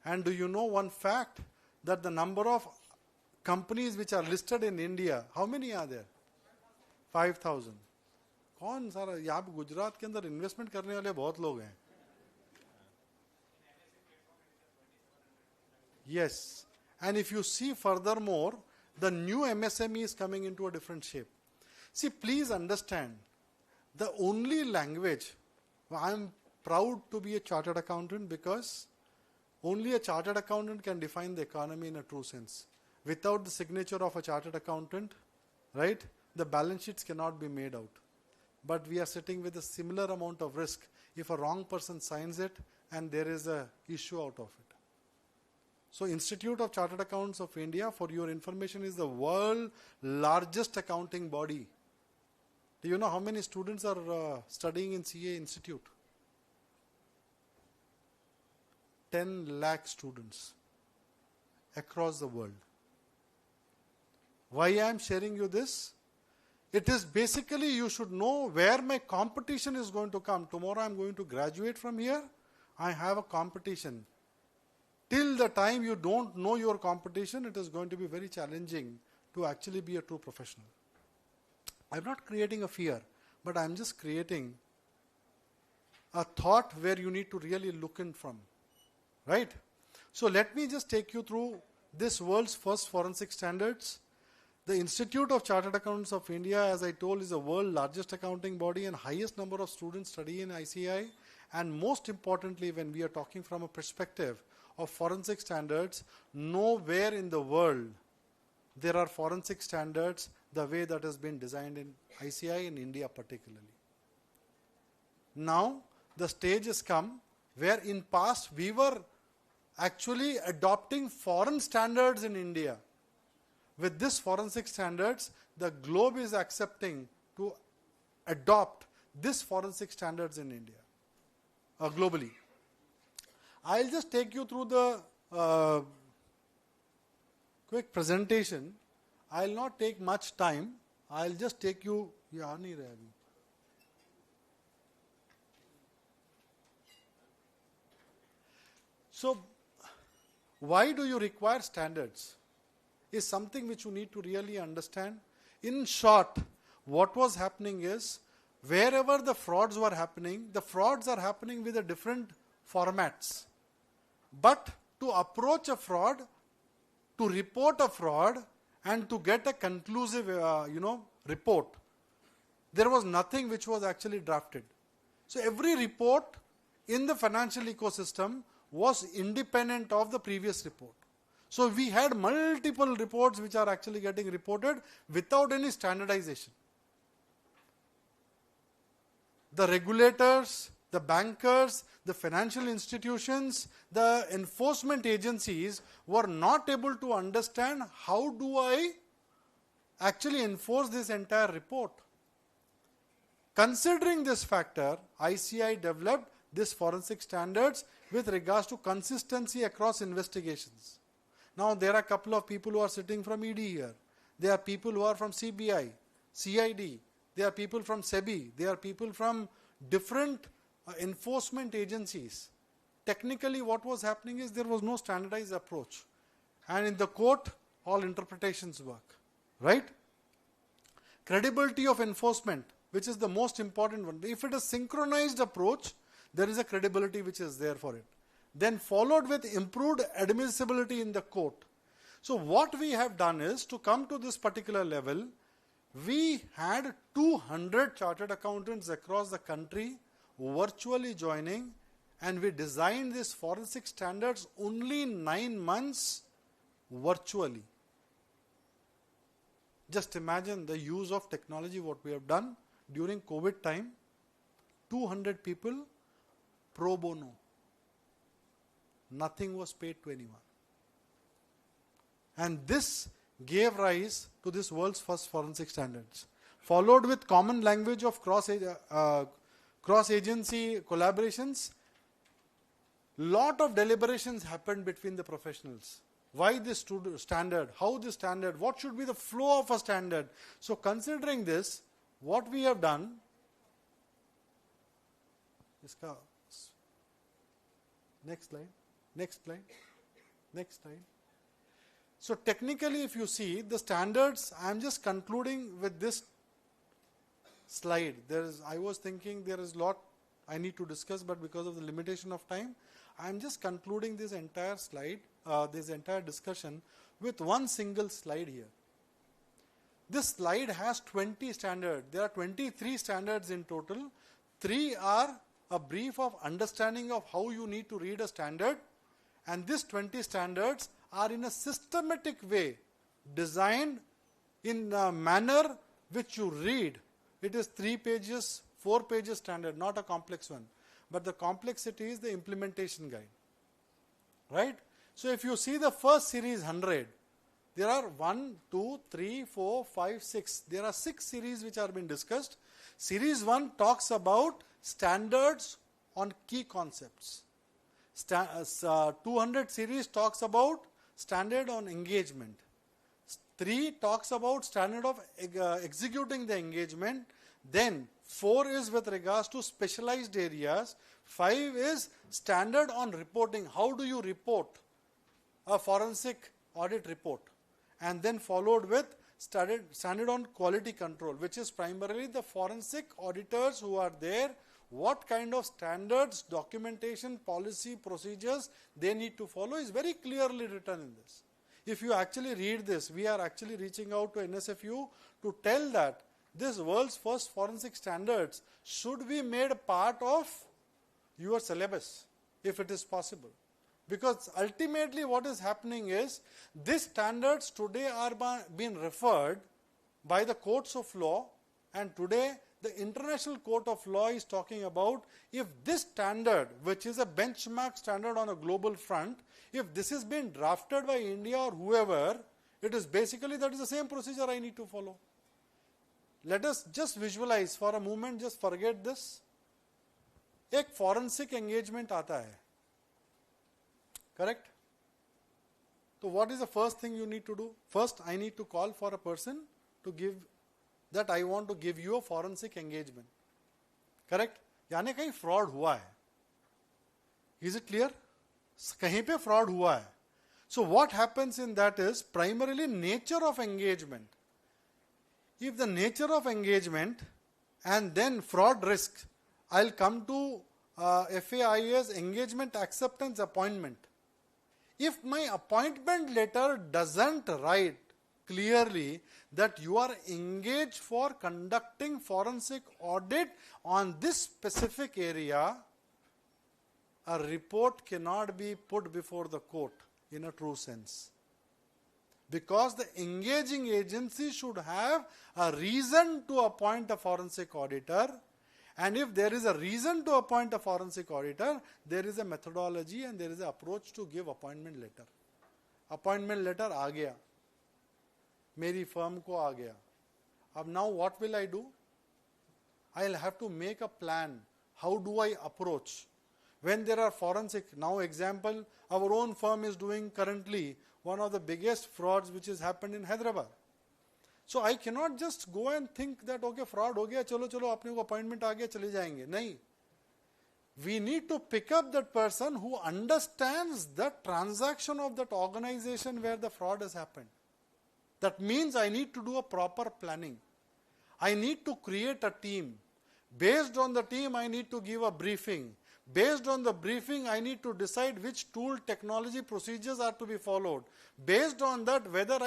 And do you know one fact? That the number of companies which are listed in India, how many are there? 5,000. कौन सारा यहाँ पे गुजरात के अंदर investment करने वाले बहुत लोग हैं. Yes. And if you see furthermore, the new MSME is coming into a different shape. See, please understand, the only language, I am proud to be a chartered accountant because only a chartered accountant can define the economy in a true sense. Without the signature of a chartered accountant, right, the balance sheets cannot be made out. But we are sitting with a similar amount of risk if a wrong person signs it and there is a issue out of it. So Institute of Chartered Accountants of India, for your information, is the world's largest accounting body. Do you know how many students are studying in CA Institute? 10 lakh students across the world. Why I am sharing you this? It is basically you should know where my competition is going to come. Tomorrow I am going to graduate from here. I have a competition. Till the time you don't know your competition, it is going to be very challenging to actually be a true professional. I am not creating a fear, but I am just creating a thought where you need to really look in from. Right? So let me just take you through this world's first forensic standards. The Institute of Chartered Accountants of India, as I told, is the world's largest accounting body and highest number of students study in ICI. And most importantly, when we are talking from a perspective of forensic standards, nowhere in the world there are forensic standards the way that has been designed in ICI in India particularly. Now, the stage has come where in past we were actually adopting foreign standards in India. With this forensic standards, the globe is accepting to adopt this forensic standards in India, globally. I'll just take you through the quick presentation. I'll not take much time. I'll just take you. So, why do you require standards? Is something which you need to really understand. In short, what was happening is, wherever the frauds were happening, the frauds are happening with a different formats. But to approach a fraud, to report a fraud, and to get a conclusive, report, there was nothing which was actually drafted. So every report in the financial ecosystem was independent of the previous report. So we had multiple reports which are actually getting reported without any standardization. The regulators, the bankers, the financial institutions, the enforcement agencies were not able to understand how do I actually enforce this entire report. Considering this factor, ICI developed this forensic standards with regards to consistency across investigations. Now there are a couple of people who are sitting from ED here. There are people who are from CBI, CID. There are people from SEBI. There are people from different enforcement agencies. Technically what was happening is there was no standardized approach. And in the court, all interpretations work. Right? Credibility of enforcement, which is the most important one. If it is synchronized approach, there is a credibility which is there for it. Then followed with improved admissibility in the court. So what we have done is, to come to this particular level, we had 200 chartered accountants across the country virtually joining, and we designed these forensic standards only in 9 months virtually. Just imagine the use of technology, what we have done during COVID time. 200 people pro bono. Nothing was paid to anyone. And this gave rise to this world's first forensic standards. Followed with common language of cross-agency collaborations. Lot of deliberations happened between the professionals. Why this standard? How this standard? What should be the flow of a standard? So considering this, what we have done, next slide, next slide, next slide. So technically if you see the standards, I am just concluding with this slide. I was thinking there is a lot I need to discuss, but because of the limitation of time, I am just concluding this entire slide, this entire discussion with one single slide here. This slide has 20 standards. There are 23 standards in total. 3 are a brief of understanding of how you need to read a standard, and these 20 standards are in a systematic way designed in a manner which you read. It is 3 pages, 4 pages standard, not a complex one. But the complexity is the implementation guide. Right? So if you see the first series 100, there are 1, 2, 3, 4, 5, 6. There are 6 series which are being discussed. Series 1 talks about standards on key concepts. 200 series talks about standard on engagement. 3 talks about standard of executing the engagement. Then 4 is with regards to specialized areas. 5 is standard on reporting. How do you report a forensic audit report? And then followed with standard on quality control, which is primarily the forensic auditors who are there. What kind of standards, documentation, policy, procedures they need to follow is very clearly written in this. If you actually read this, we are actually reaching out to NSFU to tell that this world's first forensic standards should be made a part of your syllabus, if it is possible. Because ultimately what is happening is, these standards today are being referred by the courts of law, and today the International Court of Law is talking about if this standard, which is a benchmark standard on a global front, if this is being drafted by India or whoever, it is basically that is the same procedure I need to follow. Let us just visualize for a moment, just forget this. एक forensic engagement आता है. Correct? So what is the first thing you need to do? First, I need to call for a person to give that I want to give you a forensic engagement. Correct? यानी कहीं fraud हुआ है. Is it clear? कहीं पे fraud हुआ है. So what happens in that is primarily nature of engagement. If the nature of engagement and then fraud risk, I'll come to FAI's engagement acceptance appointment. If my appointment letter doesn't write clearly that you are engaged for conducting forensic audit on this specific area, a report cannot be put before the court in a true sense. Because the engaging agency should have a reason to appoint a forensic auditor, and if there is a reason to appoint a forensic auditor, there is a methodology and there is an approach to give appointment letter. Appointment letter आ गया, मेरी firm को आ गया. अब now what will I do? I'll have to make a plan. How do I approach? When there are forensic, now example, our own firm is doing currently one of the biggest frauds which has happened in Hyderabad. So I cannot just go and think that okay, fraud हो गया, चलो चलो अपने को appointment आ गया, चले जाएंगे. नहीं. We need to pick up that person who understands the transaction of that organization where the fraud has happened. That means I need to do a proper planning. I need to create a team. Based on the team, I need to give a briefing. Based on the briefing, I need to decide which tool, technology, procedures are to be followed. Based on that, whether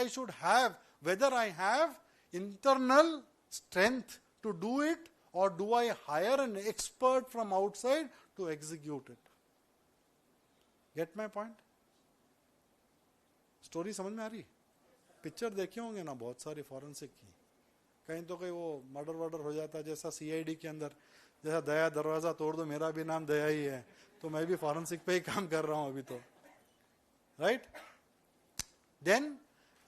I have internal strength to do it, or do I hire an expert from outside to execute it. Get my point? Story समझ में आ रही? Picture देखे होंगे ना बहुत सारे forensic की. कहीं तो कहीं वो मर्डर वर्डर हो जाता है, जैसा सीआईडी के अंदर जैसा दया दरवाजा तोड़ दो, मेरा भी नाम दया ही है, तो मैं भी फॉरेंसिक पे ही काम कर रहा हूं अभी तो. Right? Then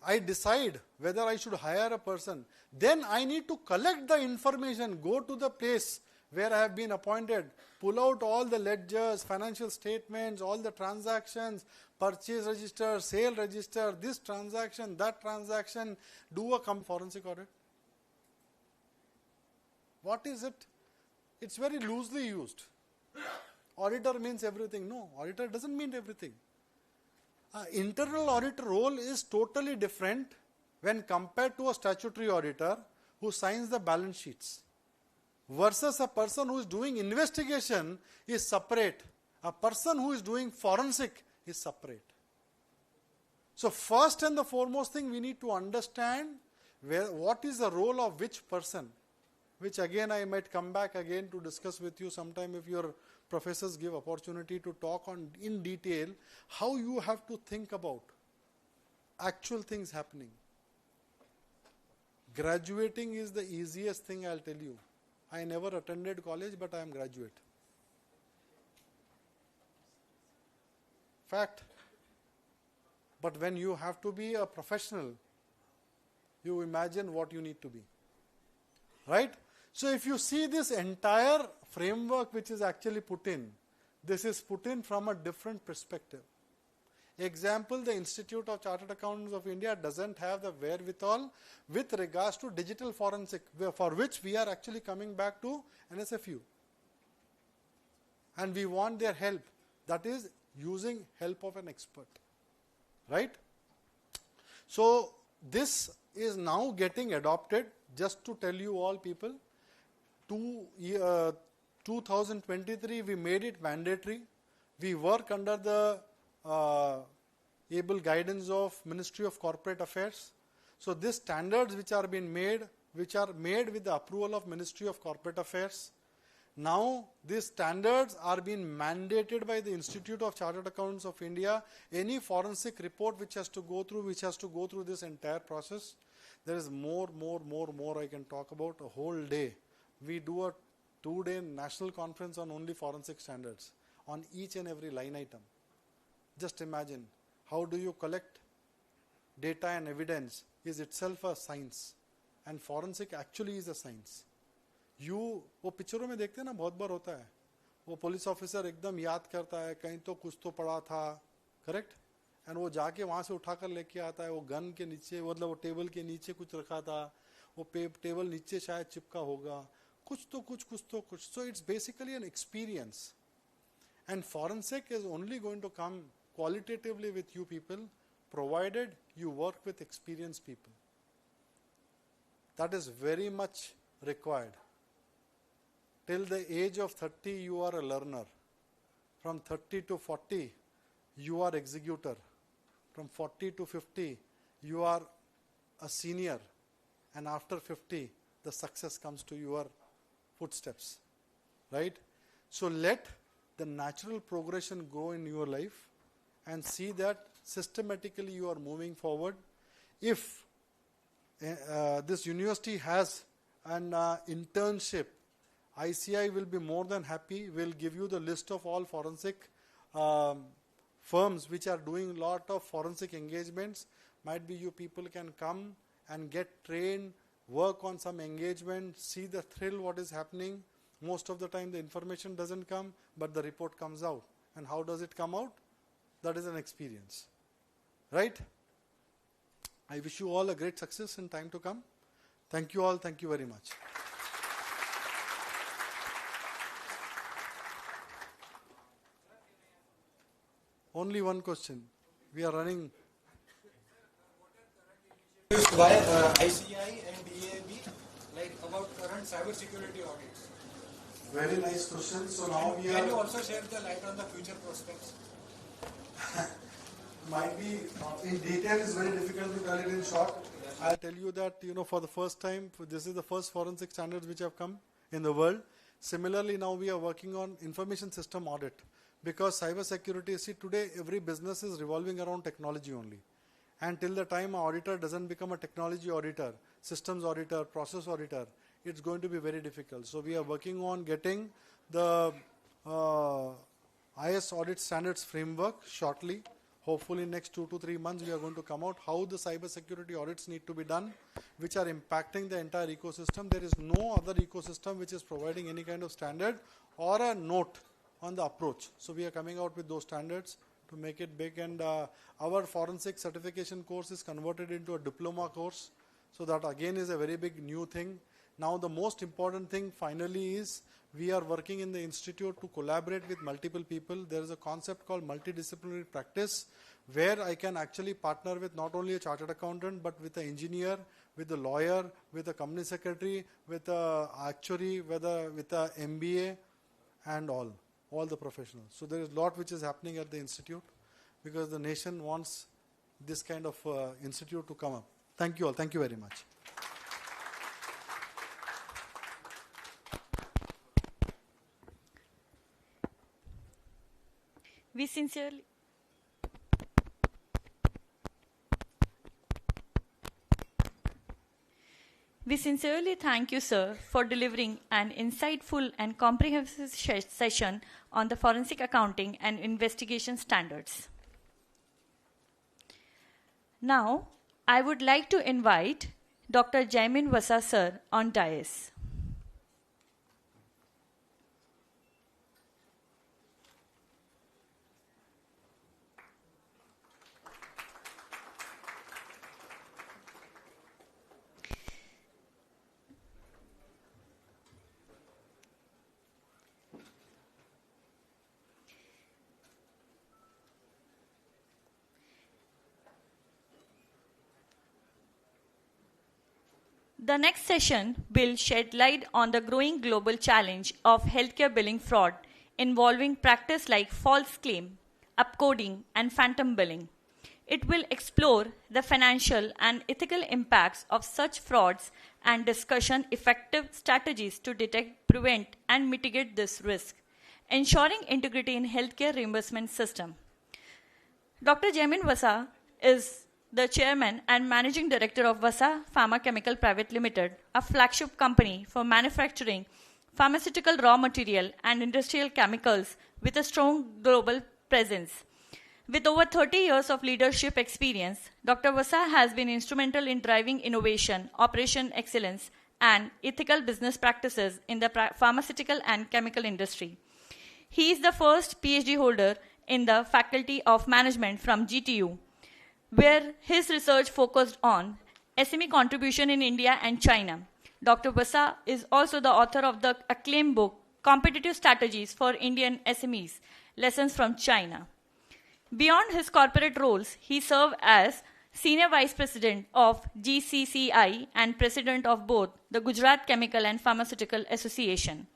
I decide whether I should hire a person. Then I need to collect the information, go to the place where I have been appointed, pull out all the ledgers, financial statements, all the transactions, purchase register, sale register, this transaction, that transaction, do a forensic audit. What is it? It's very loosely used. Auditor means everything. No, auditor doesn't mean everything. Internal auditor role is totally different when compared to a statutory auditor who signs the balance sheets, versus a person who is doing investigation is separate. A person who is doing forensic is separate. So first and the foremost thing, we need to understand what is the role of which person, which again I might come back again to discuss with you sometime if your professors give opportunity to talk on in detail how you have to think about actual things happening. Graduating is the easiest thing, I'll tell you. I never attended college, but I am graduate. Fact. But when you have to be a professional, you imagine what you need to be. Right? So if you see this entire framework which is actually put in, this is put in from a different perspective. Example, the Institute of Chartered Accountants of India doesn't have the wherewithal with regards to digital forensic, for which we are actually coming back to NSFU. And we want their help. That is using help of an expert. Right? So this is now getting adopted. Just to tell you all people, 2023 we made it mandatory. We work under the able guidance of Ministry of Corporate Affairs. So these standards which are being made, which are made with the approval of Ministry of Corporate Affairs. Now these standards are being mandated by the Institute of Chartered Accountants of India. Any forensic report which has to go through this entire process. There is more I can talk about a whole day. We do a 2-day national conference on only forensic standards on each and every line item. Just imagine, how do you collect data and evidence is itself a science, and forensic actually is a science. वो पिक्चरों में देखते हैं ना, बहुत बार होता है, वो पुलिस ऑफिसर एकदम याद करता है कहीं तो कुछ तो पड़ा था, करेक्ट, एंड वो जाके वहां से उठाकर लेके आता है, वो गन के नीचे, मतलब वो टेबल के नीचे कुछ रखा था, वो टेबल नीचे शायद चिपका होगा, कुछ तो कुछ. So it's basically an experience, and forensic is only going to come qualitatively with you people, provided you work with experienced people. That is very much required. Till the age of 30 you are a learner. From 30 to 40 you are executor. From 40 to 50 you are a senior, and after 50, the success comes to your footsteps, right? So let the natural progression go in your life and see that systematically you are moving forward. If this university has an internship, ICI will be more than happy. We'll give you the list of all forensic firms which are doing a lot of forensic engagements. Might be you people can come and get trained, work on some engagement, see the thrill what is happening. Most of the time the information doesn't come, but the report comes out. And how does it come out? That is an experience, right? I wish you all a great success in time to come. Thank you all. Thank you very much. Only one question. We are running. Why ICI and DAB, like about current cybersecurity audits? Very nice question. So now we are. Can you also share the light on the future prospects? Might be in detail is very difficult to tell it in short. I'll tell you that for the first time, this is the first forensic standards which have come in the world. Similarly, now we are working on information system audit, because cyber security, see today every business is revolving around technology only. And till the time an auditor doesn't become a technology auditor, systems auditor, process auditor, it's going to be very difficult. So we are working on getting the IS audit standards framework shortly. Hopefully next 2 to 3 months we are going to come out how the cyber security audits need to be done, which are impacting the entire ecosystem. There is no other ecosystem which is providing any kind of standard or a note on the approach. So we are coming out with those standards to make it big, and our forensic certification course is converted into a diploma course. So that again is a very big new thing. Now the most important thing finally is we are working in the institute to collaborate with multiple people. There is a concept called multidisciplinary practice, where I can actually partner with not only a chartered accountant, but with an engineer, with a lawyer, with a company secretary, with an actuary, with a MBA, and all the professionals. So there is a lot which is happening at the institute, because the nation wants this kind of institute to come up. Thank you all. Thank you very much. We sincerely thank you, sir, for delivering an insightful and comprehensive session on the forensic accounting and investigation standards. Now, I would like to invite Dr. Jaimin Vasa, sir, on dais. The next session will shed light on the growing global challenge of healthcare billing fraud involving practice like false claim, upcoding, and phantom billing. It will explore the financial and ethical impacts of such frauds and discussion effective strategies to detect, prevent, and mitigate this risk, ensuring integrity in healthcare reimbursement system. Dr. Jaimin Vasa is the chairman and managing director of Vasa Pharma Chemical Private Limited, a flagship company for manufacturing pharmaceutical raw material and industrial chemicals with a strong global presence. With over 30 years of leadership experience, Dr. Vasa has been instrumental in driving innovation, operation excellence, and ethical business practices in the pharmaceutical and chemical industry. He is the first PhD holder in the Faculty of Management from GTU, where his research focused on SME contribution in India and China. Dr. Vasa is also the author of the acclaimed book, Competitive Strategies for Indian SMEs, Lessons from China. Beyond his corporate roles, he served as Senior Vice President of GCCI and President of both the Gujarat Chemical and Pharmaceutical Association.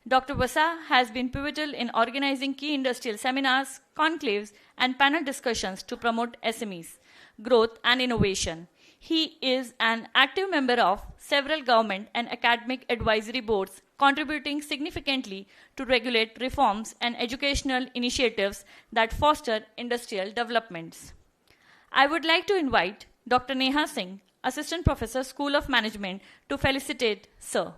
Dr. Vasa has been pivotal in organizing key industrial seminars, conclaves, and panel discussions to promote SMEs, growth, and innovation. He is an active member of several government and academic advisory boards, contributing significantly to regulate reforms and educational initiatives that foster industrial developments. I would like to invite Dr. Neha Singh, Assistant Professor, School of Management, to felicitate Sir.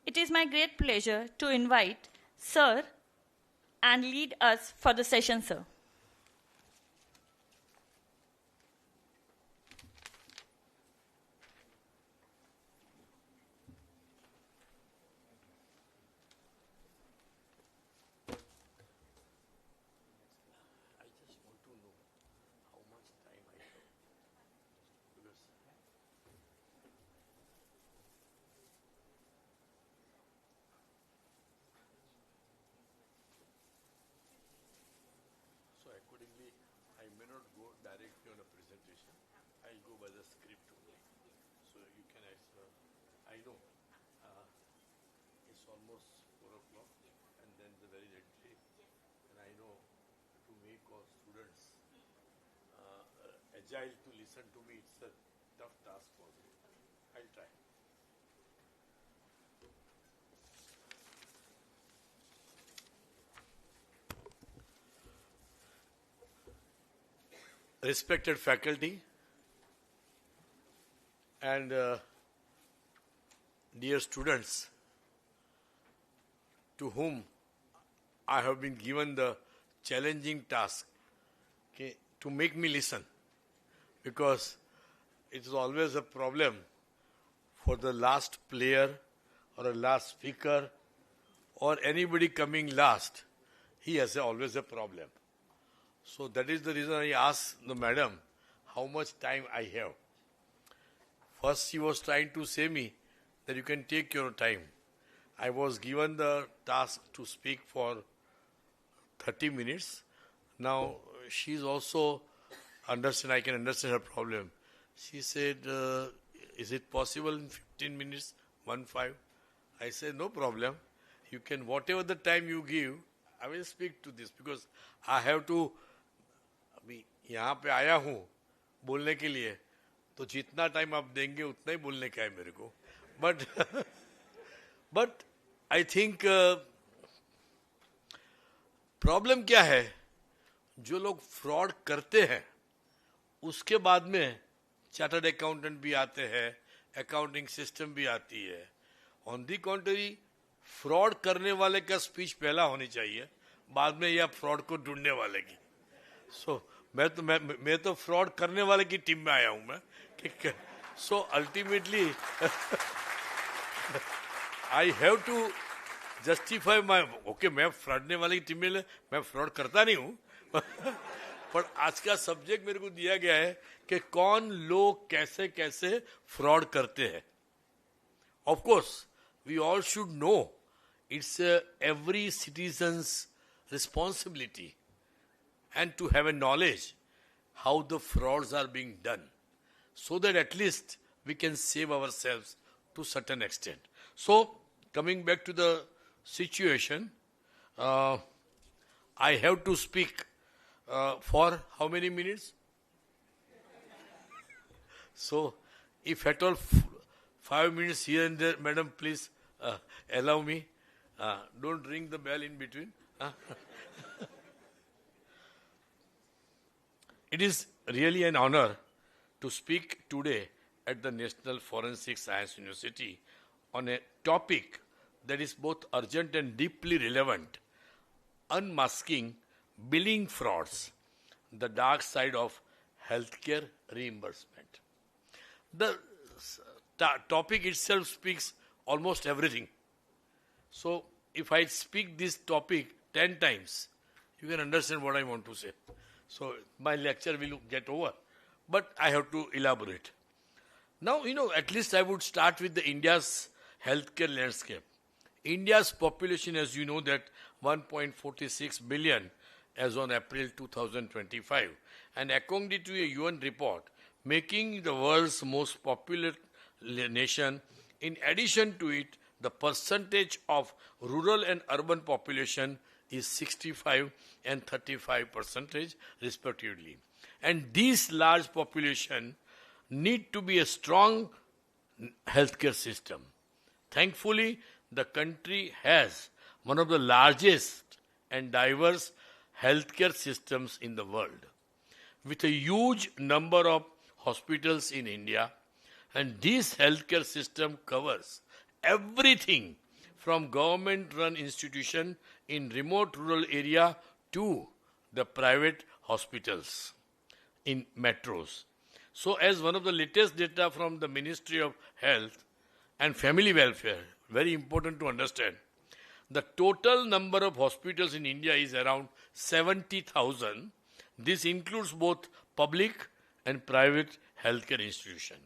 It is my great pleasure to invite Sir and lead us for the session, Sir. I may not go directly on a presentation. I'll go by the script only. So you can I know it's almost 4 o'clock and then the very late day. And I know to make our students agile to listen to me, it's a tough task for me. I'll try. Respected faculty and dear students, to whom I have been given the challenging task to make me listen, because it is always a problem for the last player or a last speaker or anybody coming last. He has always a problem. So that is the reason I asked the madam how much time I have. First she was trying to say me that you can take your time. I was given the task to speak for 30 minutes. Now she is also I can understand her problem. She said, is it possible in 15 minutes, 1-5? I said, no problem. You can, whatever the time you give, I will speak to this because I have to अभी यहाँ पे आया हूँ बोलने के लिए तो जितना टाइम आप देंगे उतना ही बोलने का है मेरे को बट आई थिंक प्रॉब्लम क्या है जो लोग फ्रॉड करते हैं उसके बाद में चार्टर्ड अकाउंटेंट भी आते हैं अकाउंटिंग सिस्टम भी आती है ऑन दी कॉन्ट्री फ्रॉड करने वाले का स्पीच पहला होनी चाहिए बाद में या फ्रॉड को ढूंढने वाले की मैं तो फ्रॉड करने वाले की टीम में आया हूं मैं so ultimately I have to justify my okay मैं फ्रॉडने वाले की टीम में मैं फ्रॉड करता नहीं हूं पर आज का सब्जेक्ट मेरे को दिया गया है कि कौन लोग कैसे कैसे फ्रॉड करते हैं of course we all should know it's every citizens responsibility and to have a knowledge how the frauds are being done so that at least we can save ourselves to certain extent. So coming back to the situation, I have to speak for how many minutes? So if at all 5 minutes here and there, madam, please allow me. Don't ring the bell in between. It is really an honor to speak today at the National Forensic Science University on a topic that is both urgent and deeply relevant: unmasking billing frauds, the dark side of healthcare reimbursement. The topic itself speaks almost everything. So if I speak this topic 10 times, you can understand what I want to say. So my lecture will get over, but I have to elaborate. Now, at least I would start with the India's healthcare landscape. India's population, as you know, that 1.46 billion as on April 2025. And according to a UN report, making the world's most populous nation, in addition to it, the percentage of rural and urban population is 65 and 35 percentage respectively. And this large population need to be a strong healthcare system. Thankfully, the country has one of the largest and diverse healthcare systems in the world, with a huge number of hospitals in India, and this healthcare system covers everything from government-run institution in remote rural area to the private hospitals in metros. So, as one of the latest data from the Ministry of Health and Family Welfare, very important to understand, the total number of hospitals in India is around 70,000. This includes both public and private healthcare institutions.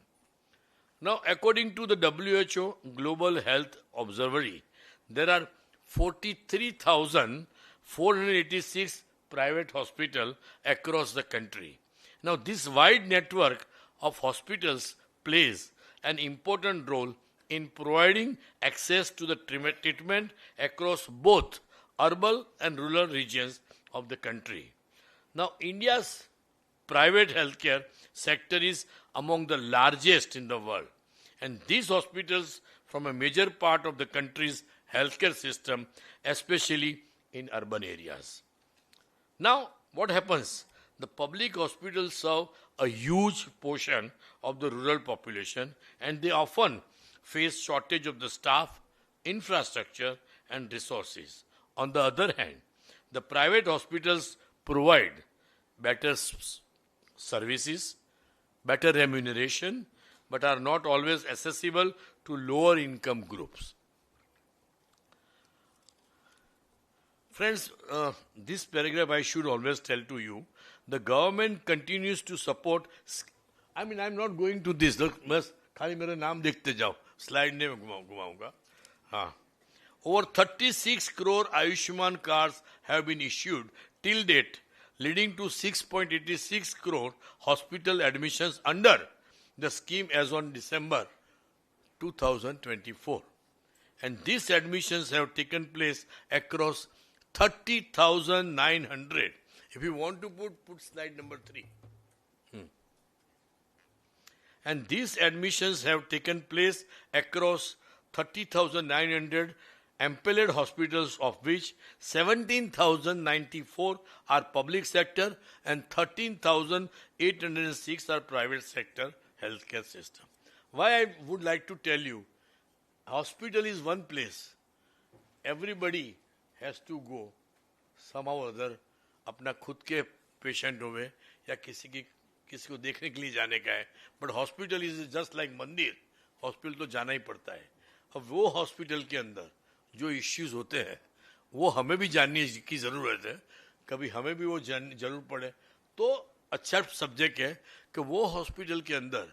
Now, according to the WHO Global Health Observatory, there are 43,486 private hospitals across the country. Now, this wide network of hospitals plays an important role in providing access to the treatment across both urban and rural regions of the country. Now, India's private healthcare sector is among the largest in the world, and these hospitals form a major part of the country's healthcare system, especially in urban areas. Now, what happens? The public hospitals serve a huge portion of the rural population, and they often face shortage of the staff, infrastructure, and resources. On the other hand, the private hospitals provide better services, better remuneration, but are not always accessible to lower income groups. Friends, this paragraph I should always tell to you, the government continues to support, I'm not going to this, बस खाली मेरा नाम देखते जाओ, slide नहीं घुमाऊंगा. Over 36 crore Ayushman cards have been issued till date, leading to 6.86 crore hospital admissions under the scheme as on December 2024. And these admissions have taken place across 30,900. If you want to put slide number 3. And these admissions have taken place across 30,900 empaneled hospitals, of which 17,094 are public sector and 13,806 are private sector healthcare system. Why I would like to tell you, hospital is one place. Everybody has to go somehow or other, अपना खुद के patient होवे या किसी को देखने के लिए जाने का है, but hospital is just like मंदिर, हॉस्पिटल तो जाना ही पड़ता है. अब वो हॉस्पिटल के अंदर जो इश्यूज होते हैं वो हमें भी जानने की जरूरत है, कभी हमें भी वो जरूर पड़े तो अच्छा सब्जेक्ट है कि वो हॉस्पिटल के अंदर,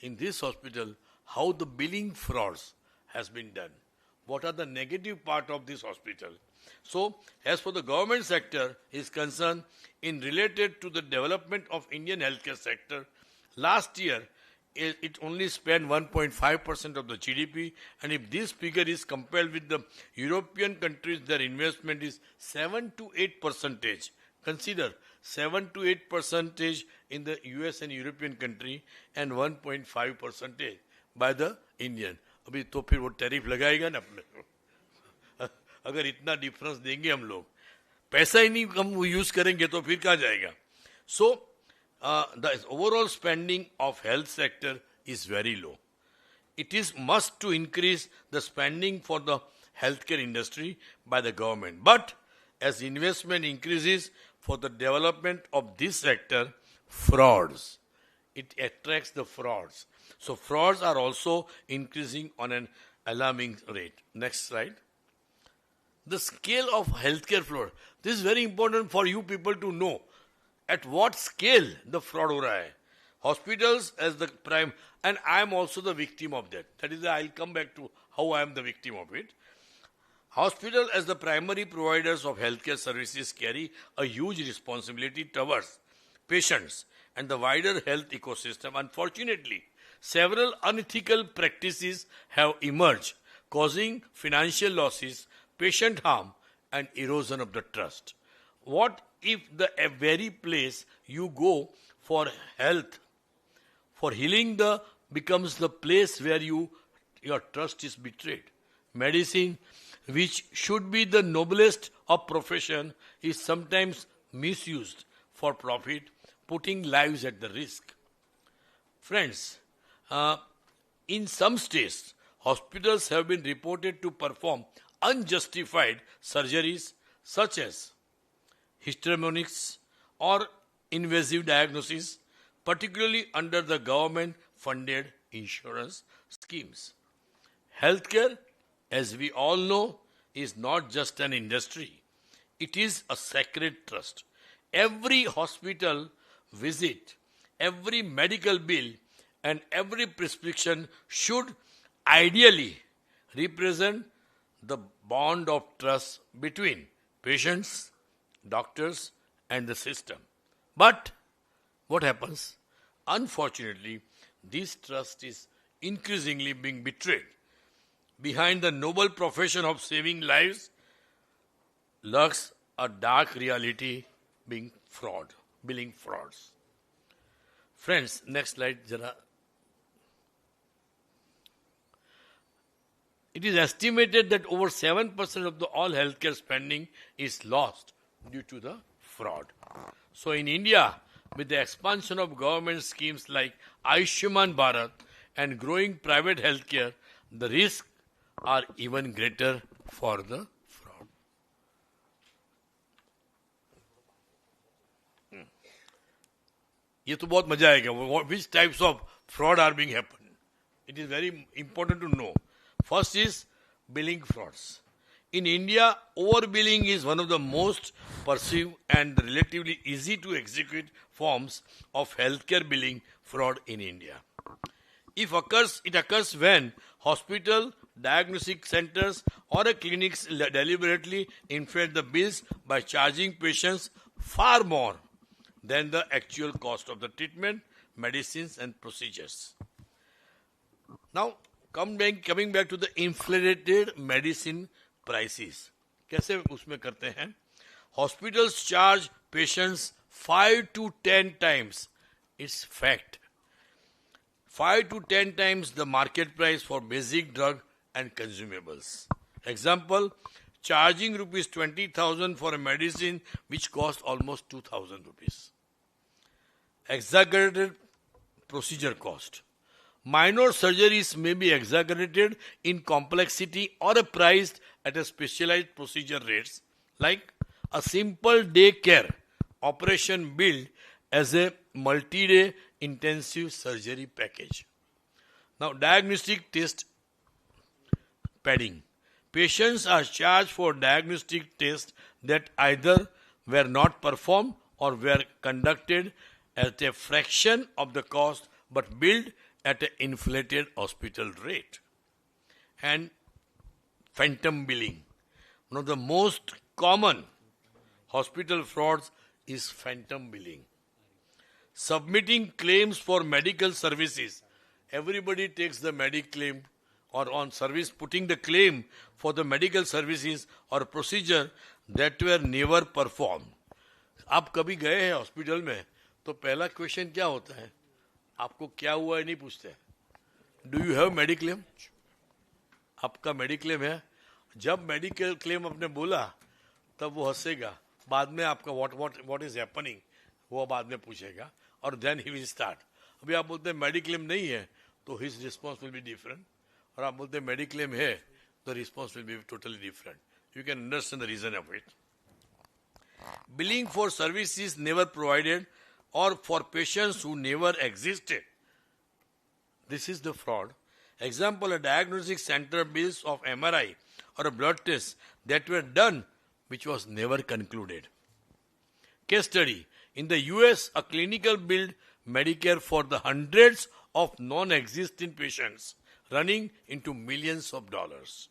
in this hospital, how the billing frauds has been done, what are the negative part of this hospital. So, as for the government sector is concerned, in related to the development of Indian healthcare sector, last year it only spent 1.5% of the GDP, and if this figure is compared with the European countries, their investment is 7 to 8%. Consider 7 to 8% in the US and European country and 1.5% by the Indian. अभी तो फिर वो tariff लगाएगा ना अपने, अगर इतना difference देंगे हम लोग, पैसा ही नहीं हम यूज करेंगे तो फिर कहाँ जाएगा. सो the overall spending of health sector is very low. It is must to increase the spending for the healthcare industry by the government. But as investment increases for the development of this sector, frauds, it attracts the frauds. So frauds are also increasing on an alarming rate. Next slide. The scale of healthcare fraud. This is very important for you people to know. At what scale the fraud हो रहा है. Hospitals as the prime, and I am also the victim of that. That is, I'll come back to how I am the victim of it. Hospitals as the primary providers of healthcare services carry a huge responsibility towards patients and the wider health ecosystem. Unfortunately, several unethical practices have emerged, causing financial losses, patient harm, and erosion of the trust. What if the very place you go for health, for healing, becomes the place where your trust is betrayed? Medicine, which should be the noblest of profession, is sometimes misused for profit, putting lives at the risk. Friends, in some states, hospitals have been reported to perform unjustified surgeries such as hysteromonics or invasive diagnosis, particularly under the government-funded insurance schemes. Healthcare, as we all know, is not just an industry. It is a sacred trust. Every hospital visit, every medical bill, and every prescription should ideally represent the bond of trust between patients, doctors, and the system. But what happens? Unfortunately, this trust is increasingly being betrayed. Behind the noble profession of saving lives lurks a dark reality, being fraud, billing frauds. Friends, next slide, Jara. It is estimated that over 7% of the all healthcare spending is lost due to the fraud. So in India, with the expansion of government schemes like Ayushman Bharat and growing private healthcare, the risks are even greater for the fraud. ये तो बहुत मजा आएगा. Which types of fraud are being happened? It is very important to know. First is billing frauds. In India, overbilling is one of the most perceived and relatively easy to execute forms of healthcare billing fraud in India. It occurs when hospital, diagnostic centers, or clinics deliberately inflate the bills by charging patients far more than the actual cost of the treatment, medicines, and procedures. Now, coming back to the inflated medicine prices. कैसे उसमें करते हैं? Hospitals charge patients 5 to 10 times. It's fact. 5 to 10 times the market price for basic drug and consumables. Example, charging rupees 20,000 for a medicine which costs almost 2,000 rupees. Exaggerated procedure cost. Minor surgeries may be exaggerated in complexity or priced at a specialized procedure rates, like a simple day care operation billed as a multi-day intensive surgery package. Now, diagnostic test padding. Patients are charged for diagnostic tests that either were not performed or were conducted at a fraction of the cost but billed at an inflated hospital rate. And phantom billing. One of the most common hospital frauds is phantom billing. Submitting claims for medical services. Everybody takes the Mediclaim or on service, putting the claim for the medical services or procedure that were never performed. आप कभी गए हैं hospital में तो पहला question क्या होता है? आपको क्या हुआ है नहीं पूछते. Do you have mediclaim? आपका मेडिक्लेम है? जब मेडिकल क्लेम आपने बोला तब वो हंसेगा. बाद में आपका व्हाट इज हैपनिंग वो बाद में पूछेगा और देन ही विल स्टार्ट. अभी आप बोलते हैं मेडिक्लेम नहीं है तो his response will be different, और आप बोलते हैं मेडिक्लेम है तो response will be totally different. You can understand the reason of it. Billing for services never provided or for patients who never existed. This is the fraud. Example, a diagnostic center bills of MRI or a blood test that were done which was never concluded. Case study. In the US, a clinical bill Medicare for the hundreds of non-existent patients, running into millions of dollars.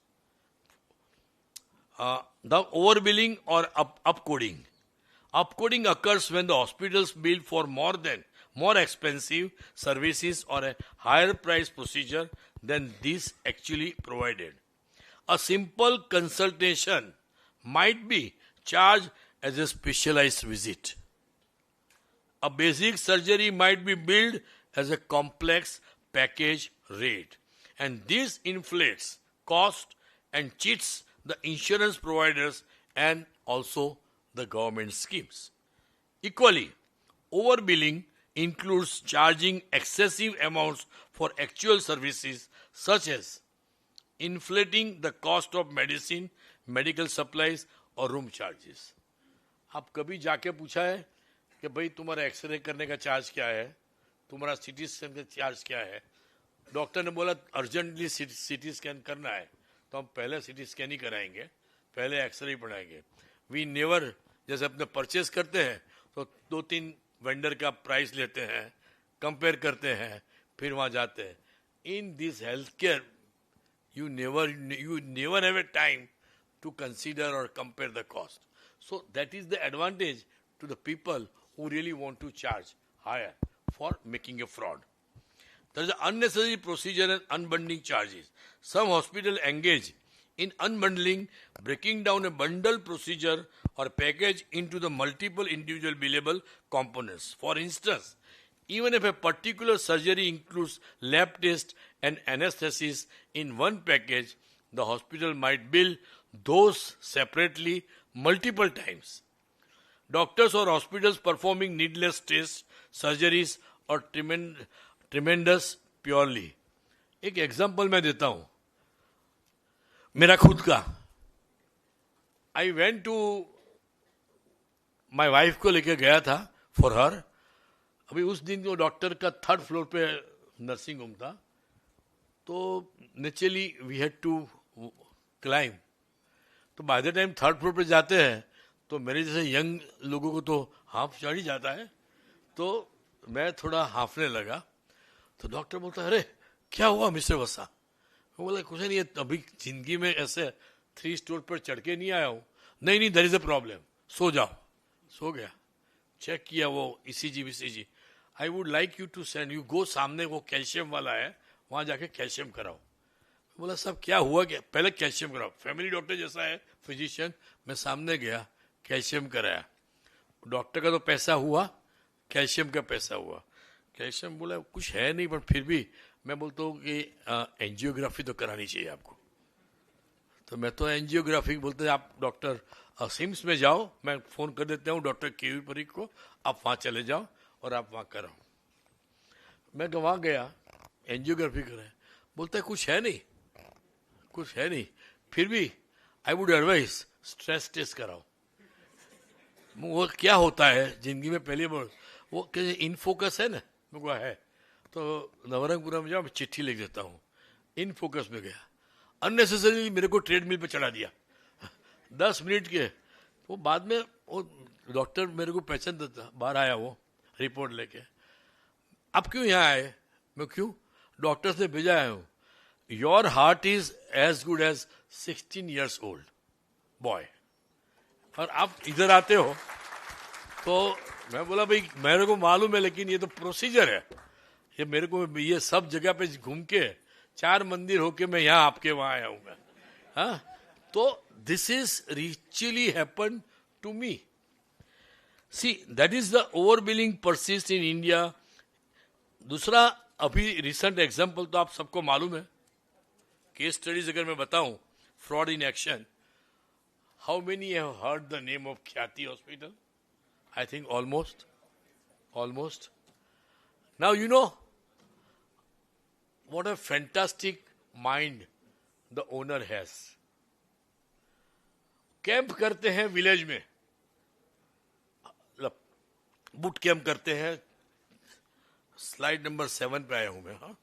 The overbilling or upcoding. Upcoding occurs when the hospitals bill for more expensive services or a higher price procedure than this actually provided. A simple consultation might be charged as a specialized visit. A basic surgery might be billed as a complex package rate, and this inflates cost and cheats the insurance providers and also the government schemes. Equally, overbilling includes charging excessive amounts for actual services, such as inflating the cost of medicine, medical supplies और room charges. आप कभी जाके पूछा है कि भाई तुम्हारा x ray करने का चार्ज क्या है, तुम्हारा सीटी स्कैन का चार्ज क्या है? डॉक्टर ने बोला अर्जेंटली सीटी स्कैन करना है, तो हम पहले सीटी स्कैन ही कराएंगे, पहले एक्सरे ही पढ़ाएंगे. वी नेवर, जैसे अपने परचेस करते हैं तो 2-3 वेंडर का प्राइस लेते हैं, कंपेयर करते हैं, फिर वहां जाते हैं. In this health care you never have a time to consider or compare the cost. So that is the advantage to the people who really want to charge higher for making a fraud. There is an unnecessary procedure and unbundling charges. Some hospitals engage in unbundling, breaking down a bundle procedure or package into the multiple individual billable components. For instance, even if a particular surgery includes lab test and anesthesis in one package, the hospital might bill those separately multiple times. Doctors or hospitals performing needless tests, surgeries or tremendous purely. एक example मैं देता हूं, मेरा खुद का. I went to, my wife को लेके गया था फॉर हर. अभी उस दिन वो डॉक्टर का 3rd फ्लोर पे नर्सिंग होम था, तो naturally we had to climb. तो by the time 3rd floor पे जाते हैं तो मेरे जैसे यंग लोगों को तो हाफ चढ़ ही जाता है, तो मैं थोड़ा हाफने लगा. तो डॉक्टर बोलता है, अरे क्या हुआ मिस्टर वसा? मैं बोला कुछ नहीं, अभी जिंदगी में ऐसे 3 स्टोर पर चढ़ के नहीं आया हूँ. नहीं, there is a problem, so जाओ. सो गया, चेक किया वो ईसीजी विसीजी. I would like you to send you go, सामने वो कैल्शियम वाला है, वहां जाके कैल्शियम कराओ. बोला साहब क्या हुआ, क्या? पहले कैल्शियम कराओ. फैमिली डॉक्टर जैसा है फिजिशियन. मैं सामने गया, कैल्शियम कराया. डॉक्टर का तो पैसा हुआ, कैल्शियम का पैसा हुआ. कैल्शियम बोला कुछ है नहीं, पर फिर भी मैं बोलता हूँ कि एंजियोग्राफी तो करानी चाहिए आपको. तो मैं तो एंजियोग्राफी बोलते हैं, आप डॉक्टर सिम्स में जाओ, मैं फोन कर देता हूँ डॉक्टर केवी परीख को, आप वहां चले जाओ और आप वहां कराओ. मैं वहां गया, एंजियोग्राफी कराया. बोलता है कुछ है नहीं, कुछ है नहीं. फिर भी I would advise stress test कराओ. वो क्या होता है जिंदगी में, पहले वो इन फोकस है ना, वो है. तो नवरंगपुरा में जाओ, मैं चिट्ठी लिख देता हूँ. इन फोकस में गया, अननेसेसरी मेरे को ट्रेडमिल पे चढ़ा दिया 10 मिनट के. वो बाद में वो डॉक्टर मेरे को पहचान देता, बाहर आया वो रिपोर्ट लेके. आप क्यों यहाँ आए? मैं क्यों? डॉक्टर से भेजा आया हूँ. Your heart is as good as 16 years old boy, और आप इधर आते हो. तो मैं बोला भाई मेरे को मालूम है, लेकिन ये तो प्रोसीजर है, ये मेरे को, ये सब जगह पे घूम के 4 मंदिर होके मैं यहाँ आपके वहां आया हूं मैं. हाँ, तो this is ritually happen to me. See that is the over billing persist in India. दूसरा, अभी रिसेंट एग्जाम्पल तो आप सबको मालूम है, केस स्टडीज अगर मैं बताऊं, fraud in action. How many have heard the name of Khyati hospital? I think almost. Now you know what a fantastic mind the owner has. Camp करते हैं विलेज में, बूट कैंप करते हैं. स्लाइड नंबर 7 पे आया हूं मैं. हाँ,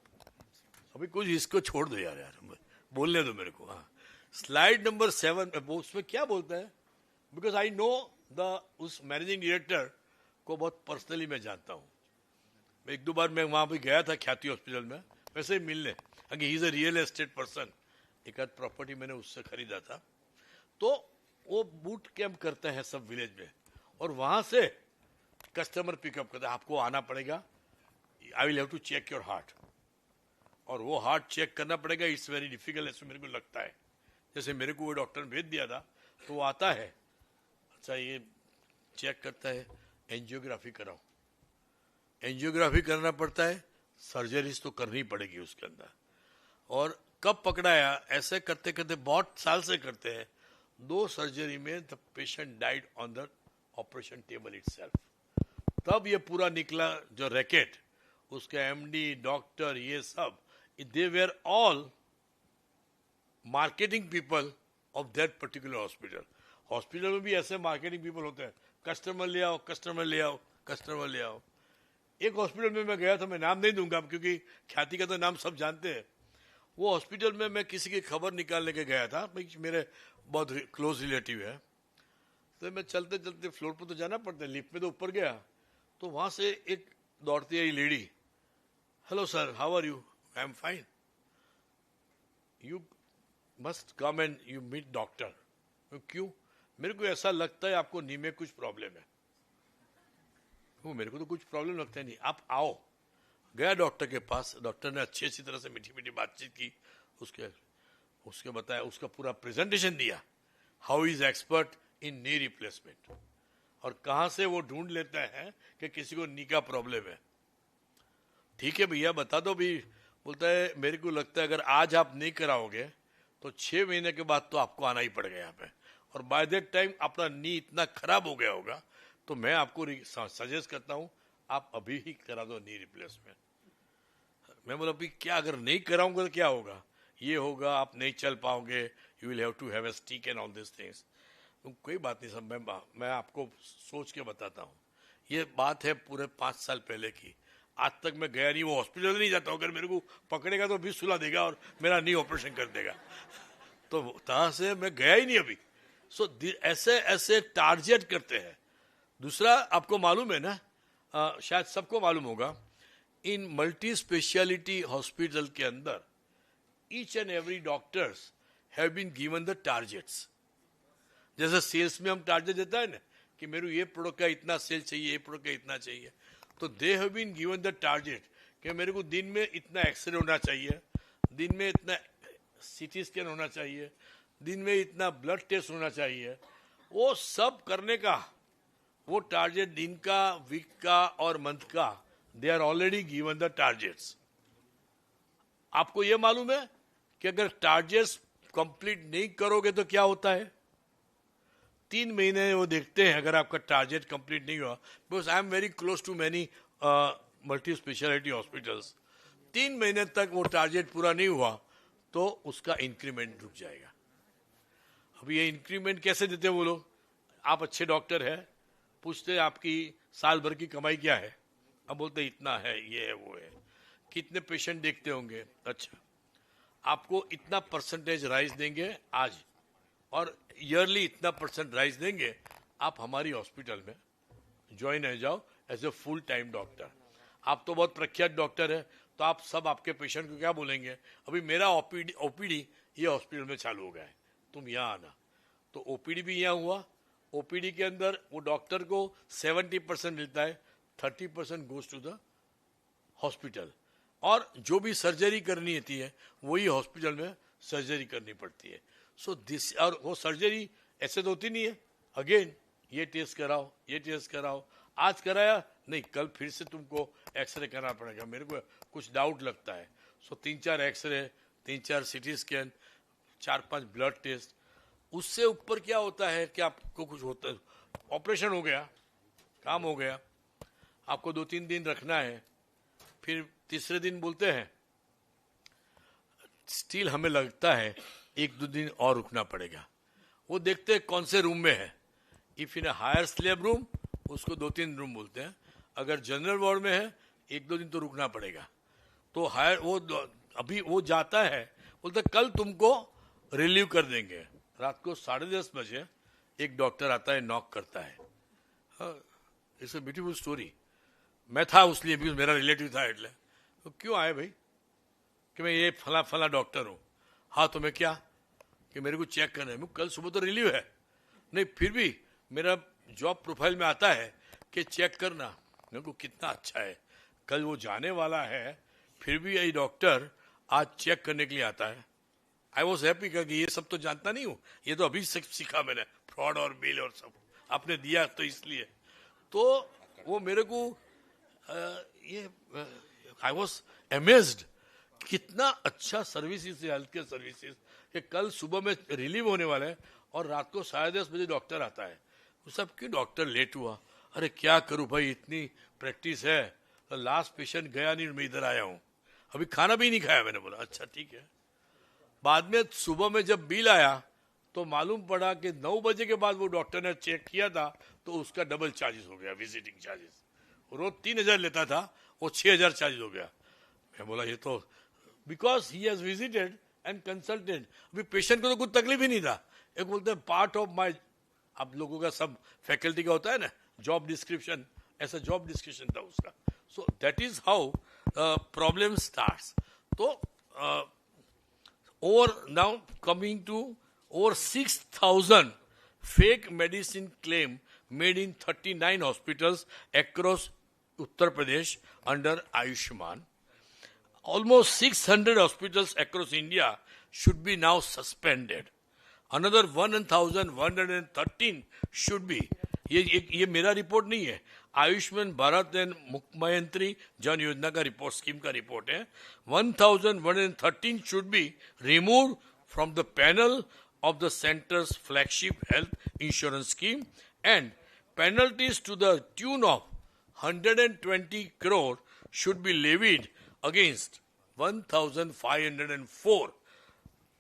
अभी कुछ इसको छोड़ दो यार, बोलने दो मेरे को. हाँ, स्लाइड नंबर 7 उसमें क्या बोलता है? बिकॉज आई नो उस मैनेजिंग डायरेक्टर को बहुत पर्सनली मैं जानता हूं. एक दो बार मैं वहाँ पे गया था ख्याति हॉस्पिटल में, वैसे ही मिलने, क्योंकि he is a real estate person, एक आध प्रॉपर्टी मैंने उससे खरीदा था। तो वो बूट कैंप करते हैं सब विलेज में, और वहाँ से कस्टमर पिकअप करते हैं, आपको आना पड़ेगा, I will have to check your heart, और वो हार्ट चेक करना पड़ेगा, इट्स वेरी डिफिकल्ट, ऐसे मेरे को लगता है। जैसे मेरे को वो डॉक्टर भेज दिया था, तो वो आता है, अच्छा ये चेक करता है, एंजियोग्राफी कराओ, एंजियोग्राफी करना पड़ता है, सर्जरीज तो करनी पड़ेगी उसके अंदर। और कब पकड़ाया, ऐसे करते करते बहुत साल से करते हैं, 2 सर्जरी में the patient died on the operation table itself. तब ये पूरा निकला जो रैकेट, उसके एमडी, डॉक्टर, ये सब, they were all marketing people of that particular hospital. Hospital में भी ऐसे मार्केटिंग पीपल होते हैं, कस्टमर ले आओ, कस्टमर ले आओ, कस्टमर ले आओ। एक हॉस्पिटल में मैं गया था, मैं नाम नहीं दूंगा क्योंकि ख्याति का तो नाम सब जानते हैं। वो हॉस्पिटल में मैं किसी की खबर निकालने के गया था, मेरे बहुत क्लोज रिलेटिव है, तो मैं चलते चलते फ्लोर पर तो जाना पड़ता है, लिफ्ट में तो ऊपर गया, तो वहां से एक दौड़ती आई lady, hello sir, how are you, I am fine, you must come and you meet doctor. क्यों? मेरे को ऐसा लगता है आपको नी में कुछ प्रॉब्लम है। वो मेरे को तो कुछ प्रॉब्लम लगता है नहीं, आप आओ। गया डॉक्टर के पास, डॉक्टर ने अच्छी तरह से मीठी मीठी बातचीत की, उसके बताया, उसका पूरा प्रेजेंटेशन दिया, how is expert in knee replacement, और कहां से वो ढूंढ लेता है कि किसी को नी का प्रॉब्लम है। ठीक है भैया, बता दो भी। बोलता है मेरे को लगता है अगर आज आप नहीं कराओगे तो 6 महीने के बाद तो आपको आना ही पड़ेगा यहाँ पे, और बाय दैट टाइम अपना नी इतना खराब हो गया होगा, तो मैं आपको सजेस्ट करता हूं आप अभी ही करा दो नी रिप्लेसमेंट। मैं बोला अभी क्या, अगर नहीं कराऊंगा तो क्या होगा? ये होगा, आप नहीं चल पाओगे, you will have to have a stick and all this things. कोई बात नहीं सब, मैं आपको सोच के बताता हूँ। ये बात है पूरे 5 साल पहले की, आज तक मैं गया नहीं, वो हॉस्पिटल नहीं जाता, अगर मेरे को पकड़ेगा तो भी सुला देगा और मेरा नी ऑपरेशन कर देगा, तो तरह से मैं गया ही नहीं अभी। सो ऐसे ऐसे टारगेट करते हैं। दूसरा, आपको मालूम है ना, शायद सबको मालूम होगा, इन मल्टी स्पेशलिटी हॉस्पिटल के अंदर each and every doctors have been given the targets. जैसे सेल्स में हम टारगेट देता है ना कि मेरे ये प्रोडक्ट का इतना सेल चाहिए, ये प्रोडक्ट का इतना चाहिए, तो they have been given the target कि मेरे को दिन में इतना एक्सरे होना चाहिए, दिन में इतना सीटी स्कैन होना चाहिए, दिन में इतना ब्लड टेस्ट होना चाहिए। वो सब करने का वो टारगेट दिन का, वीक का और मंथ का, they are already given the targets. आपको ये मालूम है कि अगर टारगेट्स कंप्लीट नहीं करोगे तो क्या होता है? 3 महीने वो देखते हैं अगर आपका टारगेट कंप्लीट नहीं हुआ, because I am very close to many multi speciality hospitals. 3 महीने तक वो टारगेट पूरा नहीं हुआ तो उसका इंक्रीमेंट रुक जाएगा। अभी ये इंक्रीमेंट कैसे देते हैं वो लोग? आप अच्छे डॉक्टर है, पूछते हैं आपकी साल भर की कमाई क्या है, अब बोलते इतना है, ये है, वो है, कितने पेशेंट देखते होंगे, अच्छा आपको इतना परसेंटेज राइज देंगे आज, और ईयरली इतना % राइज देंगे, आप हमारी हॉस्पिटल में ज्वाइन हो जाओ as a full time doctor. आप तो बहुत प्रख्यात डॉक्टर है, तो आप सब आपके पेशेंट को क्या बोलेंगे, अभी मेरा ओपीडी ये हॉस्पिटल में चालू हो गया है, तुम यहाँ आना। तो ओपीडी भी यहाँ हुआ, ओपीडी के अंदर वो डॉक्टर को 70% मिलता है, 30% गोज टू द हॉस्पिटल, और जो भी सर्जरी करनी होती है वही हॉस्पिटल में सर्जरी करनी पड़ती है। सो दिस, और वो सर्जरी ऐसे तो होती नहीं है, अगेन ये टेस्ट कराओ, ये टेस्ट कराओ, आज कराया नहीं कल फिर से तुमको एक्सरे करना पड़ेगा, मेरे को कुछ डाउट लगता है। सो 3-4 x ray, 3-4 CT scan, 4-5 blood test. उससे ऊपर क्या होता है कि आपको कुछ होता है, ऑपरेशन हो गया, काम हो गया, आपको 2-3 दिन रखना है, फिर तीसरे दिन बोलते हैं स्टिल हमें लगता है 1-2 दिन और रुकना पड़ेगा। वो देखते हैं कौन से रूम में है, if in higher slab room उसको 2-3 रूम बोलते हैं, अगर जनरल वार्ड में है 1-2 दिन तो रुकना पड़ेगा। तो हायर वो अभी वो जाता है, बोलते कल तुमको रिलीव कर देंगे। रात को 10:30 बजे एक डॉक्टर आता है, नॉक करता है। It's a beautiful story. मैं था उसलिए भी मेरा रिलेटिव था એટલે तो क्यों आए भाई कि मैं ये फला फला डॉक्टर हूँ हाँ तो मैं क्या कि मेरे को चेक करना है मैं कल सुबह तो रिलीव है नहीं फिर भी मेरा जॉब प्रोफाइल में आता है कि चेक करना मेरे को कितना अच्छा है कल वो जाने वाला है फिर भी ये डॉक्टर आज चेक करने के लिए आता है आई वॉज हैप्पी कि ये सब तो जानता नहीं हूँ ये तो अभी सीखा मैंने फ्रॉड और बिल और सब आपने दिया तो इसलिए तो वो मेरे को ये आई वॉज अमेज्ड कितना अच्छा सर्विसेज है हेल्थ केयर सर्विसेज कि कल सुबह में रिलीव होने वाला है और रात को 10:30 बजे डॉक्टर आता है वो सब क्यों डॉक्टर लेट हुआ अरे क्या करूं भाई इतनी प्रैक्टिस है तो लास्ट पेशेंट गया नहीं मैं इधर आया हूं अभी खाना भी नहीं खाया मैंने बोला अच्छा ठीक है बाद में सुबह में जब बिल आया तो मालूम पड़ा कि 9 बजे के बाद वो डॉक्टर ने चेक किया था तो उसका डबल चार्जेस हो गया विजिटिंग चार्जेस रोज 3,000 लेता था वो 6,000 चार्जेस हो गया मैं बोला ये तो because he has visited and consulted अभी पेशेंट को तो कुछ तकलीफ ही नहीं था एक बोलते हैं पार्ट ऑफ माई आप लोगों का सब फैकल्टी का होता है ना जॉब डिस्क्रिप्शन ऐसा जॉब डिस्क्रिप्शन था उसका so that is how problem starts तो over now coming to over 6,000 fake medicine claim made in 39 hospitals across Uttar Pradesh under Ayushman. Almost 600 hospitals across India should be now suspended. Another 1,113 should be. ये मेरा report नहीं है Ayushman Bharat and मुख्यमंत्री जन योजना का report scheme का report है 1,113 should be removed from the panel of the center's flagship health insurance scheme and penalties to the tune of 120 crore should be levied against 1,504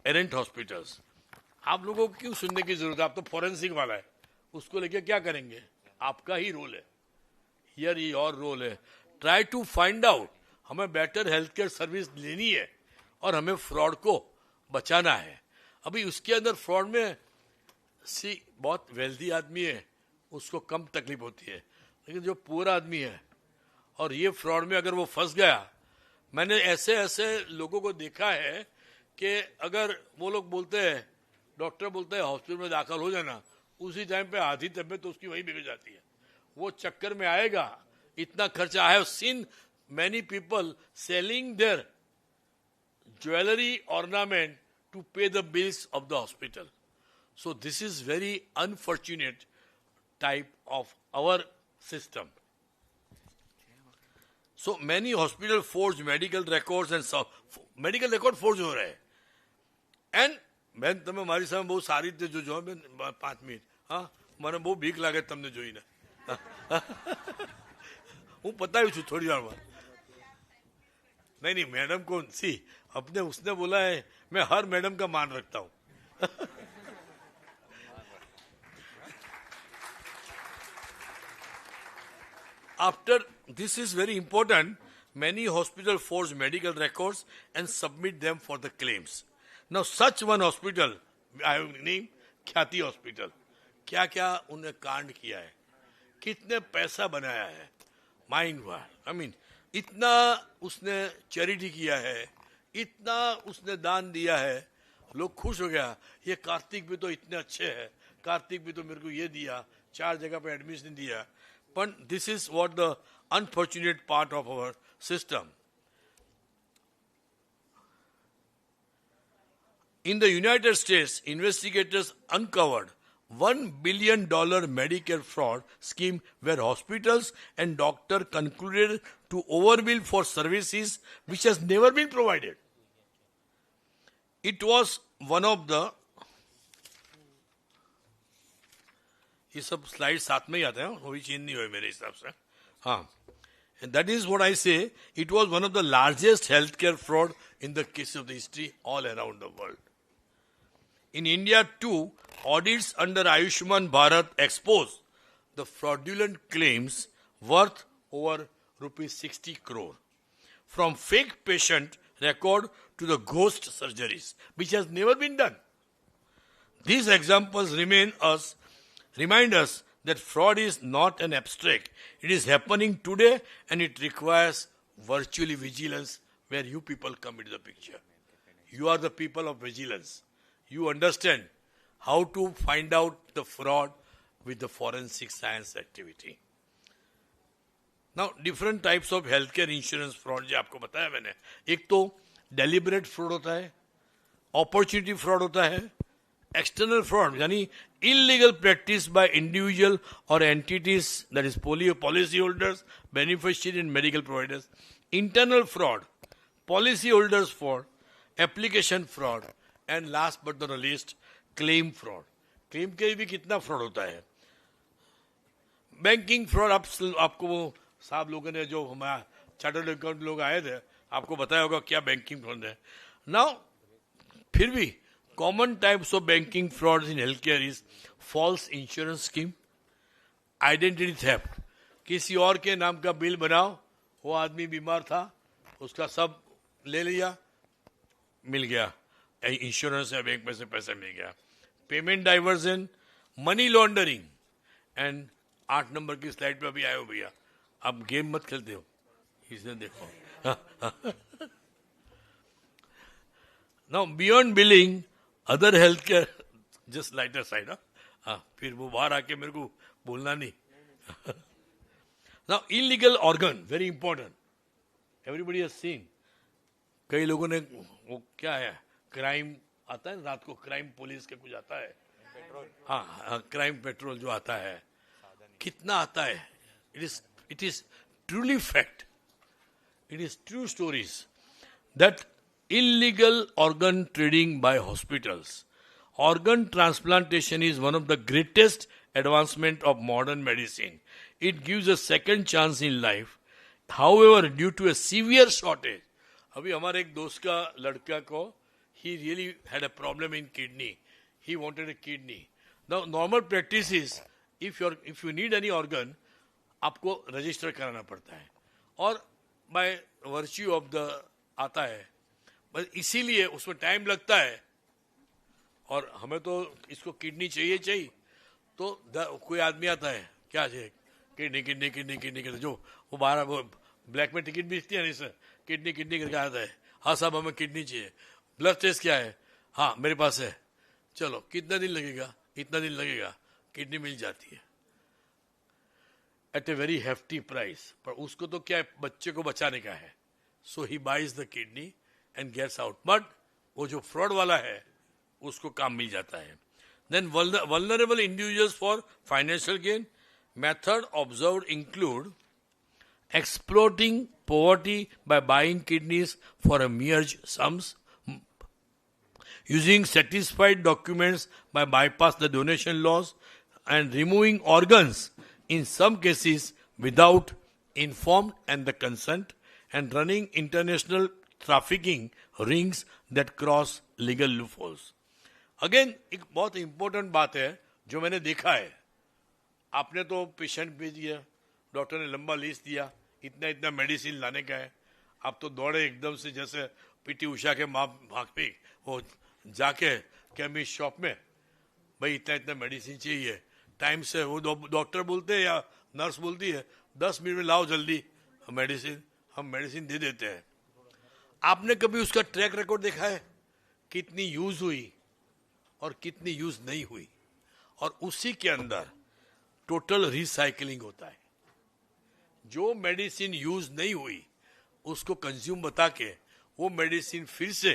errant hospitals. आप लोगों को क्यों सुनने की जरूरत है आप तो फॉरेंसिक वाला है उसको लेके क्या करेंगे आपका ही रोल है हियर योर रोल है ट्राई टू फाइंड आउट हमें बेटर हेल्थ केयर सर्विस लेनी है और हमें फ्रॉड को बचाना है अभी उसके अंदर फ्रॉड में बहुत वेल्दी आदमी है उसको कम तकलीफ होती है लेकिन जो पुअर आदमी है और ये फ्रॉड में अगर वो फंस गया मैंने ऐसे ऐसे लोगों को देखा है कि अगर वो लोग बोलते हैं डॉक्टर बोलते हैं हॉस्पिटल में दाखिल हो जाना उसी टाइम पे आधी तबीयत तो उसकी वही बिगड़ जाती है वो चक्कर में आएगा इतना खर्चा I have seen many people selling their jewellery ornament to pay the bills of the hospital so this is very unfortunate type of our system so many hospital forge medical records and medical record forge हो रहे हैं and બેન તમે મારી સામે બહુ સારી રીતે જોજો બેન 5 મિનિટ હા મને બહુ બીક લાગે તમને જોઈને હું પતાવ્યું છું થોડી વારમાં नहीं मैडम को सी अपने उसने बोला है मैं हर मैडम का मान रखता हूं after this is very important many hospitals forge medical records and submit them for the claims. Now, such one hospital, I have named ख्याति हॉस्पिटल, क्या क्या उन्हें कांड किया है, कितने पैसा बनाया है, माइंड वार, आई मीन इतना उसने चैरिटी किया है, इतना उसने दान दिया है, लोग खुश हो गया, ये कार्तिक भी तो इतने अच्छे हैं, कार्तिक भी तो मेरे को ये दिया, 4 जगह पे एडमिशन दिया, but this is what the unfortunate part of our system. In the United States, investigators uncovered $1 billion Medicare fraud scheme where hospitals and doctors concluded to overbill for services which has never been provided. It was one of the ये सब slide साथ में ही आते हैं, वो भी change नहीं हुए मेरे हिसाब से. हाँ, and that is what I say. It was one of the largest healthcare fraud in the case of the history all around the world. In India too, audits under Ayushman Bharat exposed the fraudulent claims worth over rupees 60 crore. From fake patient record to the ghost surgeries, which has never been done. These examples remind us that fraud is not an abstract. It is happening today and it requires virtually vigilance where you people come into the picture. You are the people of vigilance. You understand how to find out the fraud with the forensic science activity. Now, different types of healthcare insurance fraud जो आपको बताया मैंने, एक तो deliberate fraud होता है, opportunity fraud होता है, external fraud यानी illegal practice by individual or entities, that is policy holders, beneficiaries and medical providers, internal fraud, policy holders fraud, application fraud, and last but not the least, claim fraud. Claim के भी कितना fraud होता है. Banking fraud आपको वो साहब लोगों ने जो हमारा चार्टर्ड अकाउंट लोग आए थे आपको बताया होगा क्या बैंकिंग फ्रॉड है. नाउ फिर भी common types of banking fraud in health care is false insurance scheme, identity theft, किसी और के नाम का बिल बनाओ, वो आदमी बीमार था, उसका सब ले लिया, मिल गया, इंश्योरेंस या बैंक में से पैसा मिल गया. Payment diversion, money laundering, and 8 number की स्लाइड पे अभी आए हो भैया, आप गेम मत खेलते हो, इसने देखो. Now beyond billing, other healthcare, just lighter side, फिर वो बाहर आके मेरे को बोलना नहीं. Now illegal organ, very important. Everybody has seen. कई लोगों ने वो क्या है, क्राइम आता है रात को, क्राइम पुलिस के कुछ आता है, हाँ क्राइम पेट्रोल जो आता है, कितना आता है. It is truly fact. It is true stories that illegal organ trading by hospitals. Organ transplantation is one of the greatest advancement of modern medicine. It gives a second chance in life. However, due to a severe shortage, अभी हमारे एक दोस्त का लड़का को, he really had a problem in kidney. He wanted a kidney. Now, normal practice is, if you need any organ, आपको register कराना पड़ता है और बाय वर्च्यू ऑफ द आता है, बस इसीलिए उसमें टाइम लगता है. और हमें तो इसको किडनी चाहिए तो कोई आदमी आता है, क्या चाहिए, किडनी, जो वो बाहर वो ब्लैक में टिकट बेचती है नहीं सर, किडनी करके आता है, हाँ साहब हमें किडनी चाहिए, ब्लड टेस्ट क्या है, हाँ मेरे पास है, चलो कितना दिन लगेगा, इतना दिन लगेगा, किडनी मिल जाती है at a very hefty price. पर उसको तो क्या है, बच्चे को बचाने का है, so he buys the kidney and gets out. But वो जो fraud वाला है उसको काम मिल जाता है. Then vulnerable individuals for financial gain. Method observed include exploiting poverty by buying kidneys for a mere sums, using satisfied documents by bypass the donation laws, and removing organs in some cases without informed and the consent, and running international trafficking rings that cross legal loopholes. Again, एक बहुत important बात है जो मैंने देखा है. आपने तो पेशेंट भेज दिया, डॉक्टर ने लंबा लिस्ट दिया, इतना मेडिसिन लाने का है, आप तो दौड़े एकदम से जैसे पीटी उषा के भाग पे वो जाके केमिस्ट शॉप में, भाई इतना मेडिसिन चाहिए, टाइम से वो डॉक्टर बोलते हैं या नर्स बोलती है 10 मिनट में लाओ जल्दी मेडिसिन, हम मेडिसिन दे देते हैं. आपने कभी उसका ट्रैक रिकॉर्ड देखा है, कितनी यूज हुई और कितनी यूज नहीं हुई, और उसी के अंदर टोटल रिसाइकलिंग होता है. जो मेडिसिन यूज नहीं हुई उसको कंज्यूम बता के वो मेडिसिन फिर से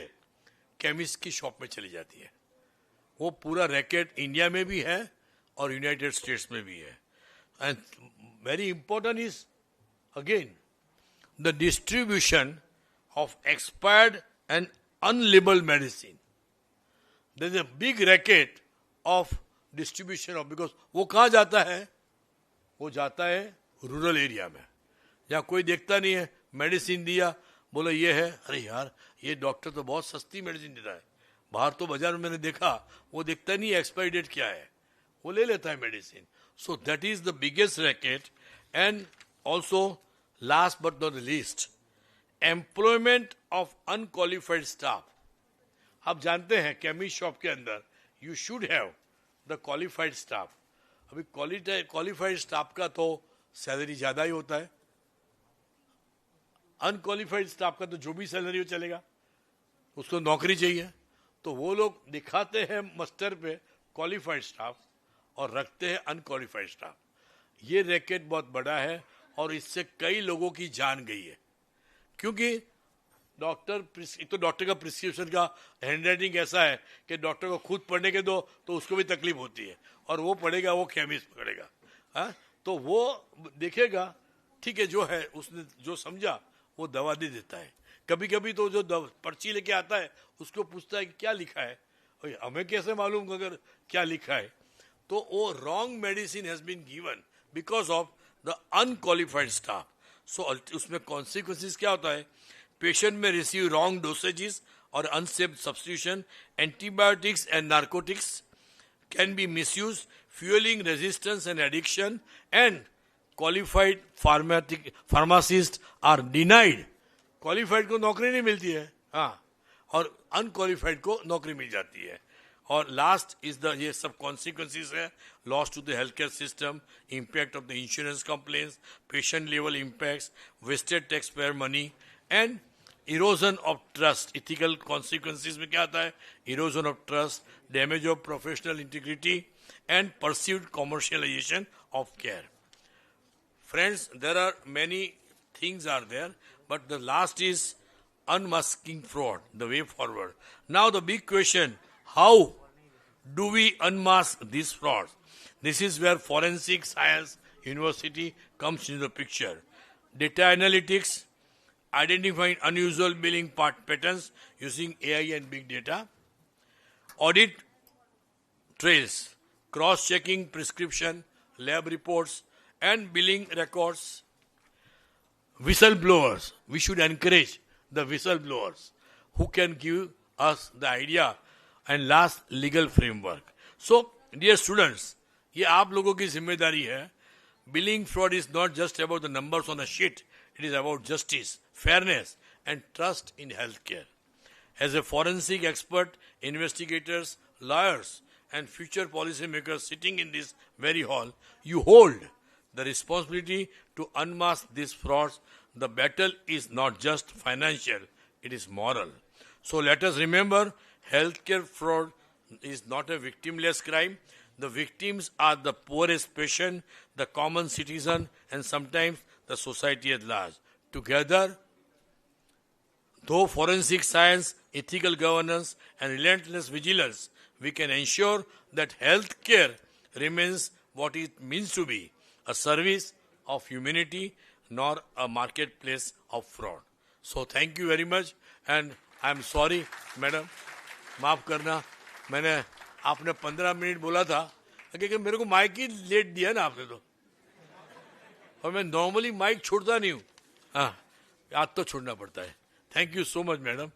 केमिस्ट की शॉप में चली जाती है. वो पूरा रैकेट इंडिया में भी है और यूनाइटेड स्टेट्स में भी है. And very important is again the distribution of expired and unlabelled medicine. There is a big racket of distribution of, because वो कहाँ जाता है, वो जाता है रूरल एरिया में, जहाँ कोई देखता नहीं है. मेडिसिन दिया, बोला ये है, अरे यार ये डॉक्टर तो बहुत सस्ती मेडिसिन देता है, बाहर तो बाजार में मैंने देखा वो देखता नहीं एक्सपायरी डेट क्या है, वो ले लेता है medicine. So that is the biggest racket. And also last but not the least, employment of unqualified staff. आप जानते हैं केमिस्ट शॉप के अंदर you should have the qualified staff. अभी क्वालिफाइड स्टाफ का तो सैलरी ज़्यादा ही होता है, अनक्वालिफाइड स्टाफ का तो जो भी सैलरी हो चलेगा, उसको नौकरी चाहिए। तो वो लोग दिखाते हैं मस्टर पे क्वालिफाइड स्टाफ और रखते हैं अनक्वालिफाइड स्टाफ। ये रैकेट बहुत बड़ा है और इससे कई लोगों की जान गई है, क्योंकि एक तो डॉक्टर का प्रिस्क्रिप्शन का हैंडराइटिंग ऐसा है कि डॉक्टर को खुद पढ़ने के दो तो उसको भी तकलीफ होती है, और वो पढ़ेगा वो केमिस्ट पकड़ेगा। हाँ, तो वो देखेगा ठीक है, जो है उसने जो समझा वो दवा दे देता है। कभी कभी तो जो पर्ची लेके आता है उसको पूछता है कि क्या लिखा है, हमें कैसे मालूम अगर क्या लिखा है। तो वो wrong medicine has been given because of the unqualified staff. So उसमें कॉन्सिक्वेंसेस क्या होता है, पेशेंट में रिसीव रॉन्ग डोसेजेस और unsafe substitution, antibiotics and narcotics can be misused, fueling resistance and addiction, and qualified pharmacists are denied. Qualified को नौकरी नहीं मिलती है, हाँ, और अनक्वालिफाइड को नौकरी मिल जाती है। और लास्ट इज द ये सब कॉन्सिक्वेंसेस है, loss to the health care system, impact of the insurance compliance, patient level impacts, wasted tax payer money, and erosion of trust. Ethical consequences में क्या आता है, erosion of trust, damage of professional integrity, and pursued commercialisation of care. Friends, there are many things are there, but the last is unmasking fraud, the way forward. Now the big question, how do we unmask these frauds? This is where forensic science university comes into the picture. Data analytics, identifying unusual billing patterns using AI and big data, audit trails, cross-checking prescription, lab reports, and billing records. Whistleblowers, we should encourage the whistleblowers who can give us the idea, and last, legal framework. So, dear students, ये आप लोगों की जिम्मेदारी है। Billing fraud is not just about the numbers on a sheet, it is about justice, fairness, and trust in healthcare. As a forensic expert, investigators, lawyers, and future policymakers sitting in this very hall, you hold the responsibility to unmask these frauds. The battle is not just financial, it is moral. So let us remember, healthcare fraud is not a victimless crime. The victims are the poorest patient, the common citizen, and sometimes the society at large. Together, though forensic science, ethical governance, and relentless vigilance, we can ensure that healthcare remains what it means to be, a service of humanity, nor a marketplace of fraud. So thank you very much, and I am sorry, madam, माफ करना, मैंने आपने 15 minute बोला था, क्योंकि मेरे को mic ही late दिया ना आपने तो, और मैं नॉर्मली माइक छोड़ता नहीं हूँ, हाँ, आज तो छोड़ना पड़ता है। Thank you so much madam.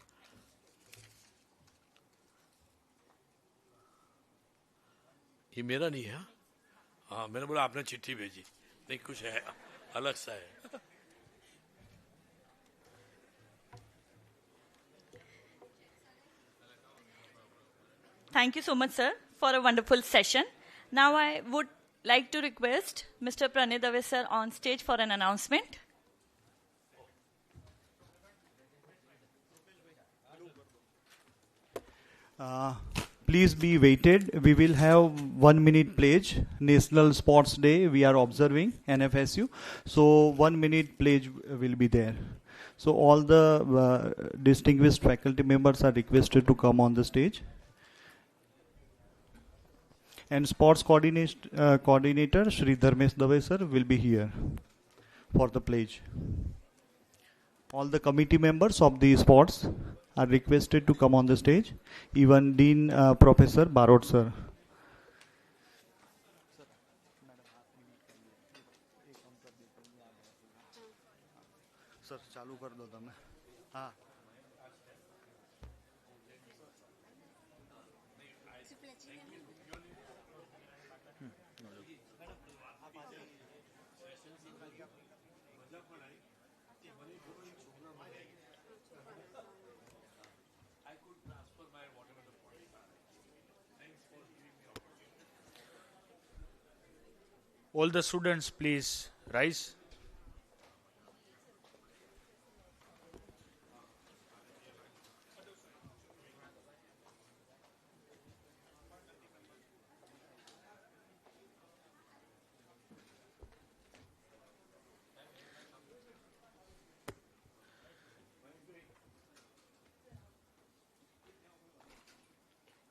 ये मेरा नहीं है, हाँ, मैंने बोला आपने चिट्ठी भेजी, नहीं कुछ है अलग सा है। Thank you so much, sir, for a wonderful session. Now I would like to request Mr. Pranay Dave sir on stage for an announcement. Please be waited. We will have 1 minute pledge. National Sports Day we are observing, NFSU. So 1 minute pledge will be there. So all the distinguished faculty members are requested to come on the stage. And sports coordinator Shri Dharmesh Dave sir will be here for the pledge. All the committee members of the sports are requested to come on the stage. Even Dean Professor Barot sir. Sir, चालू कर दो तुम। हाँ। All the students, please rise.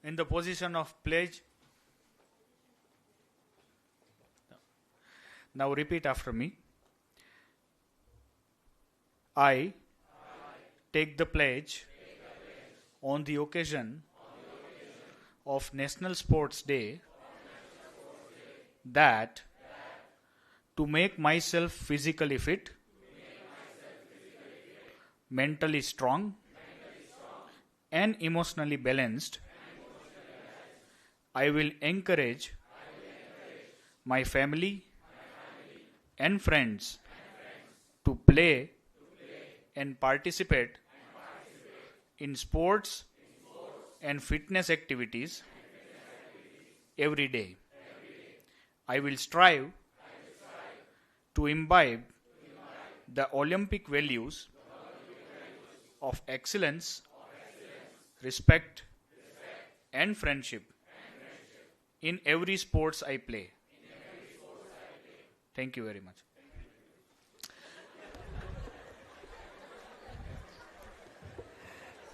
In the position of pledge. Now repeat after me. I take the pledge on the occasion of National Sports Day that to make myself physically fit, mentally strong, and emotionally balanced, I will encourage my family and friends to play and participate in sports and fitness activities every day. I will strive to imbibe the Olympic values of excellence, respect, and friendship in every sports I play. Thank you very much.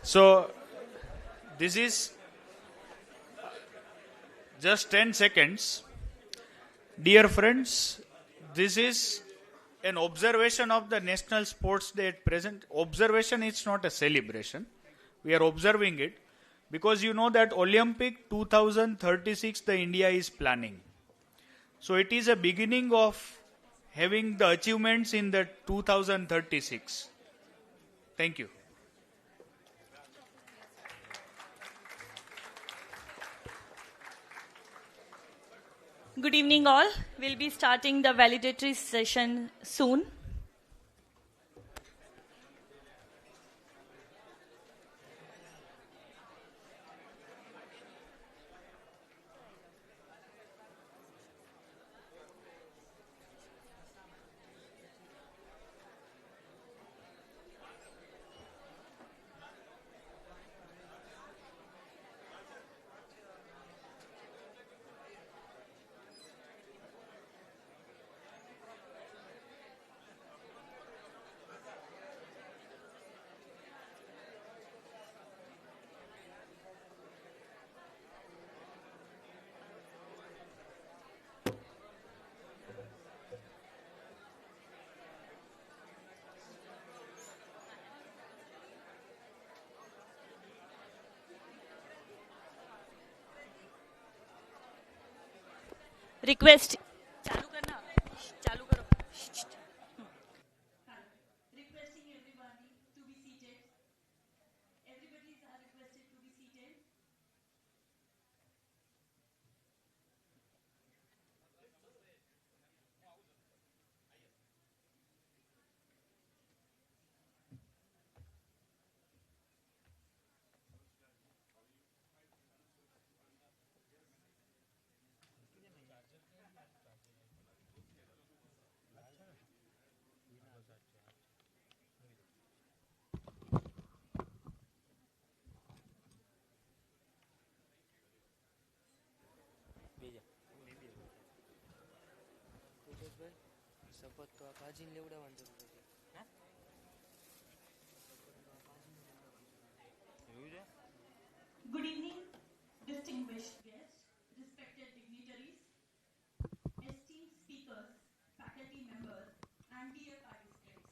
So, this is just 10 seconds. Dear friends, this is an observation of the National Sports Day at present. Observation is not a celebration. We are observing it because you know that Olympic 2036 the India is planning. So it is a beginning of having the achievements in the 2036. Thank you. Good evening all. We'll be starting the validatory session soon. Request. Requesting everybody to be seated. Everybody is requested to be seated. Good evening, distinguished guests, respected dignitaries, esteemed speakers, faculty members, and dear participants.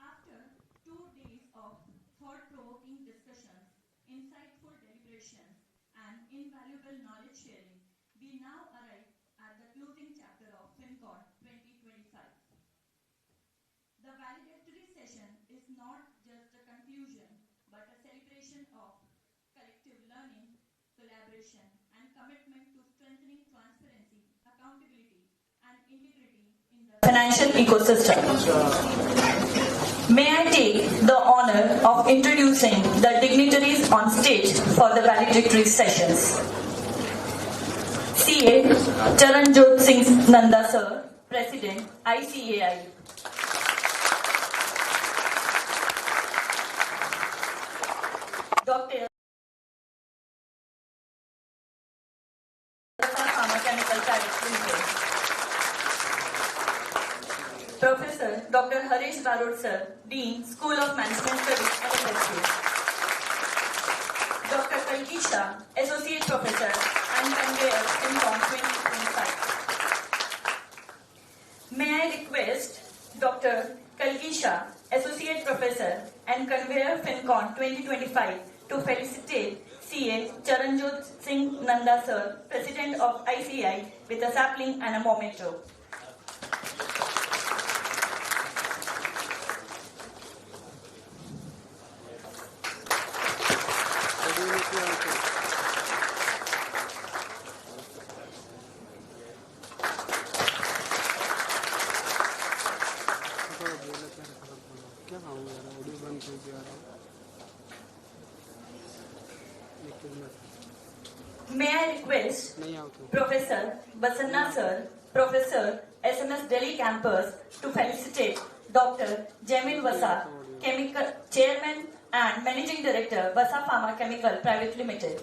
After 2 days of thought-provoking discussions, insightful deliberations, and invaluable knowledge sharing, we now arrive at the closing chapter of FINCON 2025. The validatory session is not just a conclusion, but a celebration of collective learning, collaboration, and commitment to strengthening transparency, accountability, and integrity in the financial ecosystem. May I take the honor of introducing the dignitaries on stage for the valedictory sessions. CA Charanjot Singh Nanda Sir, President, ICAI. Dr. Pharma Chemical Private Limited. Professor Dr. Harish Barod Sir, Dean, School of Management Studies, FSU. Dr. Kalkisha, Associate Professor and Conveyor, FINCON 2025. May I request Dr. Kalkisha, Associate Professor and Conveyor, FINCON 2025, to felicitate CA Charanjot Singh Nanda Sir, President of ICI, with a sapling and a memento. May I request Professor Basanna Sir, Professor SMS Delhi Campus, to felicitate Dr. Jamil Vasa, Chemical Chairman and Managing Director, Vasa Pharma Chemical Private Limited.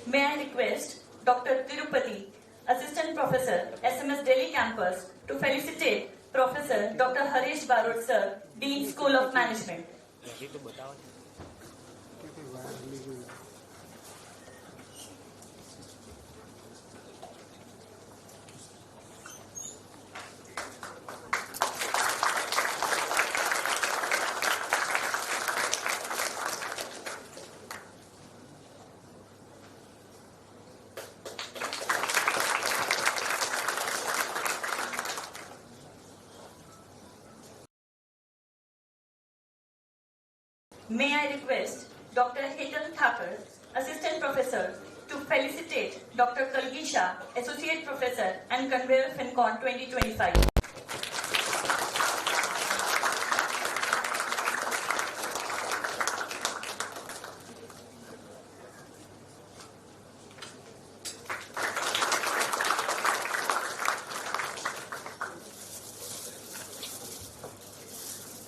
May I request Dr. Tirupati, Assistant Professor, SMS Delhi Campus, to felicitate Professor Dr. Harish Barod Sir, Dean, School of Management. May I request Dr. Hetal Thakur, Assistant Professor, to felicitate Dr. Kalgisha, Associate Professor and Conveyor, FINCON 2025.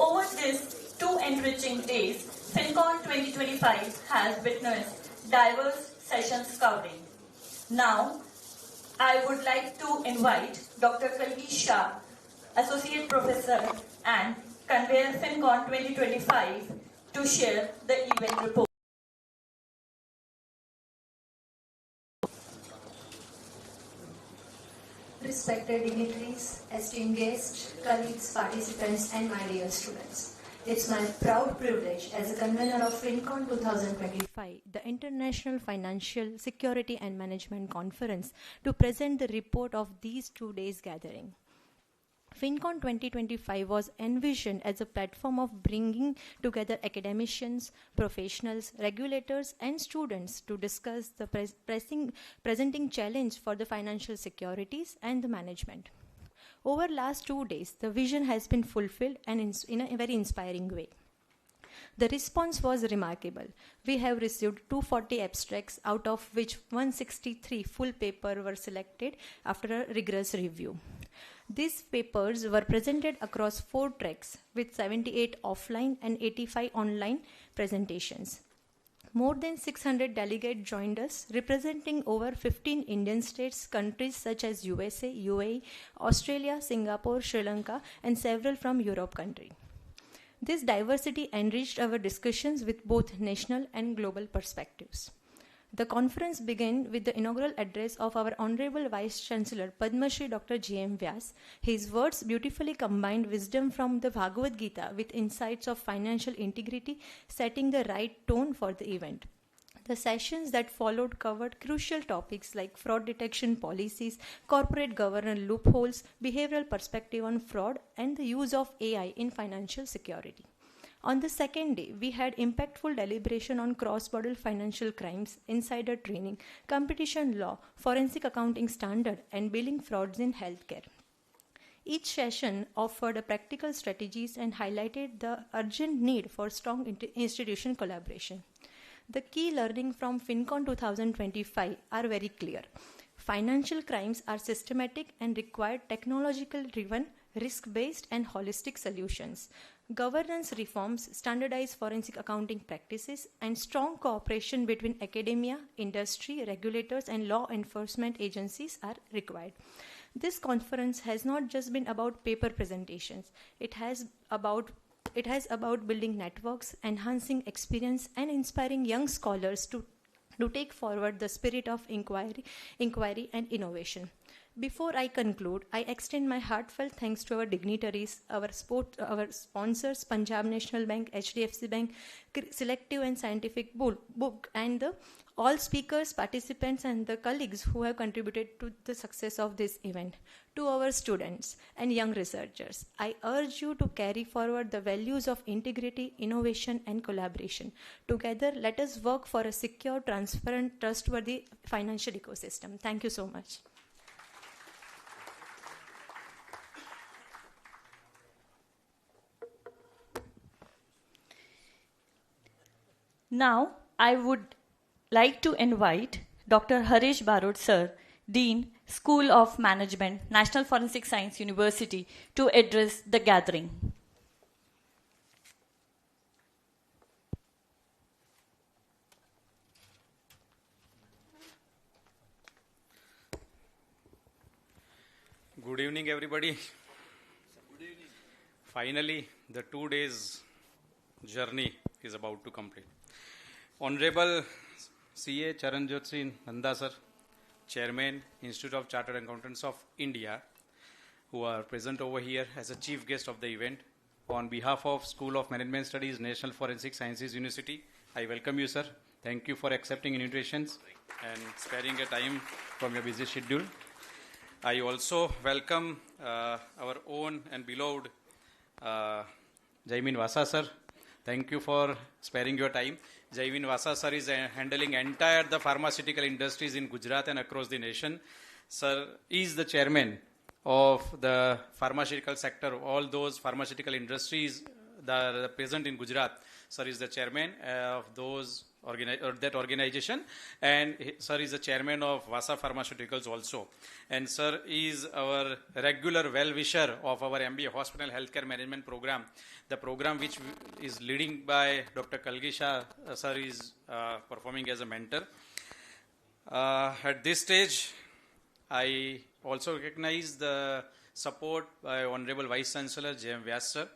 Over these 2 enriching days, FINCON 2025 has witnessed diverse sessions covering. Now, I would like to invite Dr. Kalki Shah, Associate Professor and Conveyor, FINCON 2025, to share the event report. Respected dignitaries, esteemed guests, colleagues, participants, and my dear students. It's my proud privilege as a convener of FINCON 2025, the International Financial Security and Management Conference, to present the report of these 2 days gathering. FINCON 2025 was envisioned as a platform of bringing together academicians, professionals, regulators, and students to discuss the presenting challenge for the financial securities and the management. Over last 2 days, the vision has been fulfilled and in a very inspiring way. The response was remarkable. We have received 240 abstracts, out of which 163 full paper were selected after a rigorous review. These papers were presented across 4 tracks with 78 offline and 85 online presentations. More than 600 delegates joined us, representing over 15 Indian states, countries such as USA, UAE, Australia, Singapore, Sri Lanka, and several from Europe country. This diversity enriched our discussions with both national and global perspectives. The conference began with the inaugural address of our Honorable Vice Chancellor Padma Shri Dr. G.M. Vyas. His words beautifully combined wisdom from the Bhagavad Gita with insights of financial integrity, setting the right tone for the event. The sessions that followed covered crucial topics like fraud detection policies, corporate governance loopholes, behavioral perspective on fraud, and the use of AI in financial security. On the second day, we had impactful deliberation on cross-border financial crimes, insider training, competition law, forensic accounting standard, and billing frauds in healthcare. Each session offered practical strategies and highlighted the urgent need for strong institutional collaboration. The key learning from FinCon 2025 are very clear. Financial crimes are systematic and require technological-driven, risk-based and holistic solutions. Governance reforms, standardized forensic accounting practices, and strong cooperation between academia, industry, regulators, and law enforcement agencies are required. This conference has not just been about paper presentations. It has about building networks, enhancing experience, and inspiring young scholars to take forward the spirit of inquiry and innovation. Before I conclude, I extend my heartfelt thanks to our dignitaries, our sponsors, Punjab National Bank, HDFC Bank, Selective and Scientific Book, and all speakers, participants, and the colleagues who have contributed to the success of this event. To our students and young researchers, I urge you to carry forward the values of integrity, innovation, and collaboration. Together, let us work for a secure, transparent, trustworthy financial ecosystem. Thank you so much. Now, I would like to invite Dr. Harish Barod Sir, Dean, School of Management, National Forensic Science University, to address the gathering. Good evening, everybody. Good evening. Finally, the 2 days journey is about to complete. Honorable CA Charanjot Singh Nanda sir, Chairman, Institute of Chartered Accountants of India, who are present over here as a chief guest of the event. On behalf of School of Management Studies, National Forensic Sciences University, I welcome you, sir. Thank you for accepting invitations and sparing a time from your busy schedule. I also welcome our own and beloved Jaimin Vasa sir. Thank you for sparing your time. Jaimin Vasa sir is handling entire the pharmaceutical industries in Gujarat and across the nation. Sir is the chairman of the pharmaceutical sector, all those pharmaceutical industries that are present in Gujarat. Sir is the chairman of those that organization, and sir is the chairman of Vasa Pharmaceuticals also. And sir is our regular well-wisher of our MBA Hospital Healthcare Management program. The program which is leading by Dr. Kalgisha, sir is performing as a mentor. At this stage, I also recognize the support by Honorable Vice Chancellor J.M. Vyas sir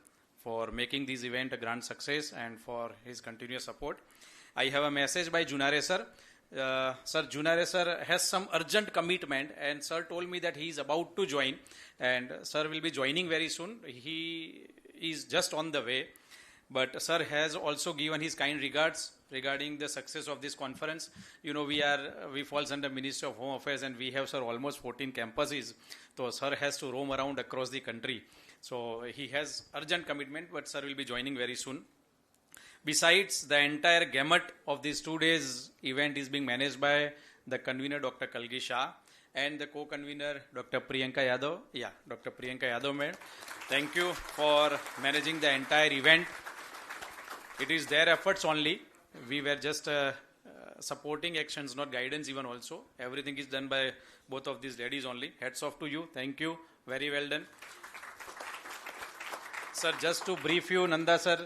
for making this event a grand success and for his continuous support. I have a message by Junare sir. Sir, Junare sir has some urgent commitment, and sir told me that he is about to join, and sir will be joining very soon. He is just on the way, but sir has also given his kind regards regarding the success of this conference. You know, we falls under Ministry of Home Affairs, and we have, sir, almost 14 campuses. So sir has to roam around across the country. So he has urgent commitment, but sir will be joining very soon. Besides, the entire gamut of these 2 days event is being managed by the convener, Dr. Kalgi Shah, and the co-convener, Dr. Priyanka Yadav. Yeah, Dr. Priyanka Yadav, ma'am. Thank you for managing the entire event. It is their efforts only. We were just supporting actions, not guidance even also. Everything is done by both of these ladies only. Hats off to you. Thank you. Very well done. Sir, just to brief you, Nanda sir,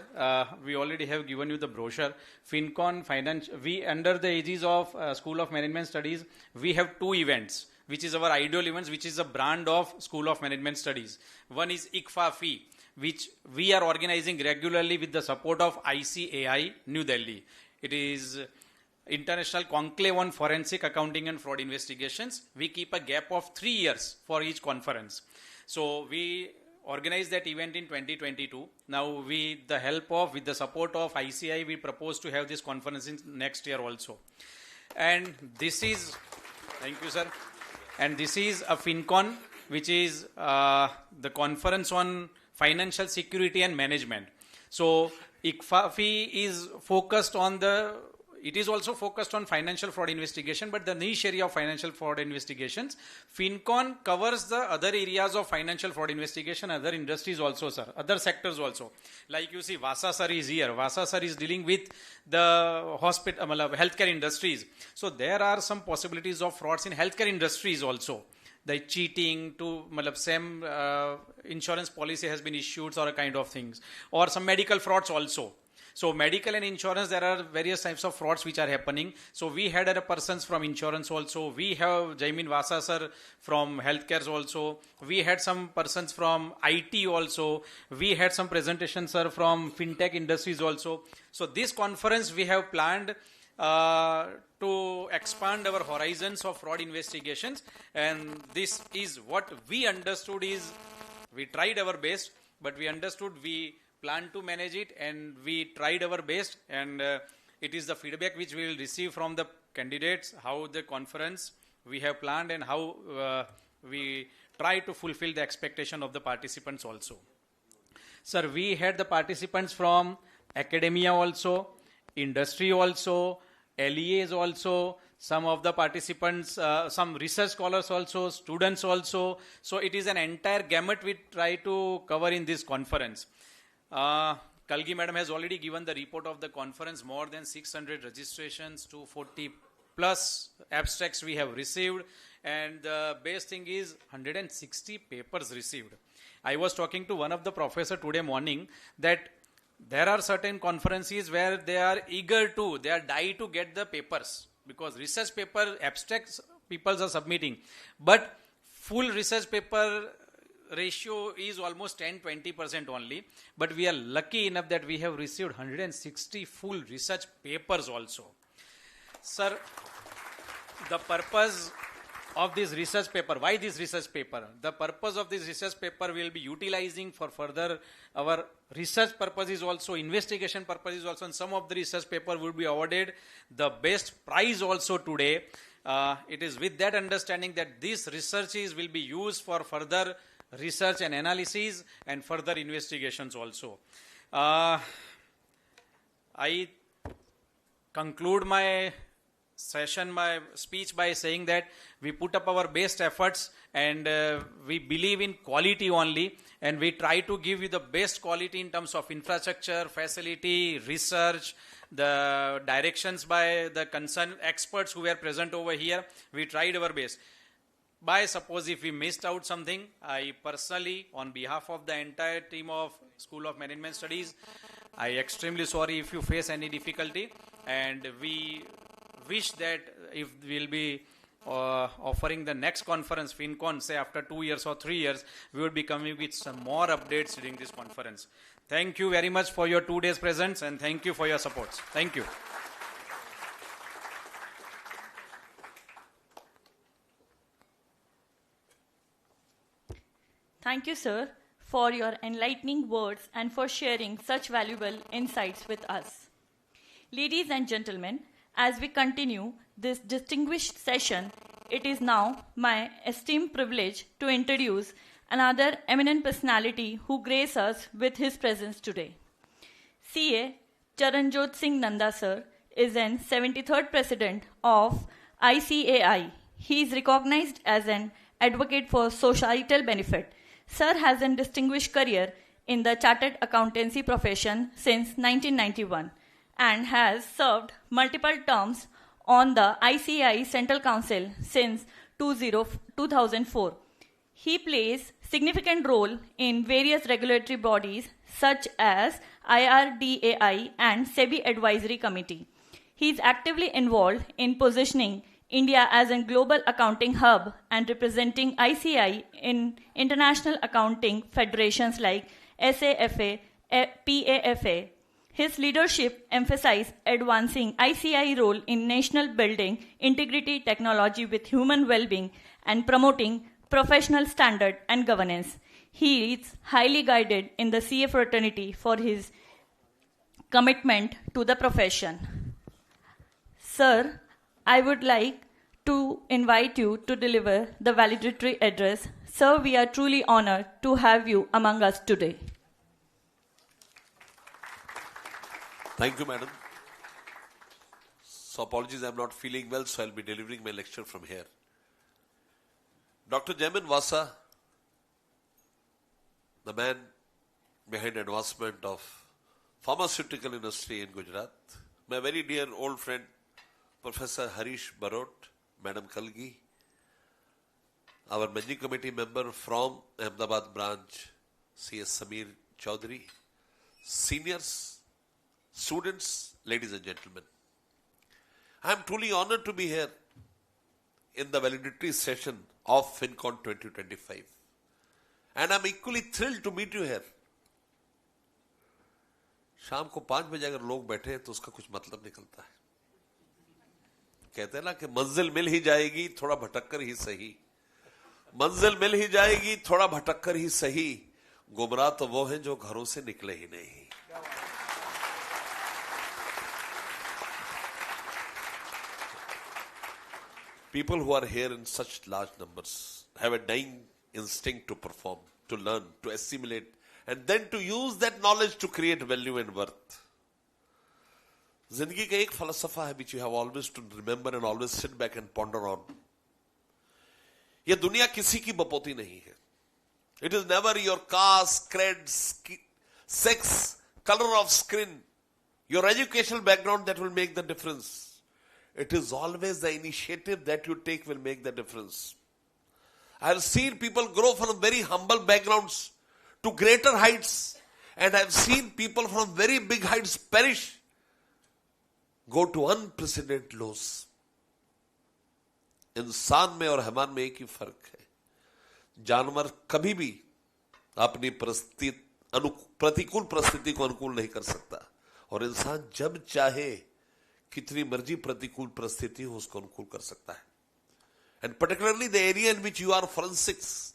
we already have given you the brochure. FinCon Finance, we under the aegis of School of Management Studies, we have 2 events, which is our ideal events, which is a brand of School of Management Studies. One is ICFA-FI, which we are organizing regularly with the support of ICAI, New Delhi. It is International Conclave on Forensic Accounting and Fraud Investigations. We keep a gap of 3 years for each conference. So we organized that event in 2022. Now, with the support of ICI, we propose to have this conference in next year also. And this is, thank you, sir. And this is a FinCon, which is the conference on financial security and management. So, ICFAFI is focused on it is also focused on financial fraud investigation, but the niche area of financial fraud investigations. FinCon covers the other areas of financial fraud investigation, other industries also, sir, other sectors also. Like you see, Vasa sir is here. Vasa sir is dealing with the healthcare industries. So there are some possibilities of frauds in healthcare industries also. The cheating to same insurance policy has been issued or a kind of things, or some medical frauds also. So medical and insurance, there are various types of frauds which are happening. So we had a persons from insurance also. We have Jaimin Vasa sir from healthcare also. We had some persons from IT also. We had some presentations, sir, from fintech industries also. So this conference we have planned to expand our horizons of fraud investigations. And this is what we understood is, we tried our best, but we understood we plan to manage it, and we tried our best, and it is the feedback which we will receive from the candidates, how the conference we have planned and how we try to fulfill the expectation of the participants also. Sir, we had the participants from academia also, industry also, LEAs also, some of the participants, some research scholars also, students also. So it is an entire gamut we try to cover in this conference. Kalgi madam has already given the report of the conference. More than 600 registrations, 240 plus abstracts we have received, and the best thing is 160 papers received. I was talking to one of the professor today morning that there are certain conferences where they are die to get the papers, because research paper abstracts people are submitting, but full research paper ratio is almost 10-20% only, but we are lucky enough that we have received 160 full research papers also. Sir, the purpose of this research paper, why this research paper? The purpose of this research paper will be utilizing for further our research purposes also, investigation purposes also, and some of the research paper will be awarded the best prize also today. It is with that understanding that these researches will be used for further research and analysis and further investigations also. I conclude my session, my speech by saying that we put up our best efforts, and we believe in quality only, and we try to give you the best quality in terms of infrastructure, facility, research, the directions by the concerned experts who were present over here. We tried our best. By suppose if we missed out something, I personally, on behalf of the entire team of School of Management Studies, I extremely sorry if you face any difficulty, and we wish that if we'll be offering the next conference, FinCon, say after 2 years or 3 years, we will be coming with some more updates during this conference. Thank you very much for your 2 days presence, and thank you for your support. Thank you. Thank you, sir, for your enlightening words and for sharing such valuable insights with us. Ladies and gentlemen, as we continue this distinguished session, it is now my esteemed privilege to introduce another eminent personality who graces us with his presence today. CA Charanjot Singh Nanda sir is an 73rd president of ICAI. He is recognized as an advocate for societal benefit. Sir has a distinguished career in the chartered accountancy profession since 1991 and has served multiple terms on the ICAI Central Council since 2004. He plays significant role in various regulatory bodies such as IRDAI and SEBI Advisory Committee. He is actively involved in positioning India as a global accounting hub and representing ICAI in international accounting federations like SAFA, PAFA. His leadership emphasized advancing ICAI role in national building integrity technology with human well-being and promoting professional standard and governance. He is highly guided in the CA fraternity for his commitment to the profession. Sir, I would like to invite you to deliver the valedictory address. Sir, we are truly honored to have you among us today. Thank you, madam. So apologies, I'm not feeling well, so I'll be delivering my lecture from here. Dr. Jaimin Vasa, the man behind advancement of pharmaceutical industry in Gujarat, my very dear old friend, Professor Harish Barot, Madam Kalgi, our managing committee member from Ahmedabad branch, C.S. Samir Chaudhary, seniors, students, ladies and gentlemen. I am truly honored to be here in the valedictory session of FINCON-2025. And I am equally thrilled to meet you here. शाम को 5 बजे अगर लोग बैठे तो उसका कुछ मतलब निकलता है. कहते हैं ना कि मंजिल मिल ही जाएगी थोड़ा भटक कर ही सही. मंजिल मिल ही जाएगी थोड़ा भटक कर ही सही. गुमराह तो वो हैं जो घरों से निकले ही नहीं. People who are here in such large numbers have a dying instinct to perform, to learn, to assimilate, and then to use that knowledge to create value and worth. जिंदगी का एक फलसफा है which you have always to remember and always sit back and ponder on. ये दुनिया किसी की बपोती नहीं है. It is never your caste, creed, sex, color of skin, your educational background that will make the difference. It is always the initiative that you take will make the difference. I have seen people grow from very humble backgrounds to greater heights, and I have seen people from very big heights perish, go to unprecedented lows. इंसान में और हैवान में एक ही फर्क है. जानवर कभी भी अपनी प्रतिकूल परिस्थिति को अनुकूल नहीं कर सकता, और इंसान जब चाहे कितनी मर्जी प्रतिकूल परिस्थिति हो उसको अनुकूल कर सकता है. And particularly the area in which you are forensics,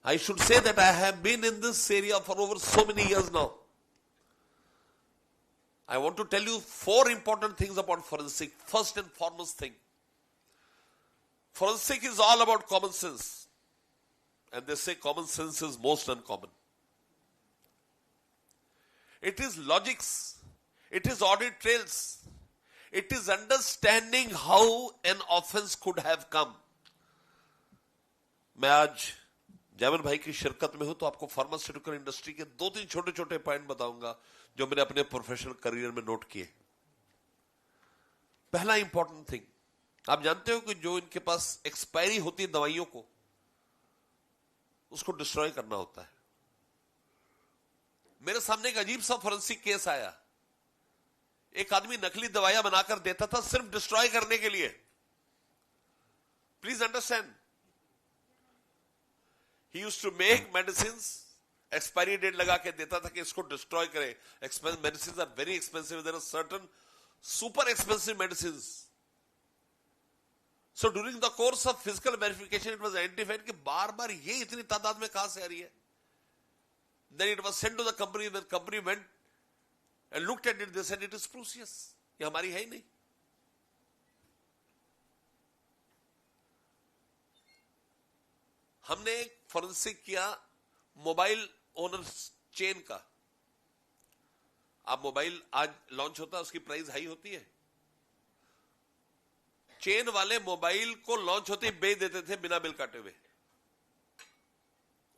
I should say that I have been in this area for over so many years now. I want to tell you 4 important things about forensic. First and foremost thing, forensic is all about common sense, and they say common sense is most uncommon. It is logics. It is audit trails. It is understanding how an offense could have come. मैं आज जैमन भाई की शिरकत में हूं तो आपको pharmaceutical industry के 2-3 छोटे-छोटे पॉइंट बताऊंगा जो मैंने अपने प्रोफेशनल करियर में नोट किए. पहला इंपॉर्टेंट थिंग, आप जानते हो कि जो इनके पास एक्सपायरी होती है दवाइयों को, उसको डिस्ट्रॉय करना होता है. मेरे सामने एक अजीब सा फॉरेंसिक केस आया. एक आदमी नकली दवाइयां बनाकर देता था सिर्फ डिस्ट्रॉय करने के लिए. Please understand, he used to make medicines, expiry date लगा के देता था कि इसको डिस्ट्रॉय करे. Medicines are very expensive. There are certain super expensive medicines. So during the course of physical verification it was identified कि बार बार ये इतनी तादाद में कहां से आ रही है. Then it was sent to the company. When company went and looked at it, they said it is spurious. ये हमारी है ही नहीं. हमने एक फॉरेंसिक किया मोबाइल ओनर चेन का. आप मोबाइल आज लॉन्च होता है, उसकी प्राइस हाई होती है. चेन वाले मोबाइल को लॉन्च होते ही बेच देते थे बिना बिल काटे हुए,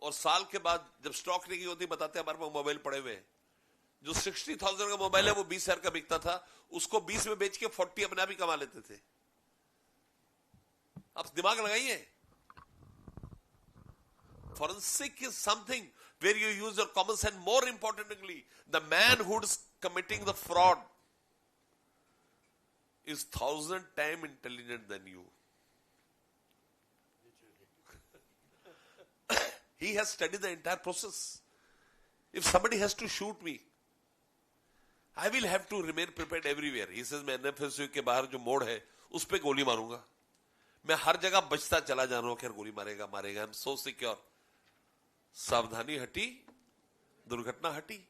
और साल के बाद जब स्टॉक नहीं होती बताते हमारे पास मोबाइल पड़े हुए हैं. जो 60,000 का मोबाइल है वो 20,000 का बिकता था, उसको 20 में बेच के 40 अपने आप ही कमा लेते थे. आप दिमाग लगाइए. Forensic is something where you use your common sense. More importantly, the man who is committing the fraud is 1,000 times intelligent than you. He has studied the entire process. If somebody has to shoot me, I will have to remain prepared everywhere. He says, मैं NFSU के बाहर जो मोड़ है उस पे गोली मारूंगा. मैं हर जगह बचता चला जा रहा हूं कि गोली मारेगा. I'm so secure. सावधानी हटी, दुर्घटना हटी.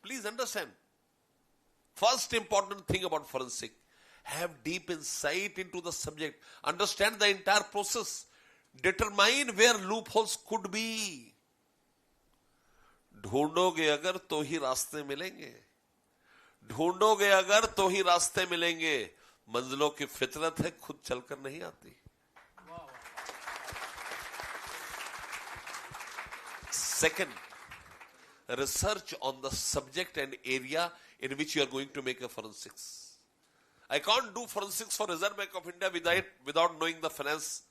Please understand. First important thing about forensic, have deep insight into the subject, understand the entire process, determine where loopholes could be. ढूंढोगे अगर तो ही रास्ते मिलेंगे, ढूंढोगे अगर तो ही रास्ते मिलेंगे. मंजिलों की फितरत है, खुद चलकर नहीं आती. Second, research on the subject and area in which you are going to make a forensics. I can't do forensics for Reserve Bank of India without knowing the finance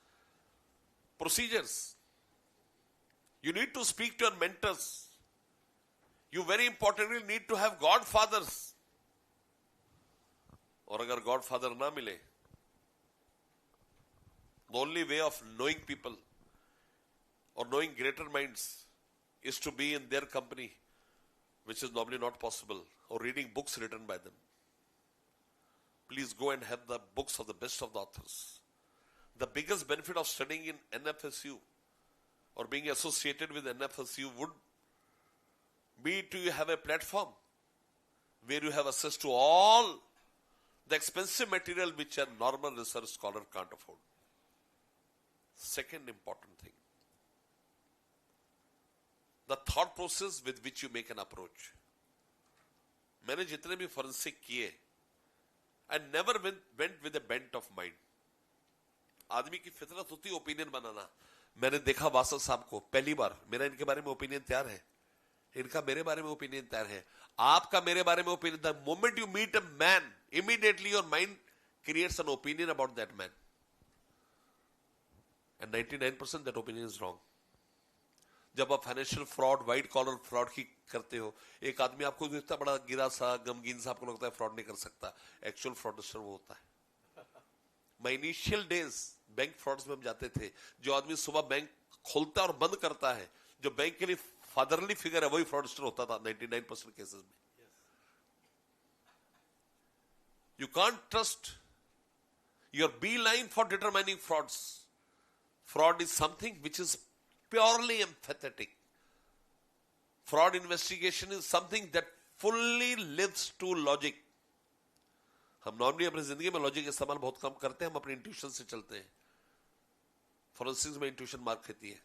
procedures. You need to speak to your mentors. You very importantly need to have godfathers. और अगर godfather ना मिले, the only way of knowing people or knowing greater minds is to be in their company, which is normally not possible, or reading books written by them. Please go and have the books of the best of the authors. The biggest benefit of studying in NFSU or being associated with NFSU would be to have a platform where you have access to all the expensive material which a normal research scholar can't afford. Second important thing, the thought process with which you make an approach. मैंने जितने भी forensic किए, I never went with a bent of mind. आदमी की फितरत होती है opinion बनाना. मैंने देखा वासा साहब को पहली बार, मेरा इनके बारे में ओपिनियन तैयार है, इनका मेरे बारे में ओपिनियन तैयार है, आपका मेरे बारे में opinion. The moment you meet a man, immediately your mind creates an opinion about that man. And 99% that opinion is wrong. जब आप financial fraud, white collar fraud की करते हो, एक आदमी आपको इतना बड़ा गिरा सा, गमगीन सा आपको लगता है फ्रॉड नहीं कर सकता. एक्चुअल फ्रॉडस्टर वो होता है. My initial days bank frauds में हम जाते थे, जो आदमी सुबह बैंक खोलता है और बंद करता है, जो बैंक के लिए फादरली फिगर है, वही फ्रॉडस्टर होता था 99% केसेस में. You can't trust your B line for determining frauds. Fraud is something which is purely empathetic. Fraud investigation is something that fully lives to logic. हम नॉर्मली अपनी जिंदगी में लॉजिक इस्तेमाल बहुत कम करते हैं, हम अपने इंट्यूशन से चलते हैं. फोरेंसिक्स में इंट्यूशन मार खेती है.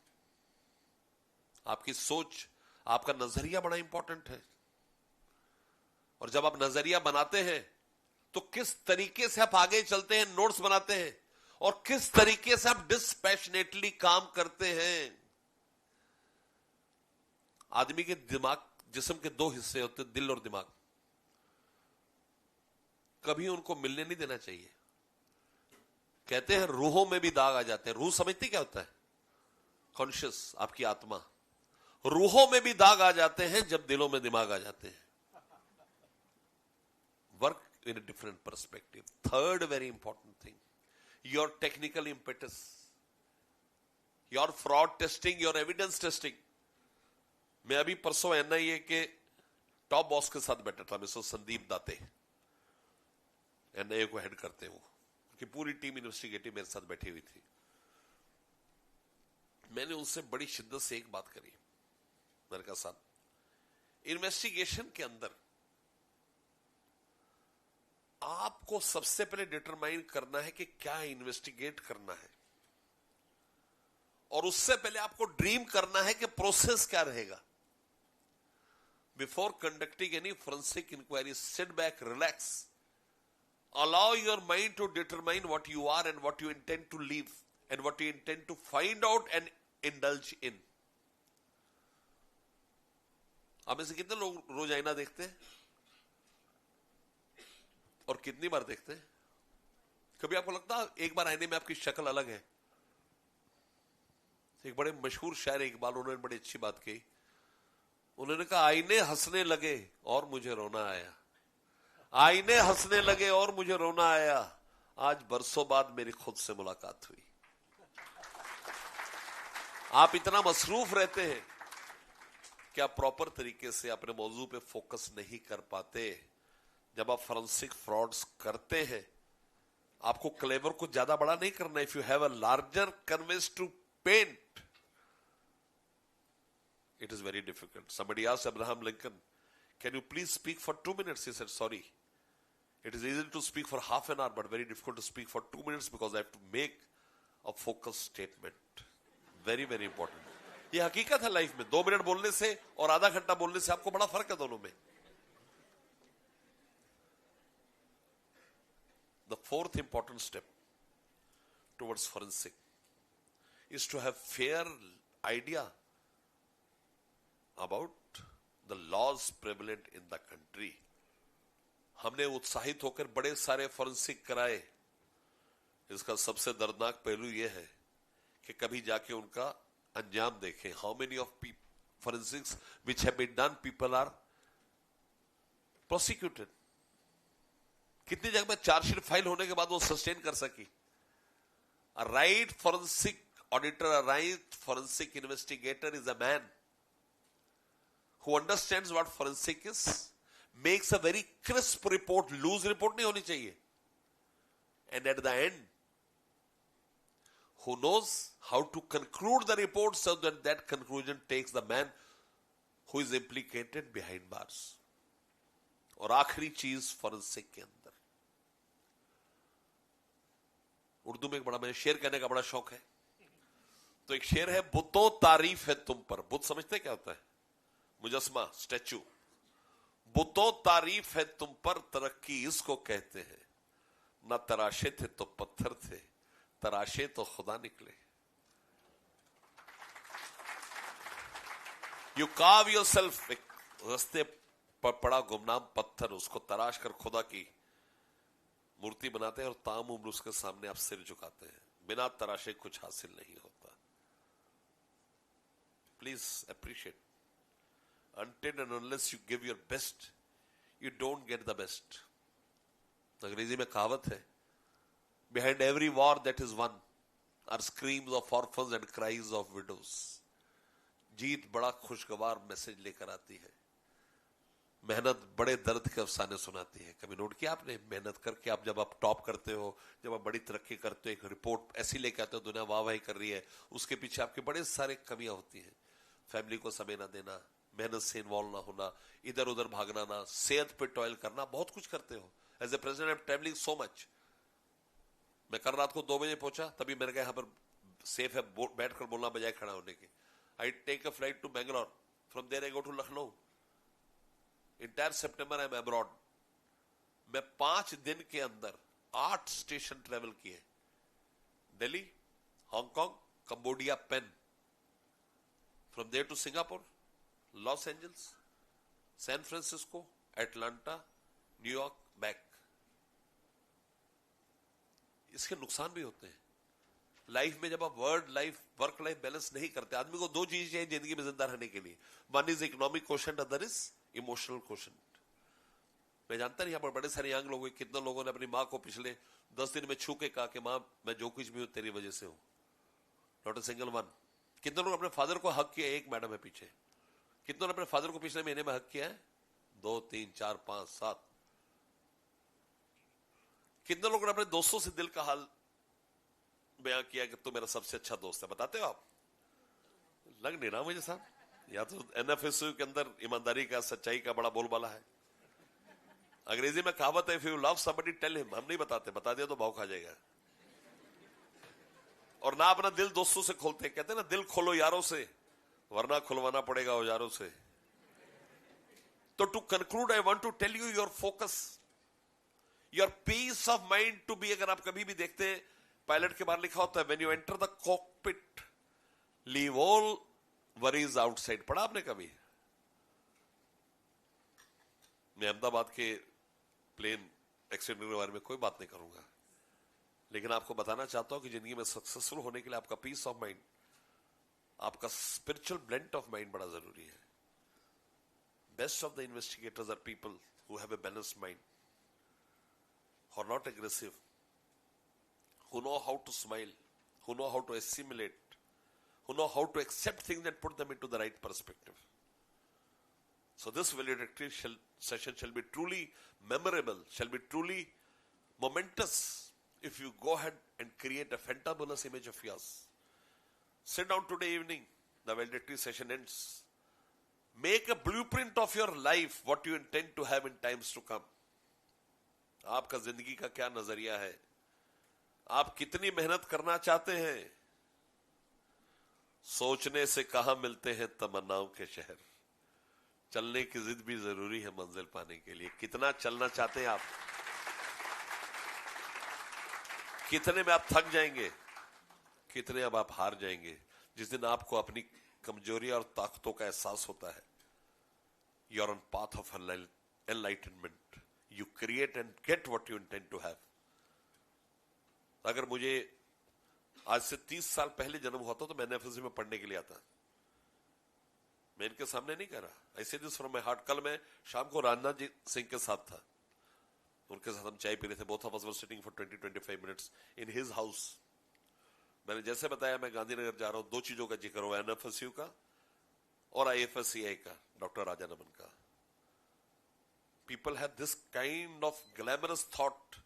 आपकी सोच, आपका नजरिया बड़ा इंपॉर्टेंट है. और जब आप नजरिया बनाते हैं तो किस तरीके से आप आगे चलते हैं, नोट्स बनाते हैं, और किस तरीके से आप डिस्पैशनेटली काम करते हैं. आदमी के दिमाग, जिस्म के दो हिस्से होते हैं, दिल और दिमाग. कभी उनको मिलने नहीं देना चाहिए. कहते हैं रूहों में भी दाग आ जाते हैं. रूह समझती क्या होता है? कॉन्शियस, आपकी आत्मा. रूहों में भी दाग आ जाते हैं जब दिलों में दिमाग आ जाते हैं. Work in a different perspective. Third very important thing, your technical impetus, your fraud testing, your evidence testing. मैं अभी परसों एनआईए के टॉप बॉस के साथ बैठा था, मिस्टर संदीप दाते, एनआईए को हेड करते हैं वो, कि पूरी टीम इन्वेस्टिगेटिव मेरे साथ बैठी हुई थी. मैंने उनसे बड़ी शिद्दत से एक बात करी. मैंने कहा साहब, इन्वेस्टिगेशन के अंदर आपको सबसे पहले डिटरमाइन करना है कि क्या इन्वेस्टिगेट करना है, और उससे पहले आपको ड्रीम करना है कि प्रोसेस क्या रहेगा. Before conducting any forensic inquiry, sit back, relax, allow your mind to determine what you are and what you intend to leave and what you intend to find out and indulge in. आप में से कितने लोग रोज आईना देखते हैं और कितनी बार देखते हैं? कभी आपको लगता है एक बार आईने में आपकी शक्ल अलग है? एक बड़े मशहूर शायर इकबाल, उन्होंने बड़ी अच्छी बात कही. उन्होंने कहा, आईने हंसने लगे और मुझे रोना आया. आईने हंसने लगे और मुझे रोना आया. आज बरसों बाद मेरी खुद से मुलाकात हुई. आप इतना मसरूफ रहते हैं कि आप प्रॉपर तरीके से अपने मौजू पे फोकस नहीं कर पाते. जब आप फोरेंसिक फ्रॉड्स करते हैं, आपको क्लेवर को ज्यादा बड़ा नहीं करना. If you have a larger canvas to paint, it is very difficult. Somebody asked Abraham Lincoln, can you please speak for 2 minutes? He said, sorry. It is easy to speak for half an hour, but very difficult to speak for 2 minutes because I have to make a focused statement. Very, very important. ये हकीकत है life में. 2 minute बोलने से और आधा घंटा बोलने से आपको बड़ा फर्क है दोनों में. The fourth important step towards forensic is to have fair idea about the laws prevalent in the country. हमने उत्साहित होकर बड़े सारे फोरेंसिक कराए. इसका सबसे दर्दनाक पहलू यह है कि कभी जाके उनका अंजाम देखें. How many of forensics which have been done, people are prosecuted. कितनी जगह में चार्जशीट फाइल होने के बाद वो सस्टेन कर सकी. A right forensic auditor, a right forensic investigator is a man who understands what forensic is, makes a very crisp report. Loose report नहीं होनी चाहिए. And at the end, who knows how to conclude the report so that that conclusion takes the man who is implicated behind bars. और आखिरी चीज forensic के अंदर, उर्दू में एक बड़ा, मुझे शेर कहने का बड़ा शौक है. तो एक शेर है, बुतों तारीफ है तुम पर. बुत समझते क्या होता है? मुजस्मा, स्टैचू. बुतों तारीफ है तुम पर, तरक्की इसको कहते हैं. ना तराशे थे तो पत्थर थे, तराशे तो खुदा निकले. You curve yourself. एक रास्ते पर पड़ा गुमनाम पत्थर, उसको तराश कर खुदा की मूर्ति बनाते हैं और ताम उम्र उसके सामने आप सिर झुकाते हैं. बिना तराशे कुछ हासिल नहीं होता. Please appreciate. Until and unless you give your best, you don't get the best. अंग्रेजी में कहावत है, behind every war that is won are screams of orphans and cries of widows. जीत बड़ा खुशगवार मैसेज लेकर आती है. मेहनत बड़े दर्द के अफसाने सुनाती है. कभी नोट किया आपने, मेहनत करके आप जब आप टॉप करते हो, जब आप बड़ी तरक्की करते हो, एक रिपोर्ट ऐसी लेके आते हो, दुनिया वाहवाही कर रही है, उसके पीछे आपके बड़े सारे कमियां होती हैं. फैमिली को समय ना देना, मेहनत से इन्वॉल्व ना होना, इधर उधर भागना ना, सेहत पे टॉयल करना, बहुत कुछ करते हो. As a president I am travelling so much. मैं कल रात को 2 बजे पहुंचा, तभी मैंने कहा यहां पर सेफ है बैठकर बोलना बजाय खड़ा होने के. I take a flight to Bangalore, from there I go to Lucknow. Entire September I am abroad. मैं 5 दिन के अंदर 8 स्टेशन ट्रेवल किए. Delhi, Hong Kong, Cambodia, Penh. From there to Singapore, Los Angeles, San Francisco, Atlanta, New York, back. इसके नुकसान भी होते हैं. लाइफ में जब आप वर्क लाइफ बैलेंस नहीं करते, आदमी को 2 चीजें चाहिए जिंदगी में जिंदा रहने के लिए. One is economic quotient, other is emotional quotient. मैं जानता नहीं, यहां पर बड़े सारे यंग लोग, कितने लोगों ने अपनी मां को पिछले 10 दिन में छू के कहा कि मां मैं जो कुछ भी हूं तेरी वजह से हूं. Not a single one. कितने लोग अपने फादर को हक किया? एक मैडम है पीछे. कितनों ने अपने फादर को पिछले महीने में हक किया है? 2, 3, 4, 5, 7. कितने लोगों ने अपने दोस्तों से दिल का हाल बयां किया कि तू मेरा सबसे अच्छा दोस्त है? बताते हो आप? लग नहीं रहा मुझे साहब. या तो एनएफएसयू के अंदर ईमानदारी का, सच्चाई का बड़ा बोलबाला है. अंग्रेजी में कहावत है, if you love somebody tell him. हम नहीं बताते, बता दिया तो भाव खा जाएगा. और ना अपना दिल दोस्तों से खोलते. कहते हैं ना, दिल खोलो यारों से, वरना खुलवाना पड़ेगा औजारों से. तो to conclude I want to tell you, your focus, your peace of mind to be. अगर आप कभी भी देखते हैं, पायलट के बाहर लिखा होता है, when you enter the cockpit leave all worries outside. पढ़ा आपने कभी? मैं अहमदाबाद के प्लेन एक्सीडेंट के बारे में कोई बात नहीं करूंगा, लेकिन आपको बताना चाहता हूं कि जिंदगी में सक्सेसफुल होने के लिए आपका पीस ऑफ माइंड, आपका स्पिरिचुअल ब्लेंड ऑफ माइंड बड़ा जरूरी है. Best of the investigators are people who have a balanced mind, who are not aggressive, who know how to smile, who know how to assimilate, who know how to accept things and put them into the right perspective. So this valedictory session shall be truly memorable, shall be truly momentous if you go ahead and create a fantabulous image of yours. Sit down today evening, the valedictory session ends. Make a blueprint of your life, what you intend to have in times to come. आपका जिंदगी का क्या नजरिया है? आप कितनी मेहनत करना चाहते हैं? सोचने से कहां मिलते हैं तमन्नाओं के शहर। चलने की जिद भी जरूरी है मंजिल पाने के लिए। कितना चलना चाहते हैं आप? कितने में आप थक जाएंगे? कितने अब आप हार जाएंगे? जिस दिन आपको अपनी कमजोरी और ताकतों का एहसास होता है, you are on path of enlightenment, you create and get what you intend to have. अगर मुझे आज से 30 साल पहले जन्म होता तो मैं एनएफएससी में पढ़ने के लिए आता। मैं इनके सामने नहीं कह रहा, आई से दिस फ्रॉम माय हार्ट। कल मैं शाम को राजनाथ जी सिंह के साथ था, उनके साथ हम चाय पी रहे थे। Both of us were sitting for 20-25 minutes in his house. मैंने जैसे बताया मैं गांधीनगर जा रहा हूं, दो चीजों का जिक्र हुआ, एनएफएसयू का और आईएफएससीआई का, डॉक्टर राजा नमन का। People have this kind of glamorous thought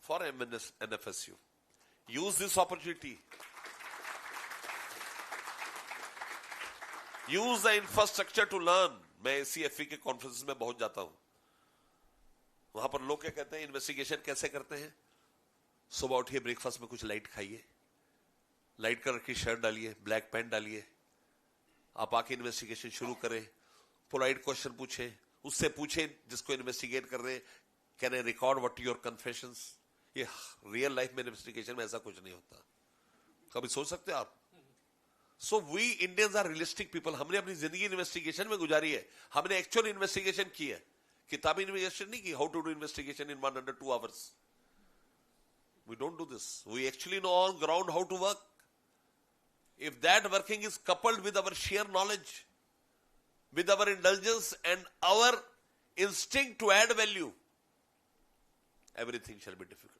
for NFSU. Use this opportunity, use the infrastructure to learn. मैं सीएफई के कॉन्फ्रेंस में बहुत जाता हूं, वहां पर लोग क्या कहते हैं, इन्वेस्टिगेशन कैसे करते हैं? सुबह उठिए, ब्रेकफास्ट में कुछ लाइट खाइए, लाइट कलर की शर्ट डालिए, ब्लैक पैंट डालिए, आप आके इन्वेस्टिगेशन शुरू करें। पोलाइट क्वेश्चन पूछे, उससे पूछे जिसको इन्वेस्टिगेट कर रहे, can I record what your confessions. ये रियल लाइफ में इन्वेस्टिगेशन में ऐसा कुछ नहीं होता। कभी सोच सकते हो आप? So we Indians are realistic people. हमने अपनी जिंदगी इन्वेस्टिगेशन में गुजारी है। हमने एक्चुअल इन्वेस्टिगेशन की है, किताबी इन्वेस्टिगेशन नहीं की। How to do investigation in 1 under 2 hours? We don't do this. We actually know on ground how to work. If that working is coupled with our sheer knowledge, with our indulgence and our instinct to add value, everything shall be difficult.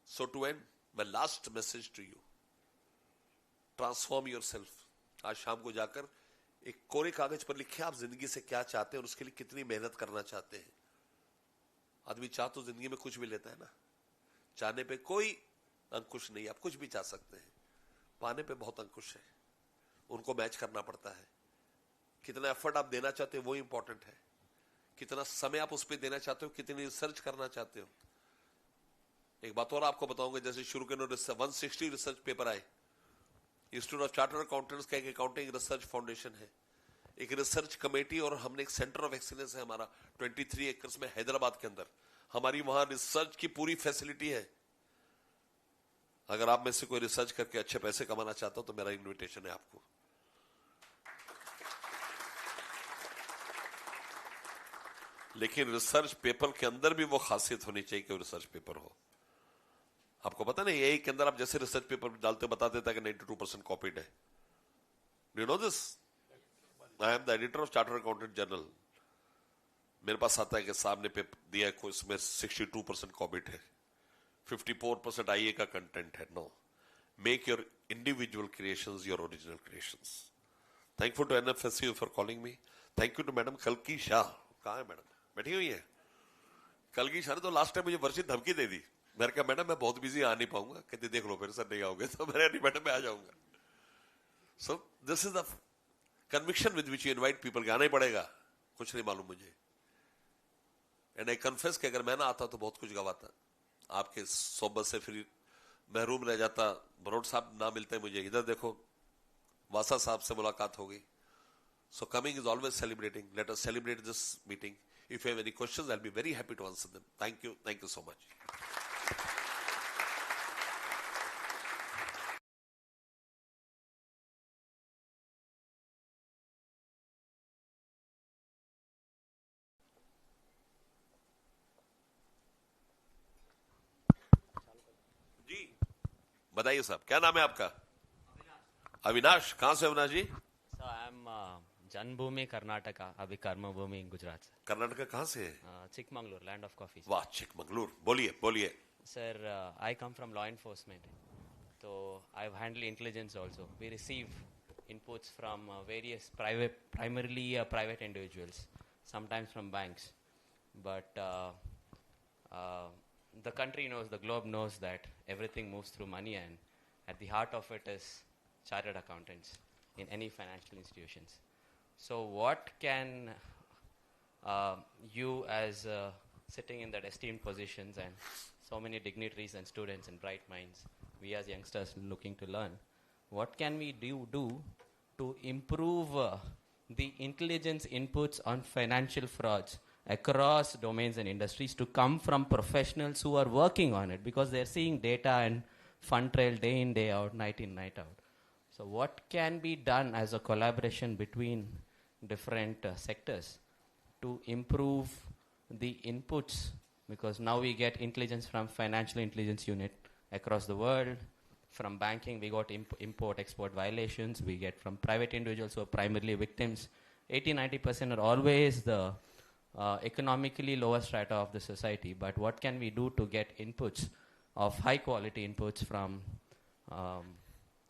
So to end, my last message to you, transform yourself. आज शाम को जाकर एक कोरे कागज पर लिखिए आप जिंदगी से क्या चाहते हैं और उसके लिए कितनी मेहनत करना चाहते हैं। आदमी चाह तो जिंदगी में कुछ भी लेता है ना, चाहने पे कोई अंकुश नहीं। आप कुछ भी चाह सकते हैं, पाने पे बहुत अंकुश है, उनको मैच करना पड़ता है। कितना एफर्ट आप देना चाहते हो वो इंपॉर्टेंट है, कितना समय आप उस पर देना चाहते हो, कितनी रिसर्च करना चाहते हो। एक बात और आपको बताऊंगा, जैसे शुरू के 160 रिसर्च पेपर आए। इंस्टीट्यूट ऑफ चार्टर्ड अकाउंटेंट्स का एक अकाउंटिंग रिसर्च फाउंडेशन है, एक रिसर्च कमेटी, और हमने एक सेंटर ऑफ एक्सीलेंस है हमारा 23 एकर्स में हैदराबाद के अंदर। हमारी वहां रिसर्च की पूरी फैसिलिटी है। अगर आप में से कोई रिसर्च करके अच्छे पैसे कमाना चाहता हो तो मेरा इन्विटेशन है आपको। लेकिन रिसर्च पेपर के अंदर भी वो खासियत होनी चाहिए कि वो रिसर्च पेपर हो। आपको पता नहीं, यही के अंदर आप जैसे रिसर्च पेपर डालते बता देता है कि 92% कॉपीड है। Do you know this? I am the editor of chartered accountant general. मेरे पास आता है कि साहब ने पेपर दिया है, इसमें 62% कॉपीड है, 54% आईए का कंटेंट है। No, make your individual creations your original creations. Thankful to NFSU for calling me. Thank you to madam कलकी शाह। कहाँ है मैडम? बैठी हुई है। कलकी शाह ने तो लास्ट टाइम मुझे वर्षित धमकी दे दी। मैंने कहा मैडम मैं बहुत बिजी, आ नहीं पाऊंगा। कहते देख लो फिर सर नहीं आओगे तो मैंने नहीं मैडम मैं आ जाऊंगा। सो this is the conviction with which you invite people. आना ही पड़ेगा, कुछ नहीं मालूम मुझे। एंड आई कन्फेस कि अगर मैं ना आता तो बहुत कुछ गवाता, आपके सोबत से फिर महरूम रह जाता। बरोड साहब ना मिलते मुझे, इधर देखो वासा साहब से मुलाकात हो गई। So coming is always celebrating. Let us celebrate this meeting. If you have any questions, I'll be very happy to answer them. Thank you. Thank you so much. जी बताइए साहब, क्या नाम है आपका? अविनाश। कहां से अविनाश जी? So I'm Janbhoomi, Karnataka, अभी कर्मभूमि गुजरात से। कर्नाटका कहाँ से है? Chikmagalur, land of coffee. वाह, चिकमंगलूर। बोलिए बोलिए। Sir, I come from law enforcement, so I've handled intelligence also. We receive inputs from various primarily private individuals, sometimes from banks, but the country knows, the globe knows that everything moves through money, and at the heart of it is chartered accountants in any financial institutions. So what can you as sitting in that esteemed positions and so many dignitaries and students and bright minds, we as youngsters looking to learn, what can we do to improve the intelligence inputs on financial frauds across domains and industries to come from professionals who are working on it, because they're seeing data and fund trail day in, day out, night in, night out. So what can be done as a collaboration between different sectors to improve the inputs? Because now we get intelligence from financial intelligence unit across the world. From banking, we got import-export violations. We get from private individuals who are primarily victims. 80-90% are always the economically lower strata of the society. But what can we do to get inputs of high-quality inputs from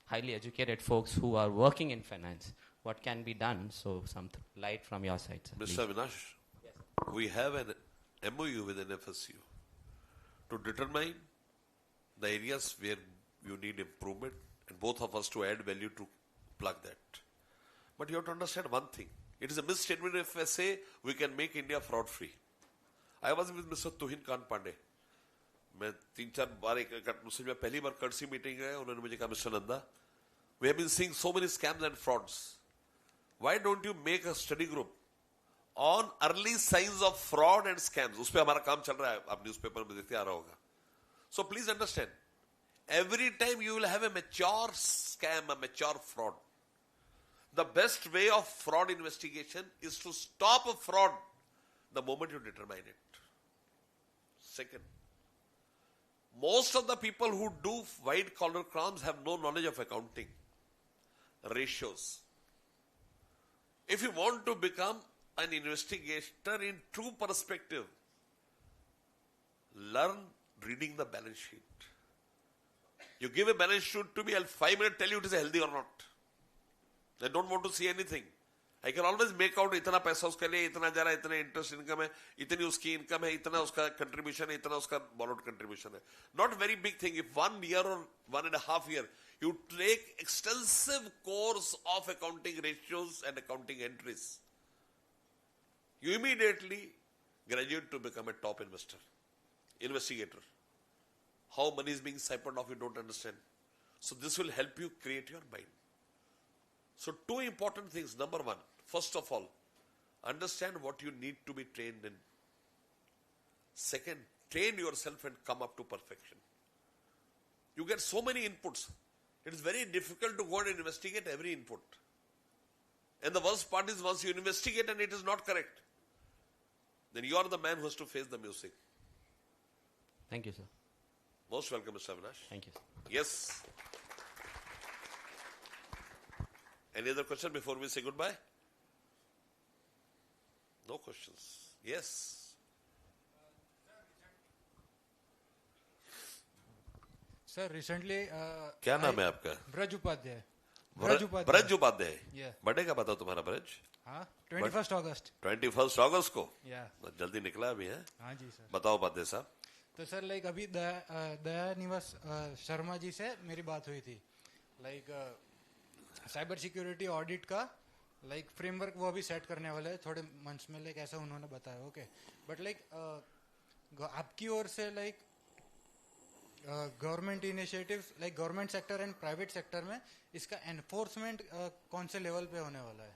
highly educated folks who are working in finance? What can be done? So some light from your side, sir. Mr. Avinash, yes. We have an MOU with NFSU to determine the areas where you need improvement and both of us to add value to plug that. But you have to understand one thing. It is a misstatement if I say we can make India fraud free. I was with Mr. Tuhin Khan Pandey. मैं 3-4 बार मुझसे पहली बार कर्सी meeting है, उन्होंने मुझे कहा mister Nanda, we have been seeing so many scams and frauds. Why don't you make a study group on early signs of fraud and scams? उस पे हमारा काम चल रहा है, आप न्यूज़पेपर में देखते आ रहा होगा. So please understand, every time you will have a mature scam, a mature fraud. The best way of fraud investigation is to stop a fraud the moment you determine it. Second, most of the people who do white collar crimes have no knowledge of accounting, ratios. If you want to become an investigator in true perspective, learn reading the balance sheet. You give a balance sheet to me, I'll 5 minutes tell you it is healthy or not. I don't want to see anything. I can always make out इतना पैसा उसके लिए, इतना जा रहा है, इतना interest income है, इतनी उसकी income है, इतना उसका contribution है, इतना उसका borrowed contribution है. Not very big thing. If 1 year or 1.5 years, you take extensive course of accounting ratios and accounting entries, you immediately graduate to become a top investigator. How money is being siphoned off, you don't understand. So this will help you create your mind. So 2 important things. Number 1, first of all, understand what you need to be trained in. Second, train yourself and come up to perfection. You get so many inputs. It is very difficult to go and investigate every input. And the worst part is once you investigate and it is not correct, then you are the man who has to face the music. Thank you, sir. Most welcome, Mr. Avinash. Thank you, sir. Yes. Any other question before we say goodbye? No questions. Yes. Sir, recently... क्या नाम है आपका? Braj Upadhyay. Braj Upadhyay. Yeah. Birthday का बताओ तुम्हारा ब्रज? हाँ, 21st August. 21st August को? Yeah. जल्दी निकला अभी है? हाँ जी सर. बताओ उपाध्याय साहब. तो सर लाइक अभी दया निवास शर्मा जी से मेरी बात हुई थी. लाइक साइबर सिक्योरिटी ऑडिट का लाइक फ्रेमवर्क वो अभी सेट करने वाले हैं थोड़े मंथ्स में, लाइक ऐसा उन्होंने बताया. ओके, बट लाइक आपकी ओर से like government initiatives like government sector and private sector में इसका एनफोर्समेंट कौन से लेवल पे होने वाला है?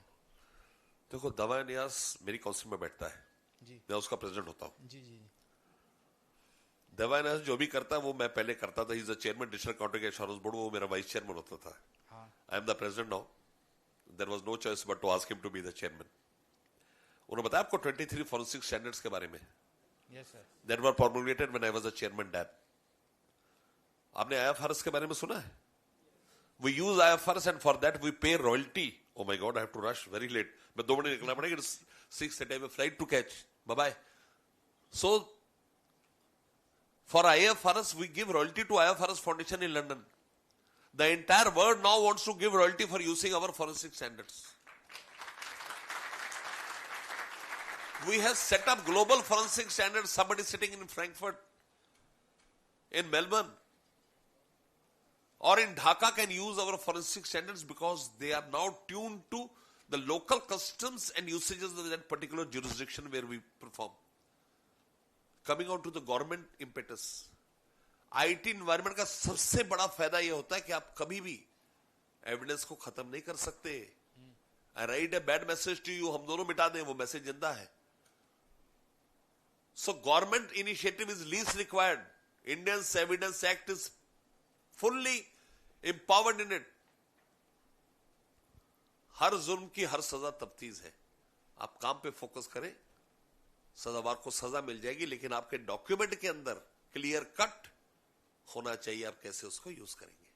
देखो, दवा नियास मेरी काउंसिल में बैठता है जी, मैं उसका प्रेसिडेंट होता हूँ. जी जी. दवा नियास जो भी करता है वो मैं पहले करता था. Is the chairman district accounting insurance board, वो मेरा वाइस चेयरमैन होता था. I am the president now. There was no choice but to ask him to be the chairman. उन्होंने बताया आपको 23 फॉरेंसिक स्टैंडर्ड्स के बारे में. Yes sir. That were formulated when I was the chairman DAB. आपने IFRS के बारे में सुना है? We use IFRS and for that we pay royalty. Oh my God, I have to rush very late. मैं 2 मिनट निकलना पड़ेगा. It's 6:30. I have a flight to catch. Bye bye. So for IFRS we give royalty to IFRS Foundation in London. The entire world now wants to give royalty for using our forensic standards. We have set up global forensic standards. Somebody sitting in Frankfurt, in Melbourne, or in Dhaka can use our forensic standards because they are now tuned to the local customs and usages of that particular jurisdiction where we perform. Coming on to the government impetus. IT environment का सबसे बड़ा फायदा ये होता है कि आप कभी भी एविडेंस को खत्म नहीं कर सकते. I write a bad message to you, हम दोनों मिटा दें, वो मैसेज जिंदा है. So government initiative is least required. Indians Evidence Act is fully empowered in it. हर जुर्म की हर सजा तफ्तीज है. आप काम पे फोकस करें, सजावार को सजा मिल जाएगी, लेकिन आपके डॉक्यूमेंट के अंदर क्लियर कट होना चाहिए आप कैसे उसको यूज करेंगे.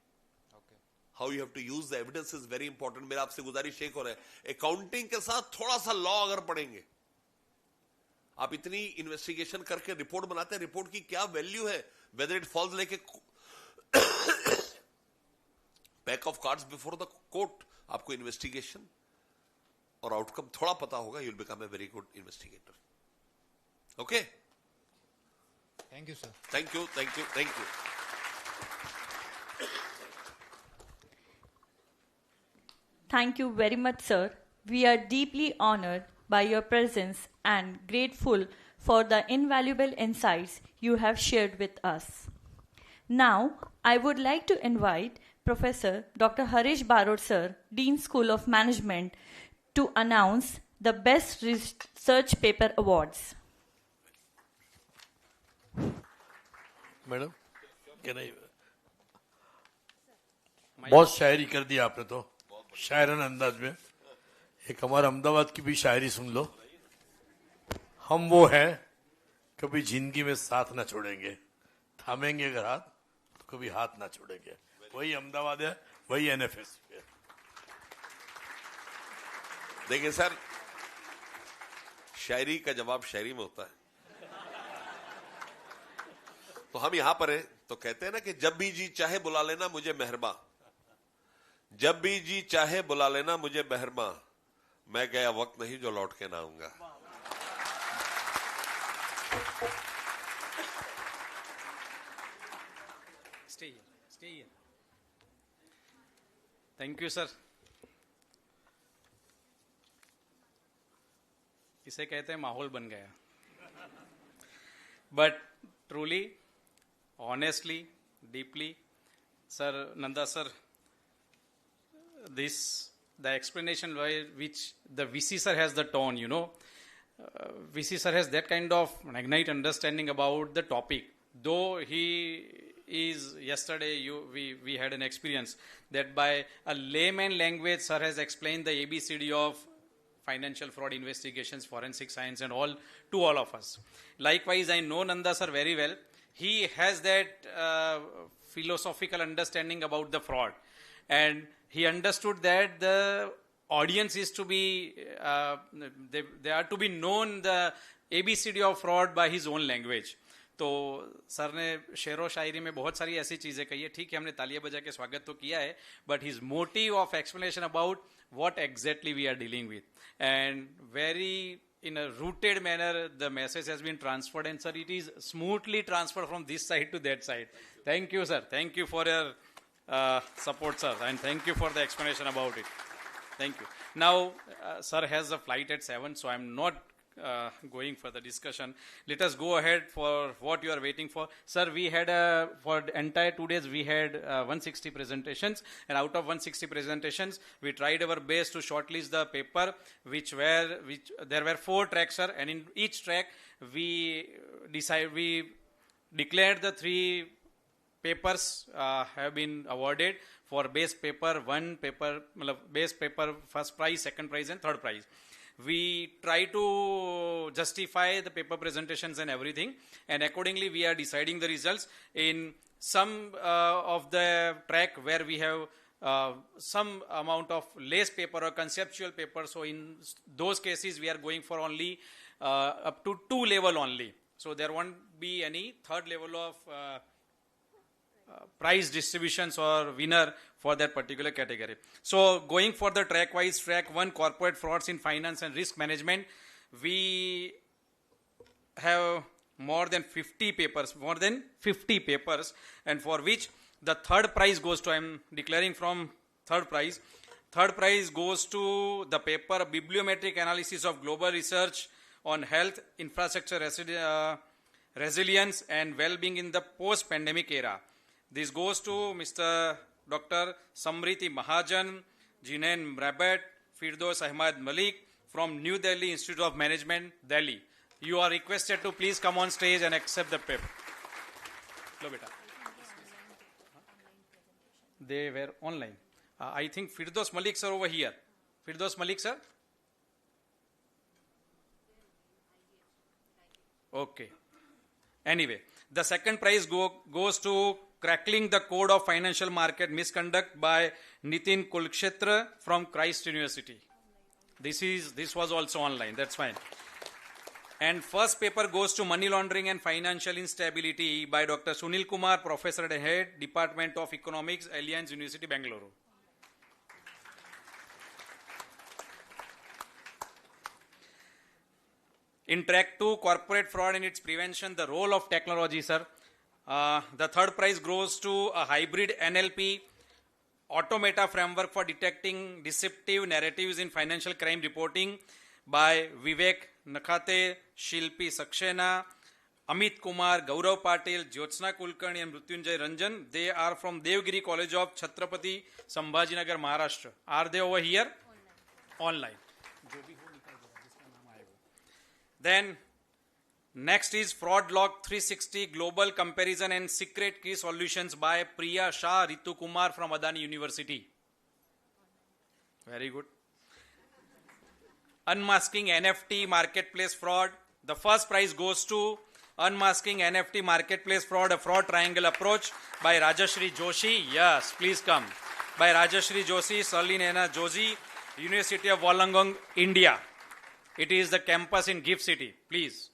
How you have to use the evidence is very important. मेरा आपसे गुजारिश एक और है, अकाउंटिंग के साथ थोड़ा सा लॉ अगर पढ़ेंगे, आप इतनी इन्वेस्टिगेशन करके रिपोर्ट बनाते हैं, रिपोर्ट की क्या वैल्यू है, whether it falls like a pack of cards before the court. आपको इन्वेस्टिगेशन और आउटकम थोड़ा पता होगा, you will become a very good investigator. Okay, thank you sir. Thank you, thank you, thank you. Thank you very much, sir. We are deeply honored by your presence and grateful for the invaluable insights you have shared with us. Now, I would like to invite Professor Dr. Harish Barod, sir, Dean School of Management, to announce the Best Research Paper Awards. Madam, बहुत शायरी कर दी आपने तो, शायराना अंदाज में. एक हमारे अहमदाबाद की भी शायरी सुन लो. हम वो हैं कभी जिंदगी में साथ ना छोड़ेंगे, थामेंगे अगर हाथ तो कभी हाथ ना छोड़ेंगे. वही अहमदाबाद है, वही एनएफएस है. देखिए सर, शायरी का जवाब शायरी में होता है. तो हम यहां पर हैं तो कहते हैं ना कि जब भी जी चाहे बुला लेना मुझे मेहरबा, जब भी जी चाहे बुला लेना मुझे मेहरबा, मैं गया वक्त नहीं जो लौट के ना आऊंगा. Stay here. Thank you, sir. इसे कहते हैं माहौल बन गया. But truly, honestly, deeply, sir, Nanda sir, the explanation which the VC sir has the tone, VC sir has that kind of magnite understanding about the topic. Though he is, yesterday we had an experience that by a layman language, sir has explained the ABCD of financial fraud investigations, forensic science and all to all of us. Likewise, I know Nanda sir very well. He has that philosophical understanding about the fraud, and he understood that the audience is to be, they are to be known the ABCD of fraud by his own language. तो sir ने शेरो शायरी में बहुत सारी ऐसी चीज़ें कही है. ठीक है, हमने तालियां बजा के स्वागत तो किया है, but his motive of explanation about what exactly we are dealing with, and very in a rooted manner the message has been transferred, and sir, it is smoothly transferred from this side to that side. Thank you, sir. Thank you for your support, sir, and thank you for the explanation about it. Thank you. Now, sir has a flight at 7, so I'm not going for the discussion. Let us go ahead for what you are waiting for. Sir, we had, for the entire 2 days, we had 160 presentations, and out of 160 presentations, we tried our best to shortlist the paper, there were 4 tracks, sir, and in each track, we declared the 3 papers have been awarded for base paper, base paper, first prize, second prize, and third prize. We try to justify the paper presentations and everything, and accordingly we are deciding the results. In some of the track where we have some amount of less paper or conceptual paper, so in those cases we are going for only up to 2 level only. So there won't be any third level of prize distributions or winner for that particular category. So going for the track wise, track 1, corporate frauds in finance and risk management, we have more than 50 papers, and for which the third prize goes to, I'm declaring from third prize, Third prize goes to the paper Bibliometric Analysis of Global Research on Health, Infrastructure Resilience and Well-being in the Post-Pandemic Era. This goes to Mr. Dr. Samriti Mahajan, Jinan Rabat, Firdos Ahmad Malik from New Delhi Institute of Management, Delhi. You are requested to please come on stage and accept the paper. Lo beta. They were online. I think Firdos Malik sir over here. Firdos Malik sir? Okay. Anyway, the second prize goes to Crackling the Code of Financial Market Misconduct by Nitin Kulkshetra from Christ University. This was also online. That's fine. And first paper goes to Money Laundering and Financial Instability by Dr. Sunil Kumar, Professor at Head, Department of Economics, Alliance University, Bangalore. In track 2, corporate fraud and its prevention, the role of technology, sir. The third prize goes to a hybrid NLP automata framework for detecting deceptive narratives in financial crime reporting by Vivek Nakhate, Shilpi Saxena, Amit Kumar, Gaurav Patil, Jyotsna Kulkarni and Mrutyunjay Ranjan. They are from Devgiri College of Chhatrapati Sambhajinagar, Maharashtra. Are they over here? Online. Then next is Fraud Log 360 Global Comparison and Secret Key Solutions by Priya Shah Ritu Kumar from Adani University. Very good. Unmasking NFT Marketplace Fraud. The first prize goes to Unmasking NFT Marketplace Fraud, a Fraud Triangle Approach by Rajashri Joshi. Yes, please come. By Rajashri Joshi, Sarlinena Joshi, University of Wollongong, India. It is the campus in Gift City. Please.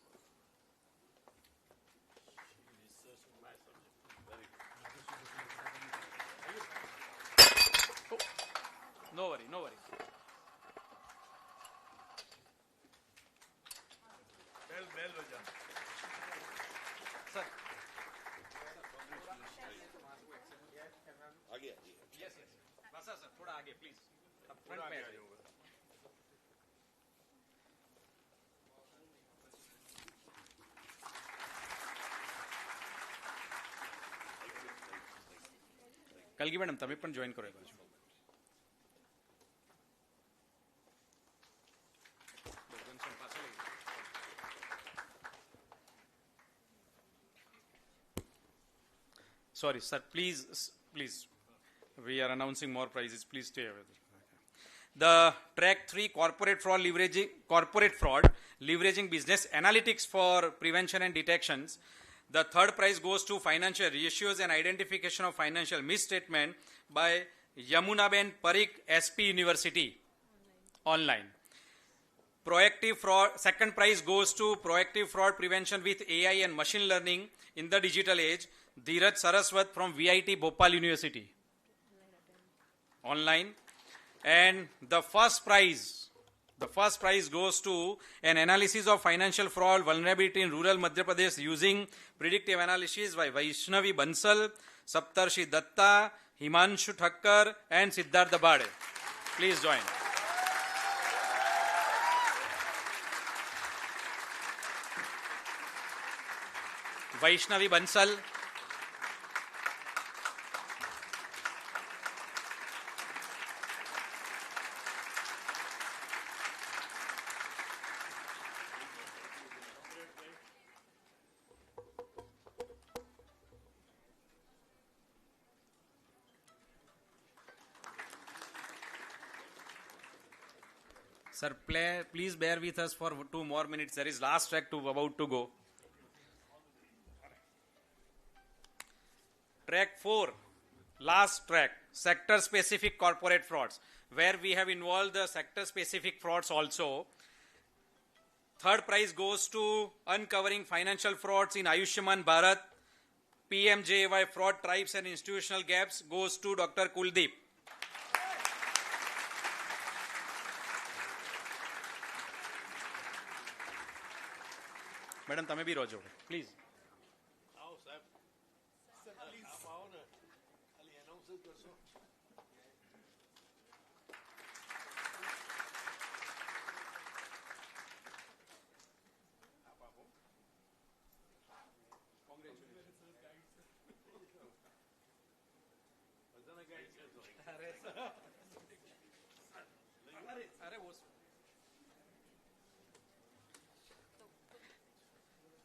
Oh, no worry, no worry. Bell baja. Sir. आगे Yes, yes. Basa sir, थोड़ा आगे please. अब front में आ जाइए. कलगी madam तभी पण join करो बाजू sorry sir please we are announcing more prizes please stay with us. The track 3 corporate fraud leveraging business analytics for prevention and detections. The third prize goes to financial reissues and identification of financial misstatement by Yamunaben Parikh, SP University, online. Proactive fraud, second prize goes to proactive fraud prevention with AI and machine learning in the digital age, Dheeraj Saraswat from VIT Bhopal University, online. And the first prize goes to an analysis of financial fraud vulnerability in rural Madhya Pradesh using predictive analysis by Vaishnavi Bansal, Saptarshi Datta, Himanshu Thakkar and Siddhartha Bade. Please join. Vaishnavi Bansal. Sir, please bear with us for 2 more minutes. There is last track about to go. Track 4, last track, sector-specific corporate frauds, where we have involved the sector-specific frauds also. Third prize goes to uncovering financial frauds in Ayushman Bharat, PMJAY fraud types and institutional gaps goes to Dr. Kuldeep. Madam તમે બી રોજો please આવો સાહેબ આવો ને ખાલી announce કરશો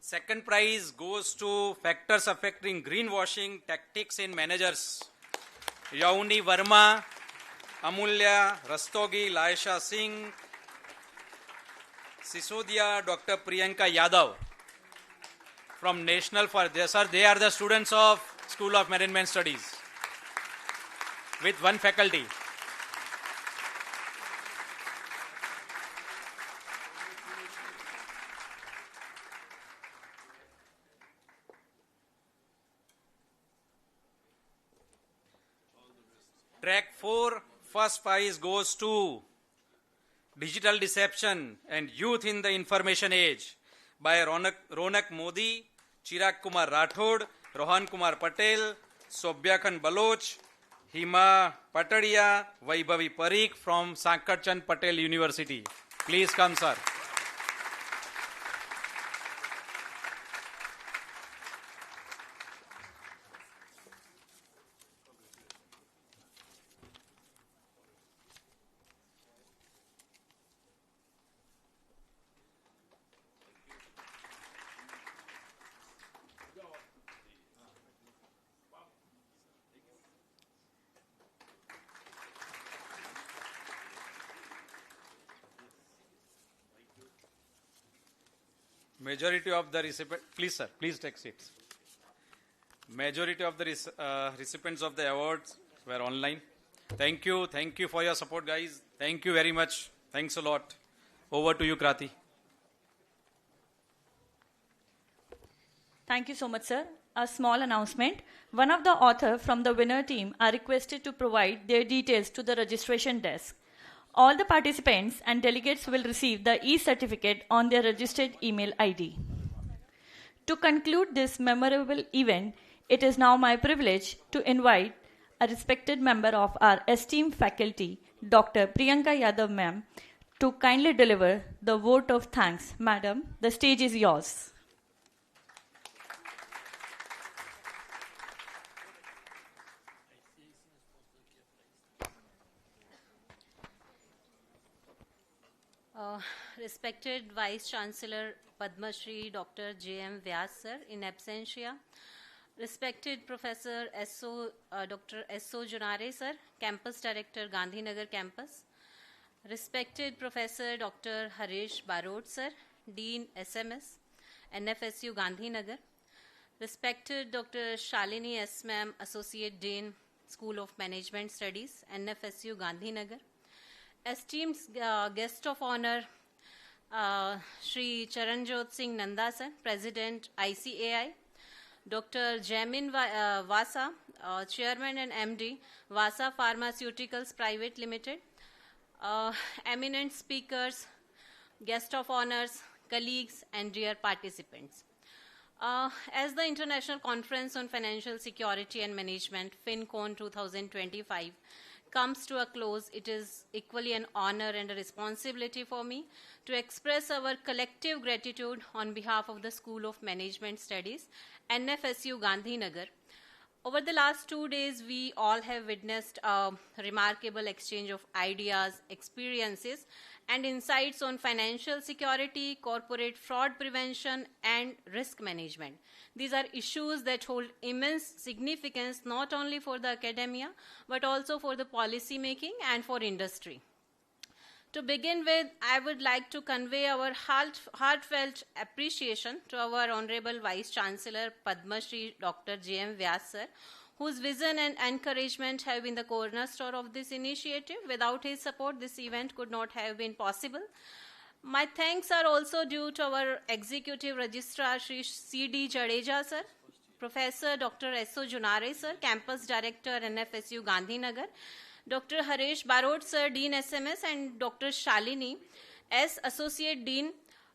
Second prize goes to factors affecting greenwashing tactics in managers. Yauni Verma, Amulya Rastogi, Laisha Singh, Sisodia, Dr. Priyanka Yadav from National for this. They are the students of School of Management Studies with one faculty. Track 4, first prize goes to Digital Deception and Youth in the Information Age by Ronak Modi, Chirag Kumar Rathod, Rohan Kumar Patel, Sobhyakhan Baloch, Hima Patadia, Vaibhavi Parikh from Sankarchand Patel University. Please come, sir. Majority of the recipients, please sir, please take seats. Majority of the recipients of the awards were online. Thank you for your support, guys. Thank you very much. Thanks a lot. Over to you, Krati. Thank you so much, sir. A small announcement. One of the authors from the winner team are requested to provide their details to the registration desk. All the participants and delegates will receive the e-certificate on their registered email ID. To conclude this memorable event, it is now my privilege to invite a respected member of our esteemed faculty, Dr. Priyanka Yadav ma'am, to kindly deliver the vote of thanks. Madam, the stage is yours. Respected Vice Chancellor Padma Shri Dr. J.M. Vyas sir, in absentia. Respected Professor Dr. S.O. Junare sir, Campus Director, Gandhinagar Campus. Respected Professor Dr. Harish Barot sir, Dean SMS, NFSU Gandhinagar. Respected Dr. Shalini S. Ma'am, Associate Dean, School of Management Studies, NFSU Gandhinagar. Esteemed guest of honor, Shri Charanjot Singh Nanda sir, President ICAI, Dr. Jamin Vasa, Chairman and MD, Vasa Pharmaceuticals Private Limited, eminent speakers, guest of honors, colleagues, and dear participants. As the International Conference on Financial Security and Management, FINCON-2025, comes to a close, it is equally an honor and a responsibility for me to express our collective gratitude on behalf of the School of Management Studies, NFSU Gandhinagar. Over the last 2 days, we all have witnessed a remarkable exchange of ideas, experiences, and insights on financial security, corporate fraud prevention, and risk management. These are issues that hold immense significance not only for the academia, but also for the policy making and for industry. To begin with, I would like to convey our heartfelt appreciation to our Honorable Vice Chancellor Padma Shri Dr. J.M. Vyas sir, whose vision and encouragement have been the cornerstone of this initiative. Without his support, this event could not have been possible. My thanks are also due to our Executive Registrar Shri C.D. Jadeja sir, Professor Dr. S.O. Junare sir, Campus Director NFSU Gandhinagar, Dr. Harish Barot sir, Dean SMS, and Dr. Shalini S, Associate Dean,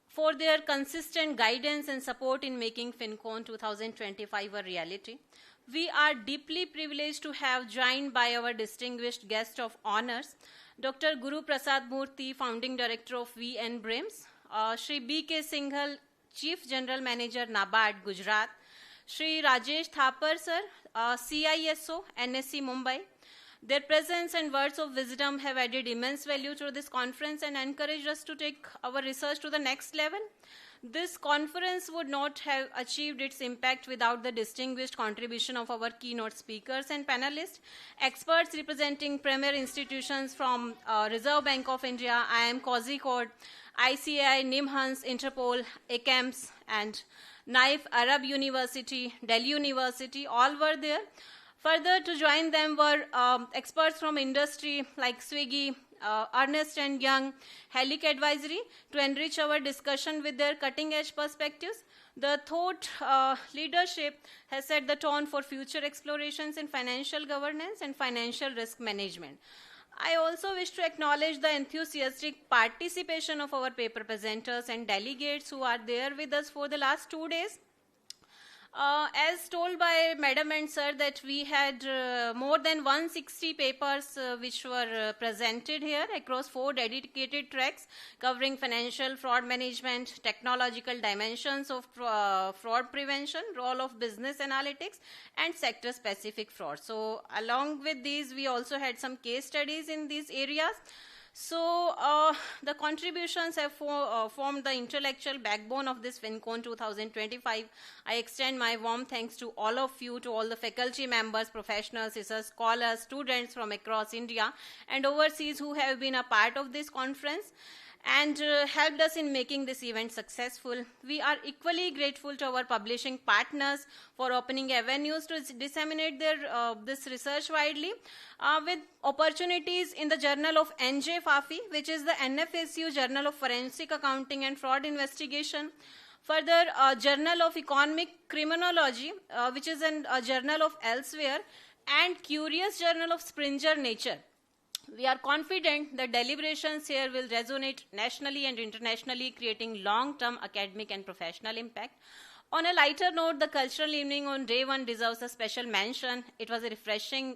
for their consistent guidance and support in making FinCon 2025 a reality. We are deeply privileged to have joined by our distinguished guest of honors, Dr. Guru Prasad Murthy, Founding Director of VN Brims, Shri B.K. Singhal, Chief General Manager, NABARD, Gujarat, Shri Rajesh Thapar sir, CISO, NSC Mumbai, Their presence and words of wisdom have added immense value to this conference and encouraged us to take our research to the next level. This conference would not have achieved its impact without the distinguished contribution of our keynote speakers and panelists, experts representing premier institutions from Reserve Bank of India, IIM Kozhikode, ICAI, NIMHANS, Interpol, ACAMS, and Naif Arab University, Delhi University, all were there. Further, to join them were experts from industry like Swiggy, Ernst & Young, Helic Advisory, to enrich our discussion with their cutting-edge perspectives. The thought leadership has set the tone for future explorations in financial governance and financial risk management. I also wish to acknowledge the enthusiastic participation of our paper presenters and delegates who are there with us for the last 2 days. As told by Madam and Sir, that we had more than 160 papers which were presented here across 4 dedicated tracks covering financial fraud management, technological dimensions of fraud prevention, role of business analytics, and sector-specific fraud. So along with these, we also had some case studies in these areas. So the contributions have formed the intellectual backbone of this FinCon 2025. I extend my warm thanks to all of you, to all the faculty members, professionals, research scholars, students from across India and overseas who have been a part of this conference and helped us in making this event successful. We are equally grateful to our publishing partners for opening avenues to disseminate this research widely, with opportunities in the Journal of NJ FAFI, which is the NFSU Journal of Forensic Accounting and Fraud Investigation. Further, Journal of Economic Criminology, which is a journal of Elsewhere, and Curious Journal of Springer Nature. We are confident that deliberations here will resonate nationally and internationally, creating long-term academic and professional impact. On a lighter note, the cultural evening on day 1 deserves a special mention. It was a refreshing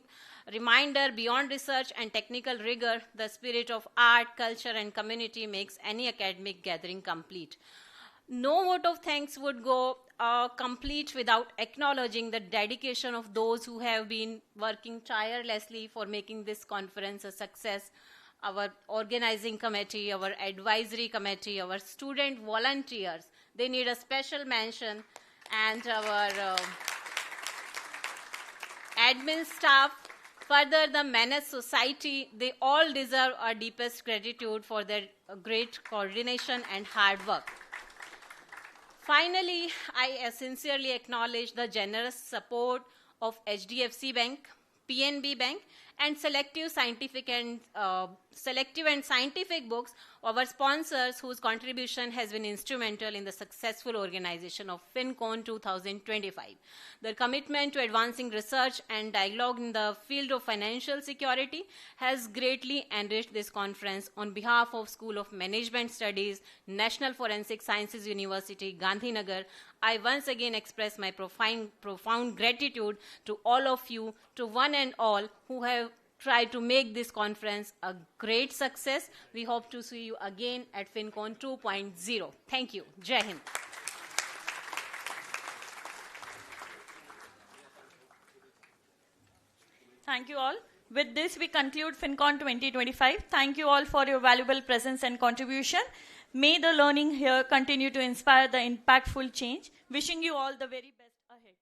reminder beyond research and technical rigor, the spirit of art, culture, and community makes any academic gathering complete. No vote of thanks would go complete without acknowledging the dedication of those who have been working tirelessly for making this conference a success. Our organizing committee, our advisory committee, our student volunteers, they need a special mention, and our admin staff, further the Menace Society, they all deserve our deepest gratitude for their great coordination and hard work. Finally, I sincerely acknowledge the generous support of HDFC Bank, PNB Bank, and selective and scientific books, our sponsors whose contribution has been instrumental in the successful organization of FinCon 2025. Their commitment to advancing research and dialogue in the field of financial security has greatly enriched this conference. On behalf of School of Management Studies, National Forensic Sciences University, Gandhinagar, I once again express my profound gratitude to all of you, to one and all who have tried to make this conference a great success. We hope to see you again at FinCon 2.0. Thank you. Jai Hind. Thank you all. With this, we conclude FinCon 2025. Thank you all for your valuable presence and contribution. May the learning here continue to inspire the impactful change. Wishing you all the very best ahead.